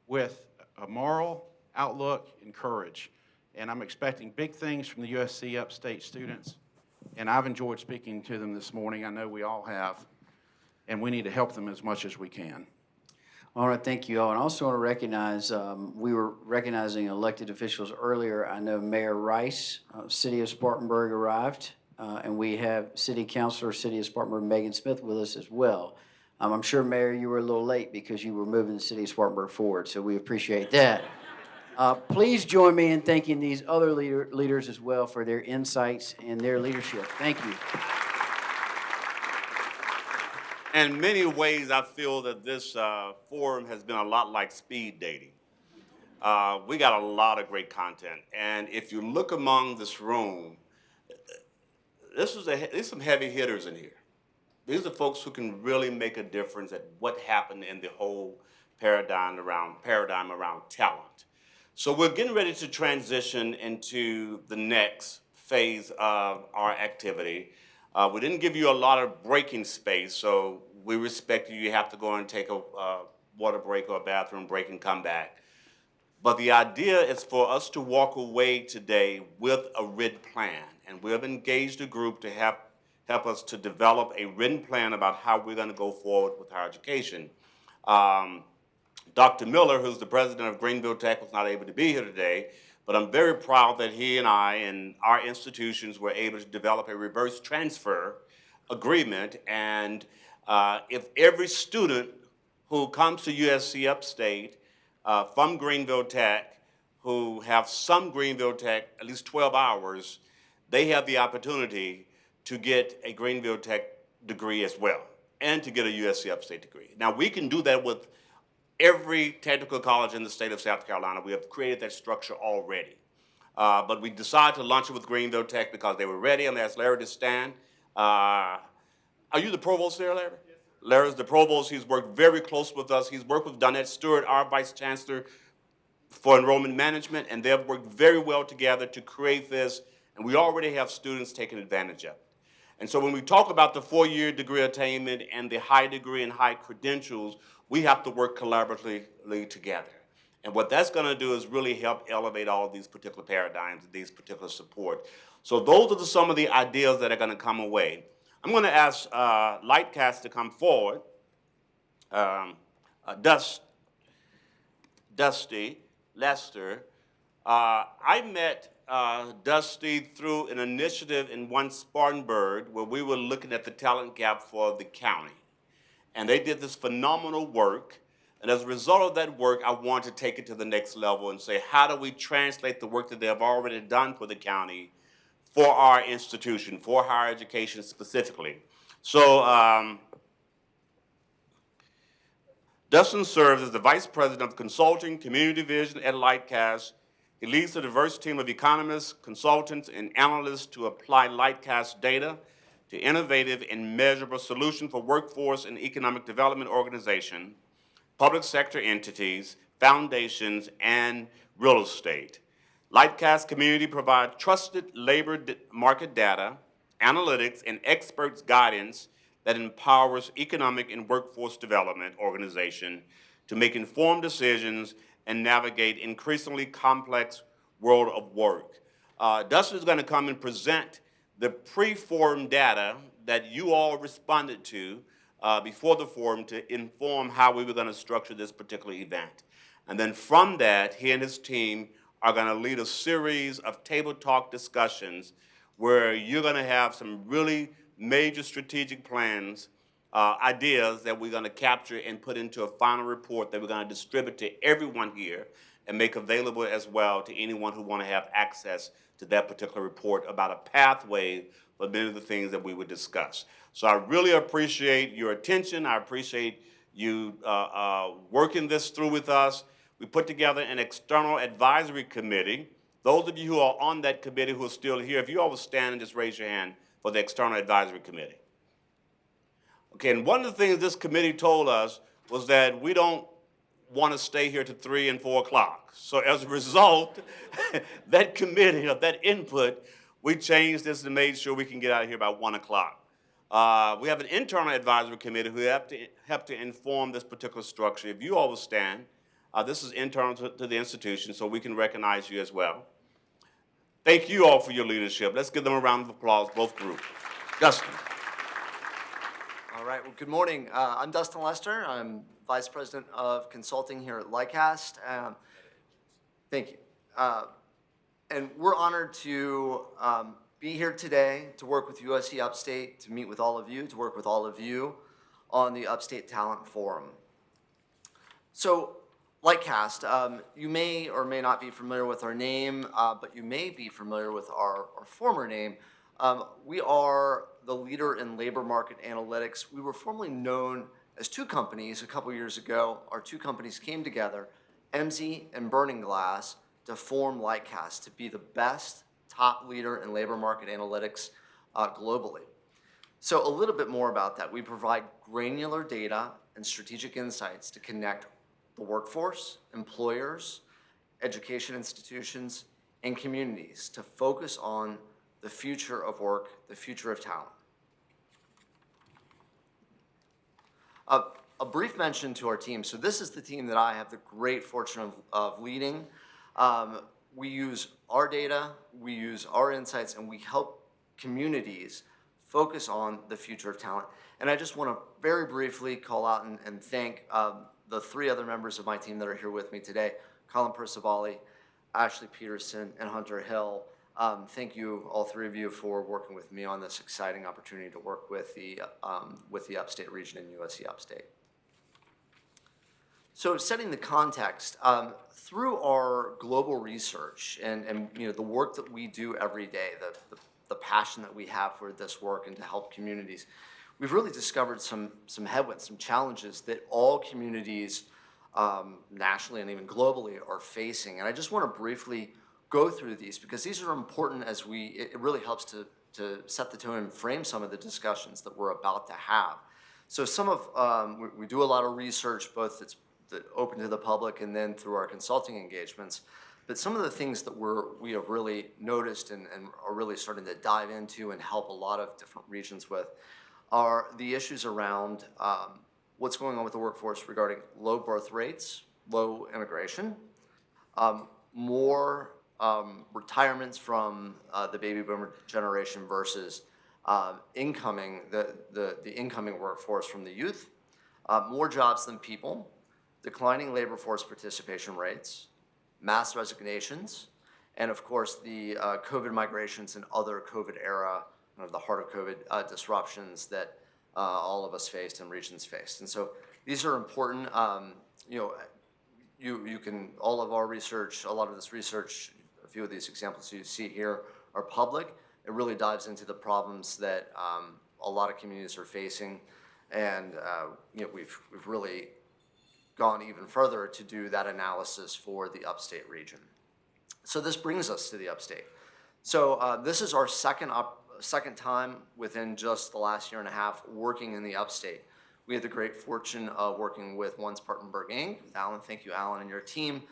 with a moral outlook and courage. And I'm expecting big things from the USC Upstate students. And I've enjoyed speaking to them this morning. I know we all have. And we need to help them as much as we can. All right, thank you all. And I also want to recognize, we were recognizing elected officials earlier. I know Mayor Rice, City of Spartanburg arrived, and we have City Councilor, City of Spartanburg, Megan Smith with us as well. I'm sure, Mayor, you were a little late because you were moving the City of Spartanburg forward, so we appreciate that. Please join me in thanking these other leaders as well for their insights and their leadership. Thank you. In many ways, I feel that this forum has been a lot like speed dating. We got a lot of great content. And if you look among this room, there's some heavy hitters in here. These are folks who can really make a difference at what happened in the whole paradigm around talent. So we're getting ready to transition into the next phase of our activity. We didn't give you a lot of breaking space, so we respect you. You have to go and take a water break or a bathroom break and come back. But the idea is for us to walk away today with a written plan, and we have engaged a group to help us to develop a written plan about how we're going to go forward with higher education. Dr. Miller, who's the president of Greenville Tech, was not able to be here today, but I'm very proud that he and I and our institutions were able to develop a reverse transfer agreement. And if every student who comes to USC Upstate from Greenville Tech, who have some Greenville Tech, at least 12 hours, they have the opportunity to get a Greenville Tech degree as well, and to get a USC Upstate degree. Now, we can do that with every technical college in the state of South Carolina. We have created that structure already. But we decided to launch it with Greenville Tech because they were ready. I'm going to ask Larry to stand. Are you the provost there, Larry? Yes, sir. Larry's the provost. He's worked very close with us. He's worked with Donette Stewart, our vice chancellor for enrollment management, and they've worked very well together to create this, and we already have students taking advantage of it. And so when we talk about the 4-year degree attainment and the high degree and high credentials, we have to work collaboratively together. And what that's going to do is really help elevate all of these particular paradigms, these particular support. So those are some of the ideas that are going to come away. I'm going to ask Lightcast to come forward. Dusty, Lester. I met Dusty through an initiative in one Spartanburg where we were looking at the talent gap for the county. And they did this phenomenal work. And as a result of that work, I wanted to take it to the next level and say, how do we translate the work that they have already done for the county for our institution, for higher education specifically? So Dustin serves as the Vice President of Consulting, Community Division at Lightcast. He leads a diverse team of economists, consultants, and analysts to apply Lightcast data to innovative and measurable solutions for workforce and economic development organizations, public sector entities, foundations, and real estate. Lightcast Community provides trusted labor market data, analytics, and experts guidance that empowers economic and workforce development organizations to make informed decisions and navigate increasingly complex world of work. Dustin is going to come and present the pre-forum data that you all responded to before the forum to inform how we were going to structure this particular event. And then from that, he and his team are going to lead a series of tabletop discussions where you're going to have some really major strategic plans, ideas that we're going to capture and put into a final report that we're going to distribute to everyone here and make available as well to anyone who want to have access to that particular report about a pathway for many of the things that we would discuss. So I really appreciate your attention. I appreciate you working this through with us. We put together an external advisory committee. Those of you who are on that committee who are still here, if you all will stand and just raise your hand for the external advisory committee. Okay, and one of the things this committee told us was that we don't want to stay here to 3 and 4 o'clock. So as a result, that committee, of that input, we changed this and made sure we can get out of here by 1 o'clock. We have an internal advisory committee who have to inform this particular structure. If you all will stand, this is internal to the institution, so we can recognize you as well. Thank you all for your leadership. Let's give them a round of applause, both groups. Dustin. All right, well, good morning. I'm Dustin Lester. I'm Vice President of Consulting here at Lightcast. Thank you. And we're honored to be here today to work with USC Upstate, to meet with all of you, to work with all of you on the Upstate Talent Forum. So, Lightcast, you may or may not be familiar with our name, but you may be familiar with our former name. We are the leader in labor market analytics. We were formerly known as 2 companies a couple years ago. Our 2 companies came together, MZ and Burning Glass, to form Lightcast, to be the best top leader in labor market analytics globally. So a little bit more about that. We provide granular data and strategic insights to connect the workforce, employers, education institutions, and communities to focus on the future of work, the future of talent. A brief mention to our team. So this is the team that I have the great fortune of leading. We use our data, we use our insights, and we help communities focus on the future of talent. And I just want to very briefly call out and thank the 3 other members of my team that are here with me today, Colin Percivali, Ashley Peterson, and Hunter Hill. Thank you, all 3 of you, for working with me on this exciting opportunity to work with the Upstate region and USC Upstate. So setting the context, through our global research and you know, the work that we do every day, the passion that we have for this work and to help communities, we've really discovered some headwinds, some challenges that all communities nationally and even globally are facing. And I just want to briefly go through these because these are important as it really helps to set the tone and frame some of the discussions that we're about to have. So some of, we do a lot of research, both that's open to the public and then through our consulting engagements. But some of the things that we have really noticed and are really starting to dive into and help a lot of different regions with are the issues around what's going on with the workforce regarding low birth rates, low immigration, more retirements from the baby boomer generation versus incoming the incoming workforce from the youth, more jobs than people, declining labor force participation rates, mass resignations, and of course the COVID migrations and other COVID era, the heart of COVID disruptions that all of us faced and regions faced. And so these are important. You can, all of our research, a lot of this research, a few of these examples you see here are public. It really dives into the problems that a lot of communities are facing. And we've really gone even further to do that analysis for the Upstate region. So this brings us to the Upstate. So this is our second time within just the last year and a half working in the Upstate. We had the great fortune of working with One Spartanburg Inc., Alan, thank you, Alan, and your team,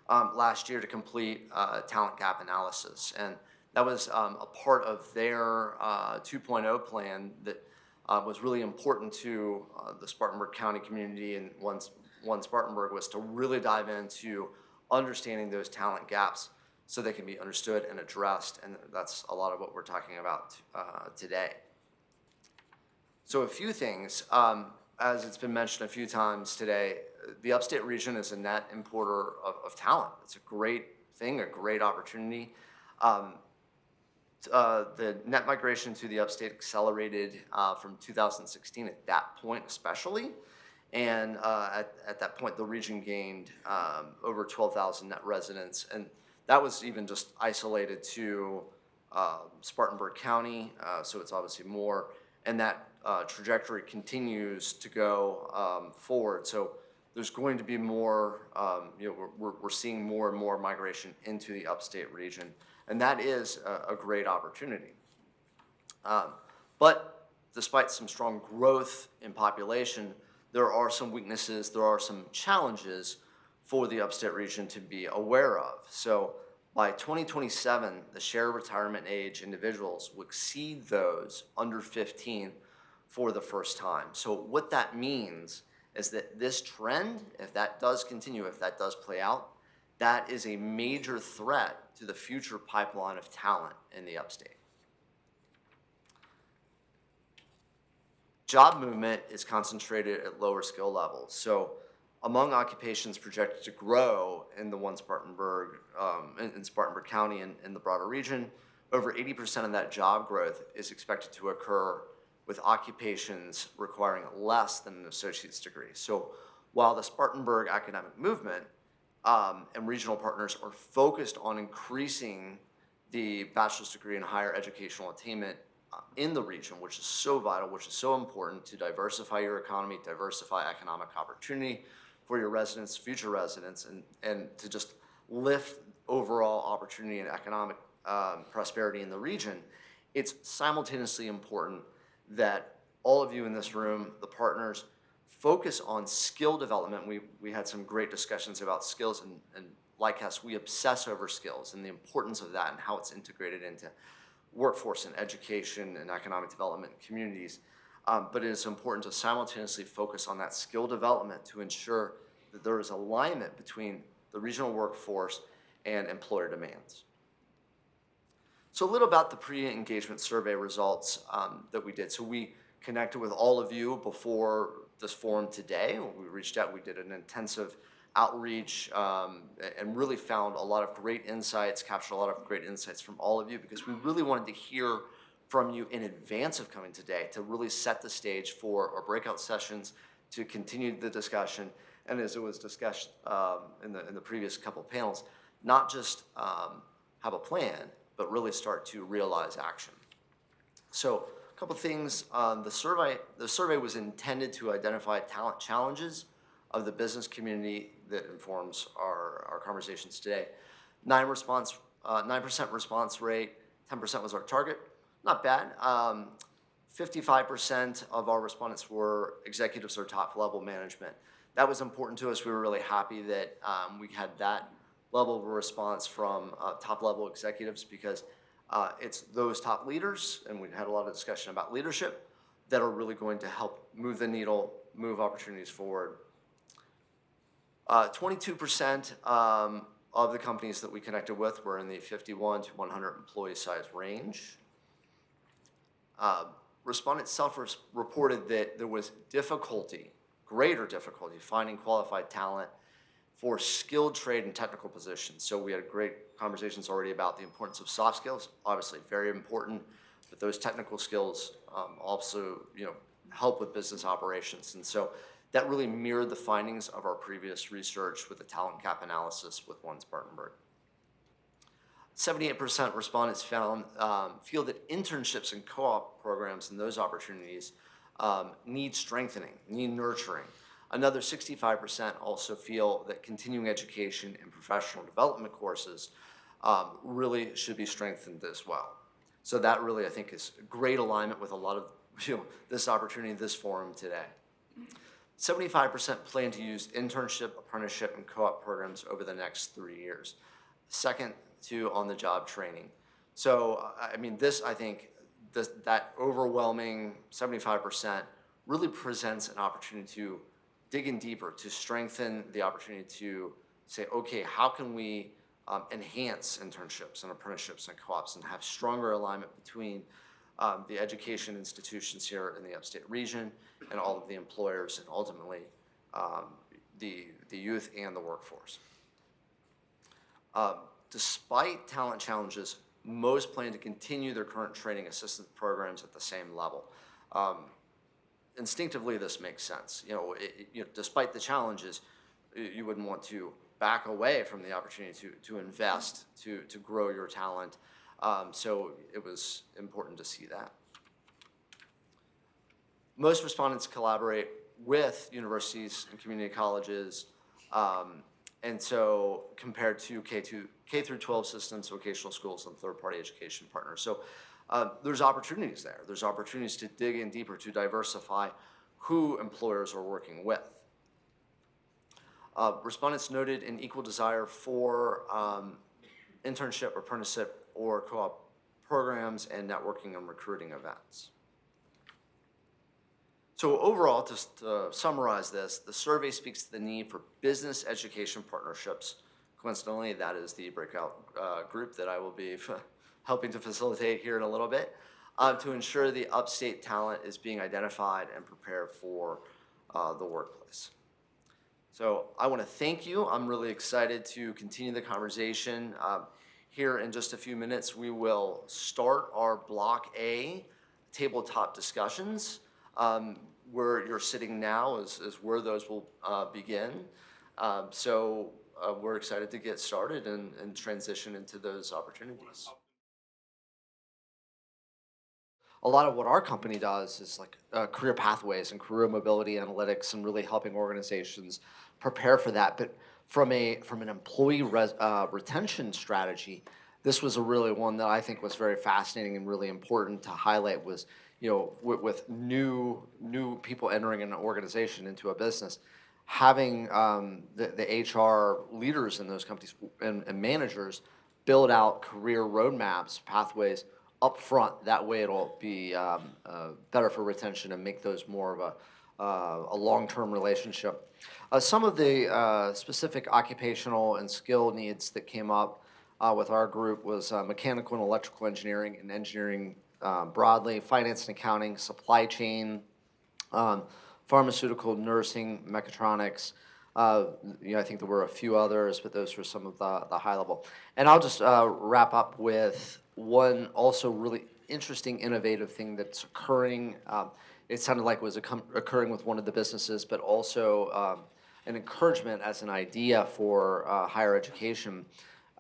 last year to complete talent gap analysis. And that was a part of their 2.0 plan that was really important to the Spartanburg County community and One Spartanburg, was to really dive into understanding those talent gaps so they can be understood and addressed, and that's a lot of what we're talking about today. So a few things. As it's been mentioned a few times today, the Upstate region is a net importer of talent. It's a great thing, a great opportunity. The net migration to the Upstate accelerated from 2016 at that point especially. And at that point, the region gained over 12,000 net residents. And that was even just isolated to Spartanburg County, so it's obviously more. And that trajectory continues to go forward. So there's going to be more, we're seeing more and more migration into the Upstate region. And that is a great opportunity. But despite some strong growth in population, there are some weaknesses, there are some challenges for the Upstate region to be aware of. So by 2027, the share of retirement age individuals will exceed those under 15 for the first time. So what that means is that this trend, if that does continue, if that does play out, that is a major threat to the future pipeline of talent in the Upstate. Job movement is concentrated at lower skill levels. So among occupations projected to grow in the One Spartanburg, in Spartanburg County and in the broader region, over 80% of that job growth is expected to occur with occupations requiring less than an associate's degree. So while the Spartanburg academic movement and regional partners are focused on increasing the bachelor's degree and higher educational attainment in the region, which is so vital, which is so important to diversify your economy, diversify economic opportunity for your residents, future residents, and to just lift overall opportunity and economic prosperity in the region, it's simultaneously important that all of you in this room, the partners, focus on skill development. We had some great discussions about skills, and Lightcast, we obsess over skills and the importance of that and how it's integrated into workforce and education and economic development in communities. But it is important to simultaneously focus on that skill development to ensure that there is alignment between the regional workforce and employer demands. So a little about the pre-engagement survey results that we did. So we connected with all of you before this forum today. We reached out, we did an intensive outreach and really found a lot of great insights, captured a lot of great insights from all of you, because we really wanted to hear from you in advance of coming today to really set the stage for our breakout sessions, to continue the discussion, and as it was discussed in the previous couple of panels, not just have a plan, but really start to realize action. So a couple things, the survey was intended to identify talent challenges of the business community that informs our conversations today. 9% response rate, 10% was our target. Not bad. 55% of our respondents were executives or top level management. That was important to us. We were really happy that we had that level of response from top level executives, because it's those top leaders, and we had a lot of discussion about leadership, that are really going to help move the needle, move opportunities forward. 22% of the companies that we connected with were in the 51 to 100 employee size range. Respondents self-reported that there was greater difficulty finding qualified talent for skilled trade and technical positions. So we had great conversations already about the importance of soft skills, obviously very important, but those technical skills also, help with business operations. And so that really mirrored the findings of our previous research with the talent gap analysis with One Spartanburg. 78% respondents feel that internships and co-op programs and those opportunities need strengthening, need nurturing. Another 65% also feel that continuing education and professional development courses really should be strengthened as well. So that really, I think, is great alignment with a lot of this opportunity, this forum today. 75% plan to use internship, apprenticeship, and co-op programs over the next 3 years. Second to on-the-job training. So, I mean, I think that overwhelming 75% really presents an opportunity to dig in deeper, to strengthen the opportunity to say, okay, how can we enhance internships and apprenticeships and co-ops and have stronger alignment between the education institutions here in the upstate region and all of the employers and ultimately the youth and the workforce. Despite talent challenges, most plan to continue their current training assistance programs at the same level. Instinctively, this makes sense. Despite the challenges, you wouldn't want to back away from the opportunity to invest, to grow your talent. So it was important to see that. Most respondents collaborate with universities and community colleges, and so compared to K through 12 systems, vocational schools, and third-party education partners. So there's opportunities there. There's opportunities to dig in deeper, to diversify who employers are working with. Respondents noted an equal desire for internship, apprenticeship, or co-op programs and networking and recruiting events. So overall, just to summarize this, the survey speaks to the need for business education partnerships. Coincidentally, that is the breakout group that I will be helping to facilitate here in a little bit, to ensure the upstate talent is being identified and prepared for the workplace. So I want to thank you. I'm really excited to continue the conversation. Here in just a few minutes, we will start our Block A tabletop discussions. Where you're sitting now is where those will begin. So we're excited to get started and transition into those opportunities. A lot of what our company does is like career pathways and career mobility analytics and really helping organizations prepare for that. But from an employee retention strategy, this was a really one that I think was very fascinating and really important to highlight was, with new people entering an organization into a business, having the HR leaders in those companies and managers build out career roadmaps, pathways up front. That way it'll be better for retention and make those more of a long-term relationship. Some of the specific occupational and skill needs that came up with our group was mechanical and electrical engineering and engineering broadly, finance and accounting, supply chain, pharmaceutical, nursing, mechatronics. I think there were a few others, but those were some of the high level. And I'll just wrap up with one also really interesting, innovative thing that's occurring. It sounded like it was occurring with one of the businesses, but also an encouragement as an idea for higher education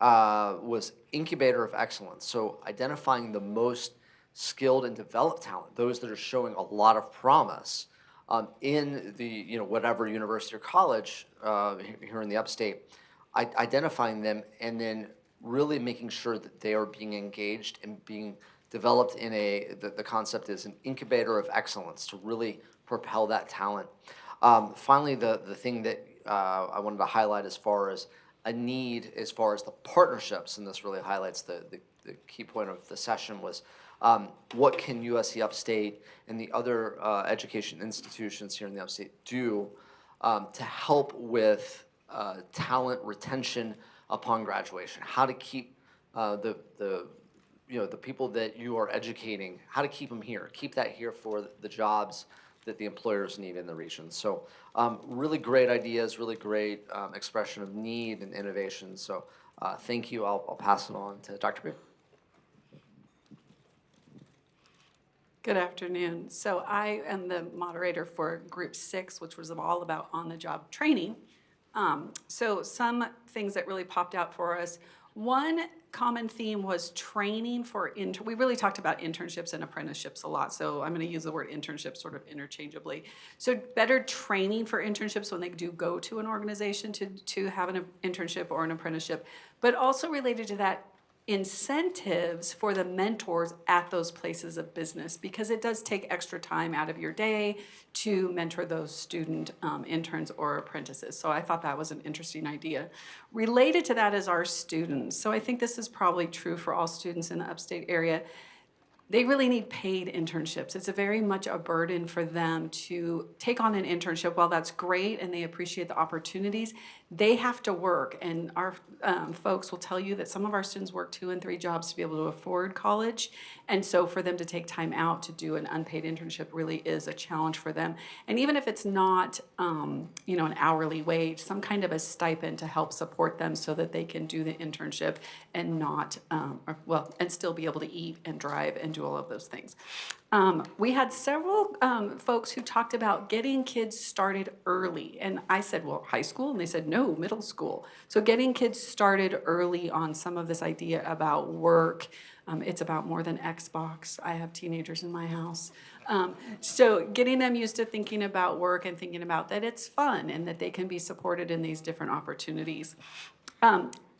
was incubator of excellence. So identifying the most skilled and developed talent, those that are showing a lot of promise in the whatever university or college here in the upstate, identifying them and then really making sure that they are being engaged and being developed in the concept is an incubator of excellence to really propel that talent. Finally, the thing that I wanted to highlight as far as a need, as far as the partnerships, and this really highlights the key point of the session was what can USC Upstate and the other education institutions here in the Upstate do to help with talent retention upon graduation, how to keep the people that you are educating, how to keep them here, keep that here for the jobs that the employers need in the region. So really great ideas, really great expression of need and innovation. So thank you. I'll pass it on to Dr. Beer. Good afternoon. So I am the moderator for Group 6, which was all about on-the-job training. So some things that really popped out for us. One common theme was training for, we really talked about internships and apprenticeships a lot, so I'm going to use the word internship sort of interchangeably. So better training for internships when they do go to an organization to have an internship or an apprenticeship, but also related to that, incentives for the mentors at those places of business, because it does take extra time out of your day to mentor those student interns or apprentices. So I thought that was an interesting idea. Related to that is our students. So I think this is probably true for all students in the upstate area. They really need paid internships. It's very much a burden for them to take on an internship. While that's great and they appreciate the opportunities, they have to work. And our folks will tell you that some of our students work 2 and 3 jobs to be able to afford college. And so for them to take time out to do an unpaid internship really is a challenge for them. And even if it's not an hourly wage, some kind of a stipend to help support them so that they can do the internship and not, and still be able to eat and drive and do all of those things. We had several folks who talked about getting kids started early. And I said, well, high school? And they said, no, middle school. So getting kids started early on some of this idea about work. It's about more than Xbox. I have teenagers in my house. So getting them used to thinking about work and thinking about that it's fun and that they can be supported in these different opportunities.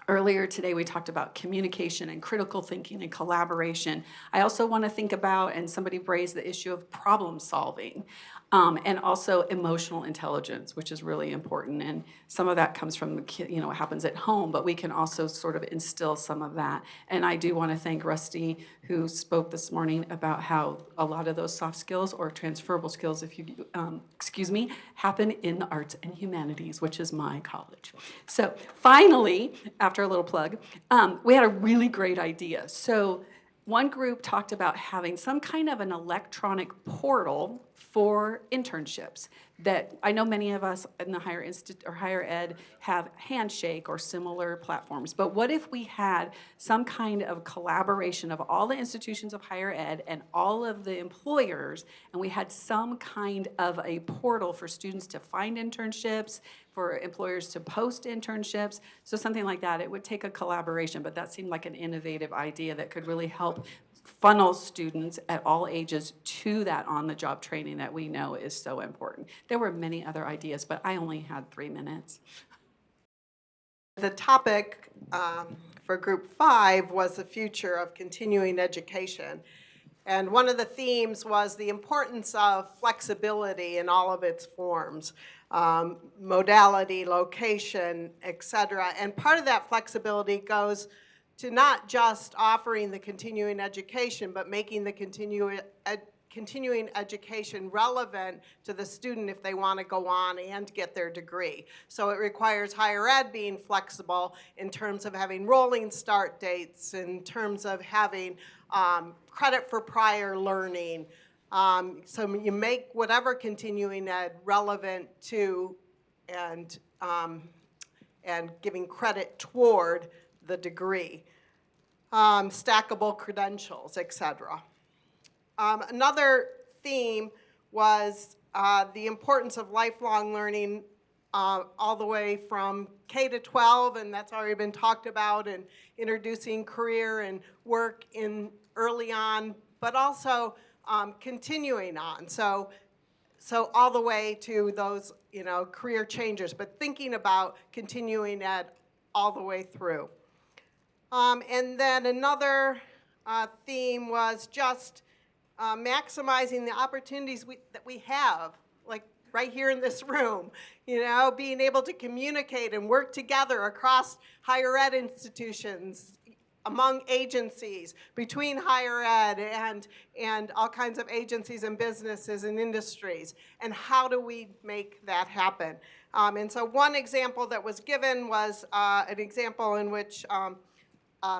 Earlier today, we talked about communication and critical thinking and collaboration. I also want to think about, and somebody raised the issue of problem solving, and also emotional intelligence, which is really important. And some of that comes from, what happens at home, but we can also sort of instill some of that. And I do want to thank Rusty, who spoke this morning about how a lot of those soft skills or transferable skills, happen in the arts and humanities, which is my college. So finally, after a little plug, we had a really great idea. So one group talked about having some kind of an electronic portal for internships that I know many of us in the higher ed have Handshake or similar platforms. But what if we had some kind of collaboration of all the institutions of higher ed and all of the employers, and we had some kind of a portal for students to find internships, for employers to post internships, so something like that. It would take a collaboration, but that seemed like an innovative idea that could really help funnel students at all ages to that on-the-job training that we know is so important. There were many other ideas, but I only had 3 minutes. The topic for Group 5 was the future of continuing education. And one of the themes was the importance of flexibility in all of its forms, modality, location, et cetera. And part of that flexibility goes to not just offering the continuing education, but making the continuing education relevant to the student if they want to go on and get their degree. So it requires higher ed being flexible in terms of having rolling start dates, in terms of having credit for prior learning. So you make whatever continuing ed relevant to and giving credit toward the degree, stackable credentials, et cetera. Another theme was the importance of lifelong learning all the way from K to 12, and that's already been talked about, and introducing career and work in early on, but also continuing on. So all the way to those, career changes, but thinking about continuing ed all the way through. And then another theme was just maximizing the opportunities that we have, like right here in this room, being able to communicate and work together across higher ed institutions, among agencies, between higher ed and all kinds of agencies and businesses and industries. And how do we make that happen? And so one example that was given was an example in which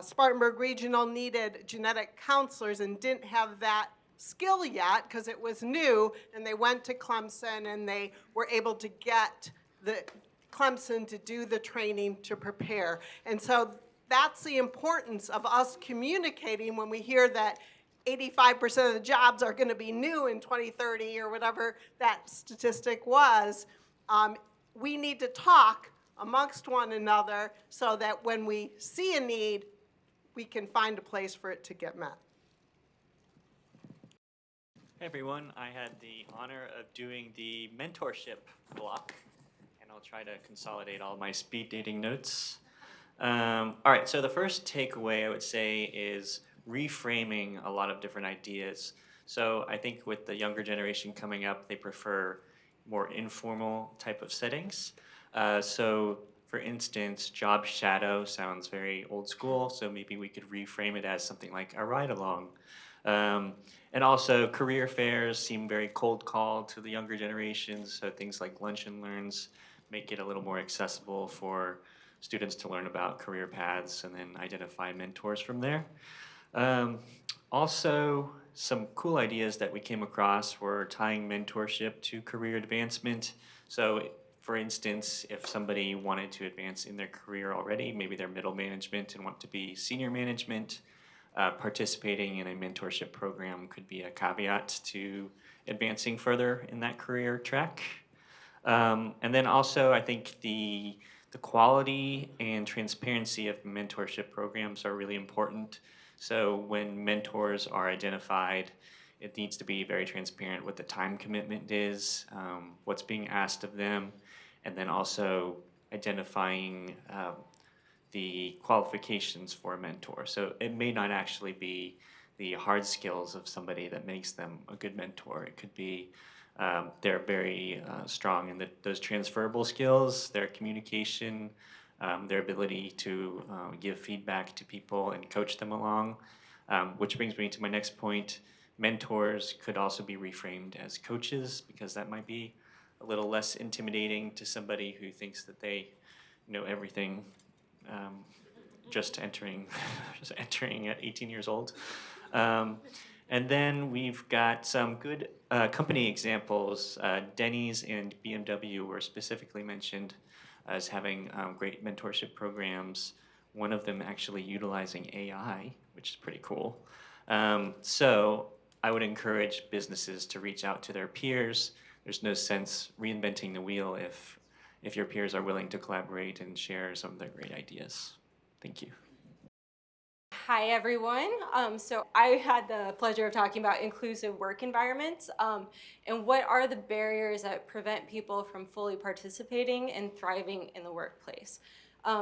Spartanburg Regional needed genetic counselors and didn't have that skill yet because it was new, and they went to Clemson and they were able to get the Clemson to do the training to prepare. And so that's the importance of us communicating when we hear that 85% of the jobs are going to be new in 2030 or whatever that statistic was. We need to talk amongst one another so that when we see a need, we can find a place for it to get met. Hey everyone, I had the honor of doing the mentorship block, and I'll try to consolidate all my speed dating notes. All right, so the first takeaway I would say is reframing a lot of different ideas. So I think with the younger generation coming up, they prefer more informal type of settings. So for instance, job shadow sounds very old school, so maybe we could reframe it as something like a ride along. And also career fairs seem very cold call to the younger generations, so things like lunch and learns make it a little more accessible for students to learn about career paths and then identify mentors from there. Also, some cool ideas that we came across were tying mentorship to career advancement. So for instance, if somebody wanted to advance in their career already, maybe they're middle management and want to be senior management, participating in a mentorship program could be a caveat to advancing further in that career track. And then also, I think the quality and transparency of mentorship programs are really important. So when mentors are identified, it needs to be very transparent what the time commitment is, what's being asked of them, and then also identifying the qualifications for a mentor. So it may not actually be the hard skills of somebody that makes them a good mentor. It could be they're very strong in those transferable skills, their communication, their ability to give feedback to people and coach them along, which brings me to my next point. Mentors could also be reframed as coaches, because that might be a little less intimidating to somebody who thinks that they know everything, just entering at 18 years old. And then we've got some good company examples. Denny's and BMW were specifically mentioned as having great mentorship programs, one of them actually utilizing AI, which is pretty cool. So I would encourage businesses to reach out to their peers. There's no sense reinventing the wheel if your peers are willing to collaborate and share some of their great ideas. Thank you. Hi, everyone. So I had the pleasure of talking about inclusive work environments and what are the barriers that prevent people from fully participating and thriving in the workplace.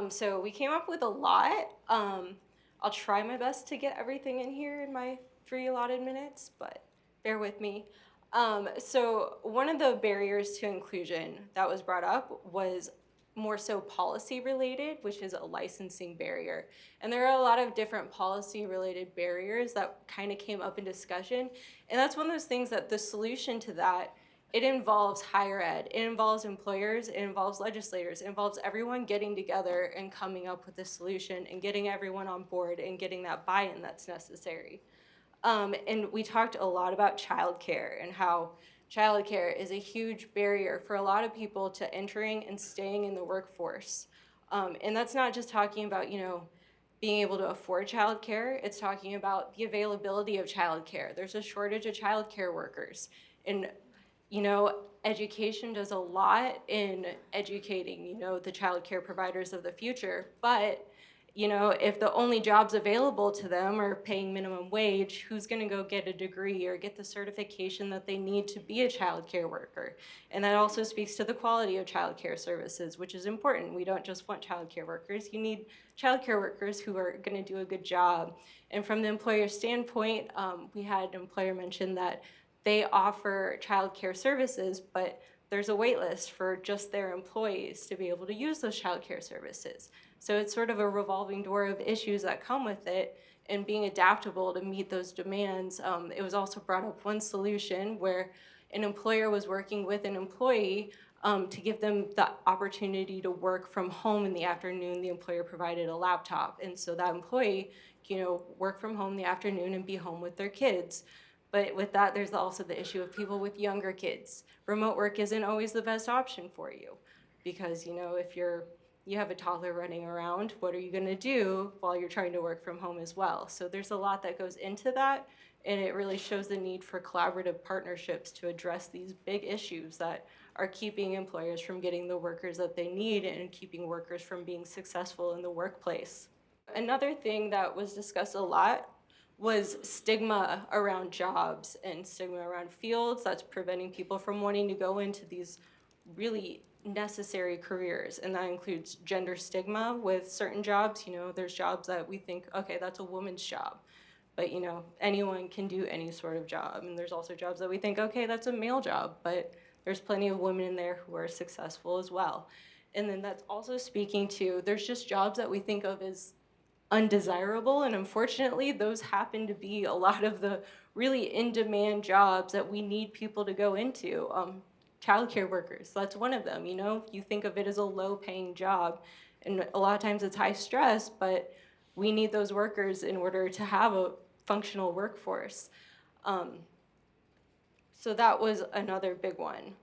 So we came up with a lot. I'll try my best to get everything in here in my 3 allotted minutes, but bear with me. So one of the barriers to inclusion that was brought up was more so policy related, which is a licensing barrier. And there are a lot of different policy related barriers that kind of came up in discussion. And that's one of those things that the solution to that, it involves higher ed, it involves employers, it involves legislators, it involves everyone getting together and coming up with a solution and getting everyone on board and getting that buy-in that's necessary. And we talked a lot about childcare and how childcare is a huge barrier for a lot of people to entering and staying in the workforce. And that's not just talking about, being able to afford childcare. It's talking about the availability of childcare. There's a shortage of childcare workers. And, education does a lot in educating, the childcare providers of the future. But if the only jobs available to them are paying minimum wage, who's going to go get a degree or get the certification that they need to be a child care worker? And that also speaks to the quality of child care services, which is important. We don't just want child care workers. You need child care workers who are going to do a good job. And from the employer standpoint, we had an employer mention that they offer child care services, but there's a wait list for just their employees to be able to use those child care services. So it's sort of a revolving door of issues that come with it and being adaptable to meet those demands. It was also brought up one solution where an employer was working with an employee To give them the opportunity to work from home in the afternoon, the employer provided a laptop. And so that employee, work from home in the afternoon and be home with their kids. But with that, there's also the issue of people with younger kids. Remote work isn't always the best option for you because, if you have a toddler running around, what are you gonna do while you're trying to work from home as well? So there's a lot that goes into that, and it really shows the need for collaborative partnerships to address these big issues that are keeping employers from getting the workers that they need and keeping workers from being successful in the workplace. Another thing that was discussed a lot was stigma around jobs and stigma around fields that's preventing people from wanting to go into these really necessary careers. And that includes gender stigma with certain jobs. There's jobs that we think, okay, that's a woman's job. But anyone can do any sort of job. And there's also jobs that we think, okay, that's a male job, but there's plenty of women in there who are successful as well. And then that's also speaking to, there's just jobs that we think of as undesirable, and unfortunately, those happen to be a lot of the really in-demand jobs that we need people to go into. Childcare workers, that's one of them. You think of it as a low-paying job, and a lot of times it's high stress, but we need those workers in order to have a functional workforce. So that was another big one.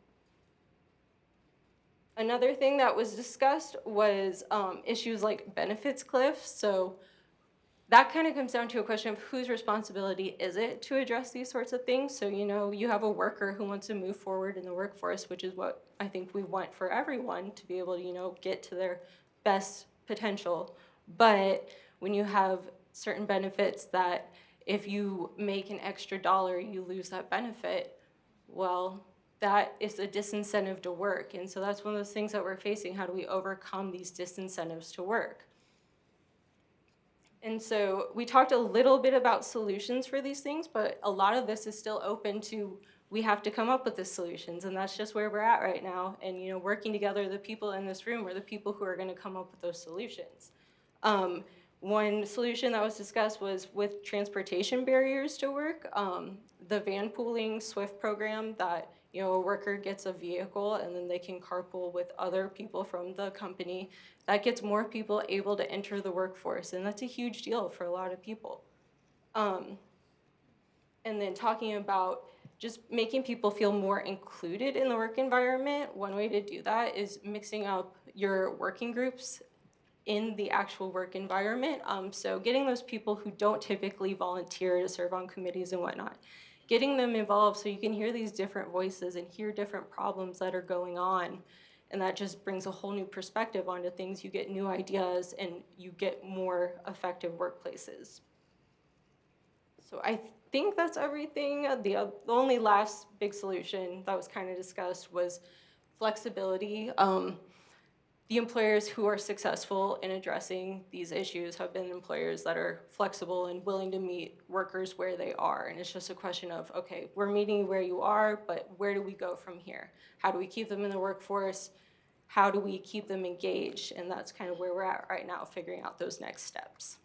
Another thing that was discussed was issues like benefits cliffs. So that kind of comes down to a question of whose responsibility is it to address these sorts of things. So, you have a worker who wants to move forward in the workforce, which is what I think we want for everyone to be able to, get to their best potential. But when you have certain benefits that if you make an extra dollar, you lose that benefit, well, that is a disincentive to work. And so that's one of those things that we're facing. How do we overcome these disincentives to work? And so we talked a little bit about solutions for these things, but a lot of this is still open to, we have to come up with the solutions, and that's just where we're at right now. And working together, the people in this room are the people who are gonna come up with those solutions. One solution that was discussed was with transportation barriers to work. The van pooling SWIFT program that a worker gets a vehicle and then they can carpool with other people from the company. That gets more people able to enter the workforce, and that's a huge deal for a lot of people. And then talking about just making people feel more included in the work environment, one way to do that is mixing up your working groups in the actual work environment. So getting those people who don't typically volunteer to serve on committees and whatnot, getting them involved so you can hear these different voices and hear different problems that are going on. And that just brings a whole new perspective onto things. You get new ideas and you get more effective workplaces. So I think that's everything. The only last big solution that was kind of discussed was flexibility. The employers who are successful in addressing these issues have been employers that are flexible and willing to meet workers where they are. And it's just a question of, okay, we're meeting you where you are, but where do we go from here? How do we keep them in the workforce? How do we keep them engaged? And that's kind of where we're at right now, figuring out those next steps.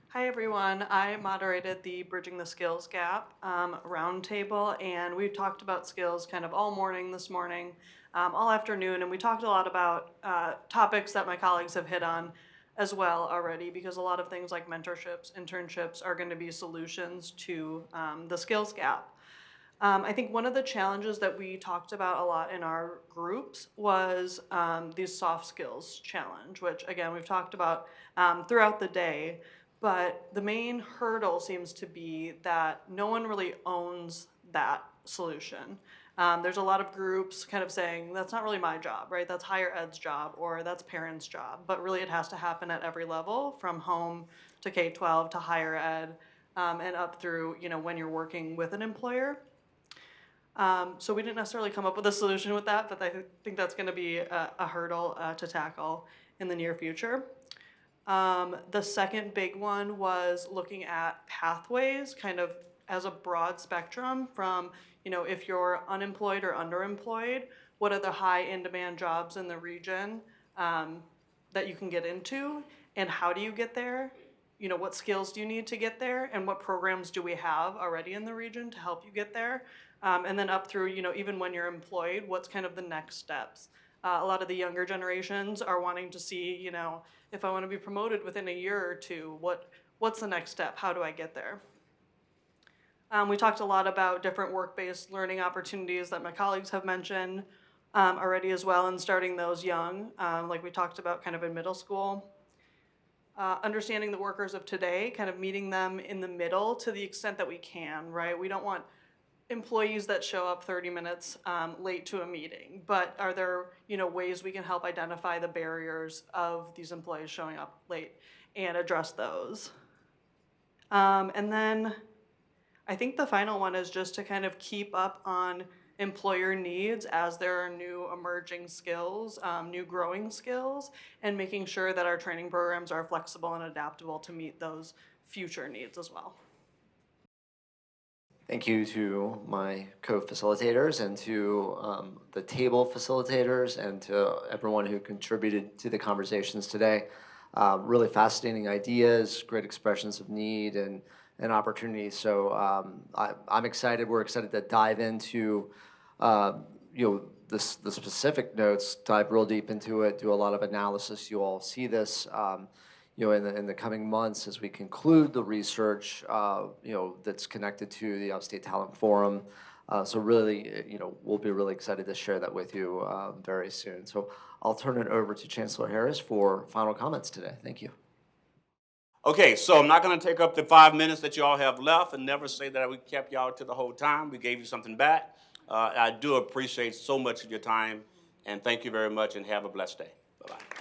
Hi everyone, I moderated the Bridging the Skills Gap roundtable, and we've talked about skills kind of all morning this morning, all afternoon, and we talked a lot about topics that my colleagues have hit on as well already, because a lot of things like mentorships, internships are going to be solutions to the skills gap. I think one of the challenges that we talked about a lot in our groups was these soft skills challenge, which again we've talked about throughout the day. But the main hurdle seems to be that no one really owns that solution. There's a lot of groups kind of saying, that's not really my job, right? That's higher ed's job, or that's parents' job. But really it has to happen at every level, from home to K-12 to higher ed, and up through, when you're working with an employer. So we didn't necessarily come up with a solution with that, but I think that's gonna be a hurdle to tackle in the near future. The second big one was looking at pathways kind of as a broad spectrum from, if you're unemployed or underemployed, what are the high in-demand jobs in the region that you can get into, and how do you get there? What skills do you need to get there, and what programs do we have already in the region to help you get there? And then up through, even when you're employed, what's kind of the next steps? A lot of the younger generations are wanting to see, if I want to be promoted within a year or two, what's the next step? How do I get there? We talked a lot about different work-based learning opportunities that my colleagues have mentioned already as well, and starting those young, like we talked about kind of in middle school. Understanding the workers of today, kind of meeting them in the middle to the extent that we can, right? We don't want employees that show up 30 minutes late to a meeting, but are there, ways we can help identify the barriers of these employees showing up late and address those? And then I think the final one is just to kind of keep up on employer needs as there are new emerging skills, new growing skills, and making sure that our training programs are flexible and adaptable to meet those future needs as well. Thank you to my co-facilitators and to the table facilitators and to everyone who contributed to the conversations today. Really fascinating ideas, great expressions of need and opportunities. So I'm excited. We're excited to dive into the specific notes, dive real deep into it, do a lot of analysis. You all see this, in the coming months as we conclude the research, that's connected to the Upstate Talent Forum. So really, we'll be really excited to share that with you very soon. So I'll turn it over to Chancellor Harris for final comments today. Thank you. Okay, so I'm not going to take up the 5 minutes that you all have left and never say that we kept y'all to the whole time. We gave you something back. I do appreciate so much of your time, and thank you very much, and have a blessed day. Bye-bye.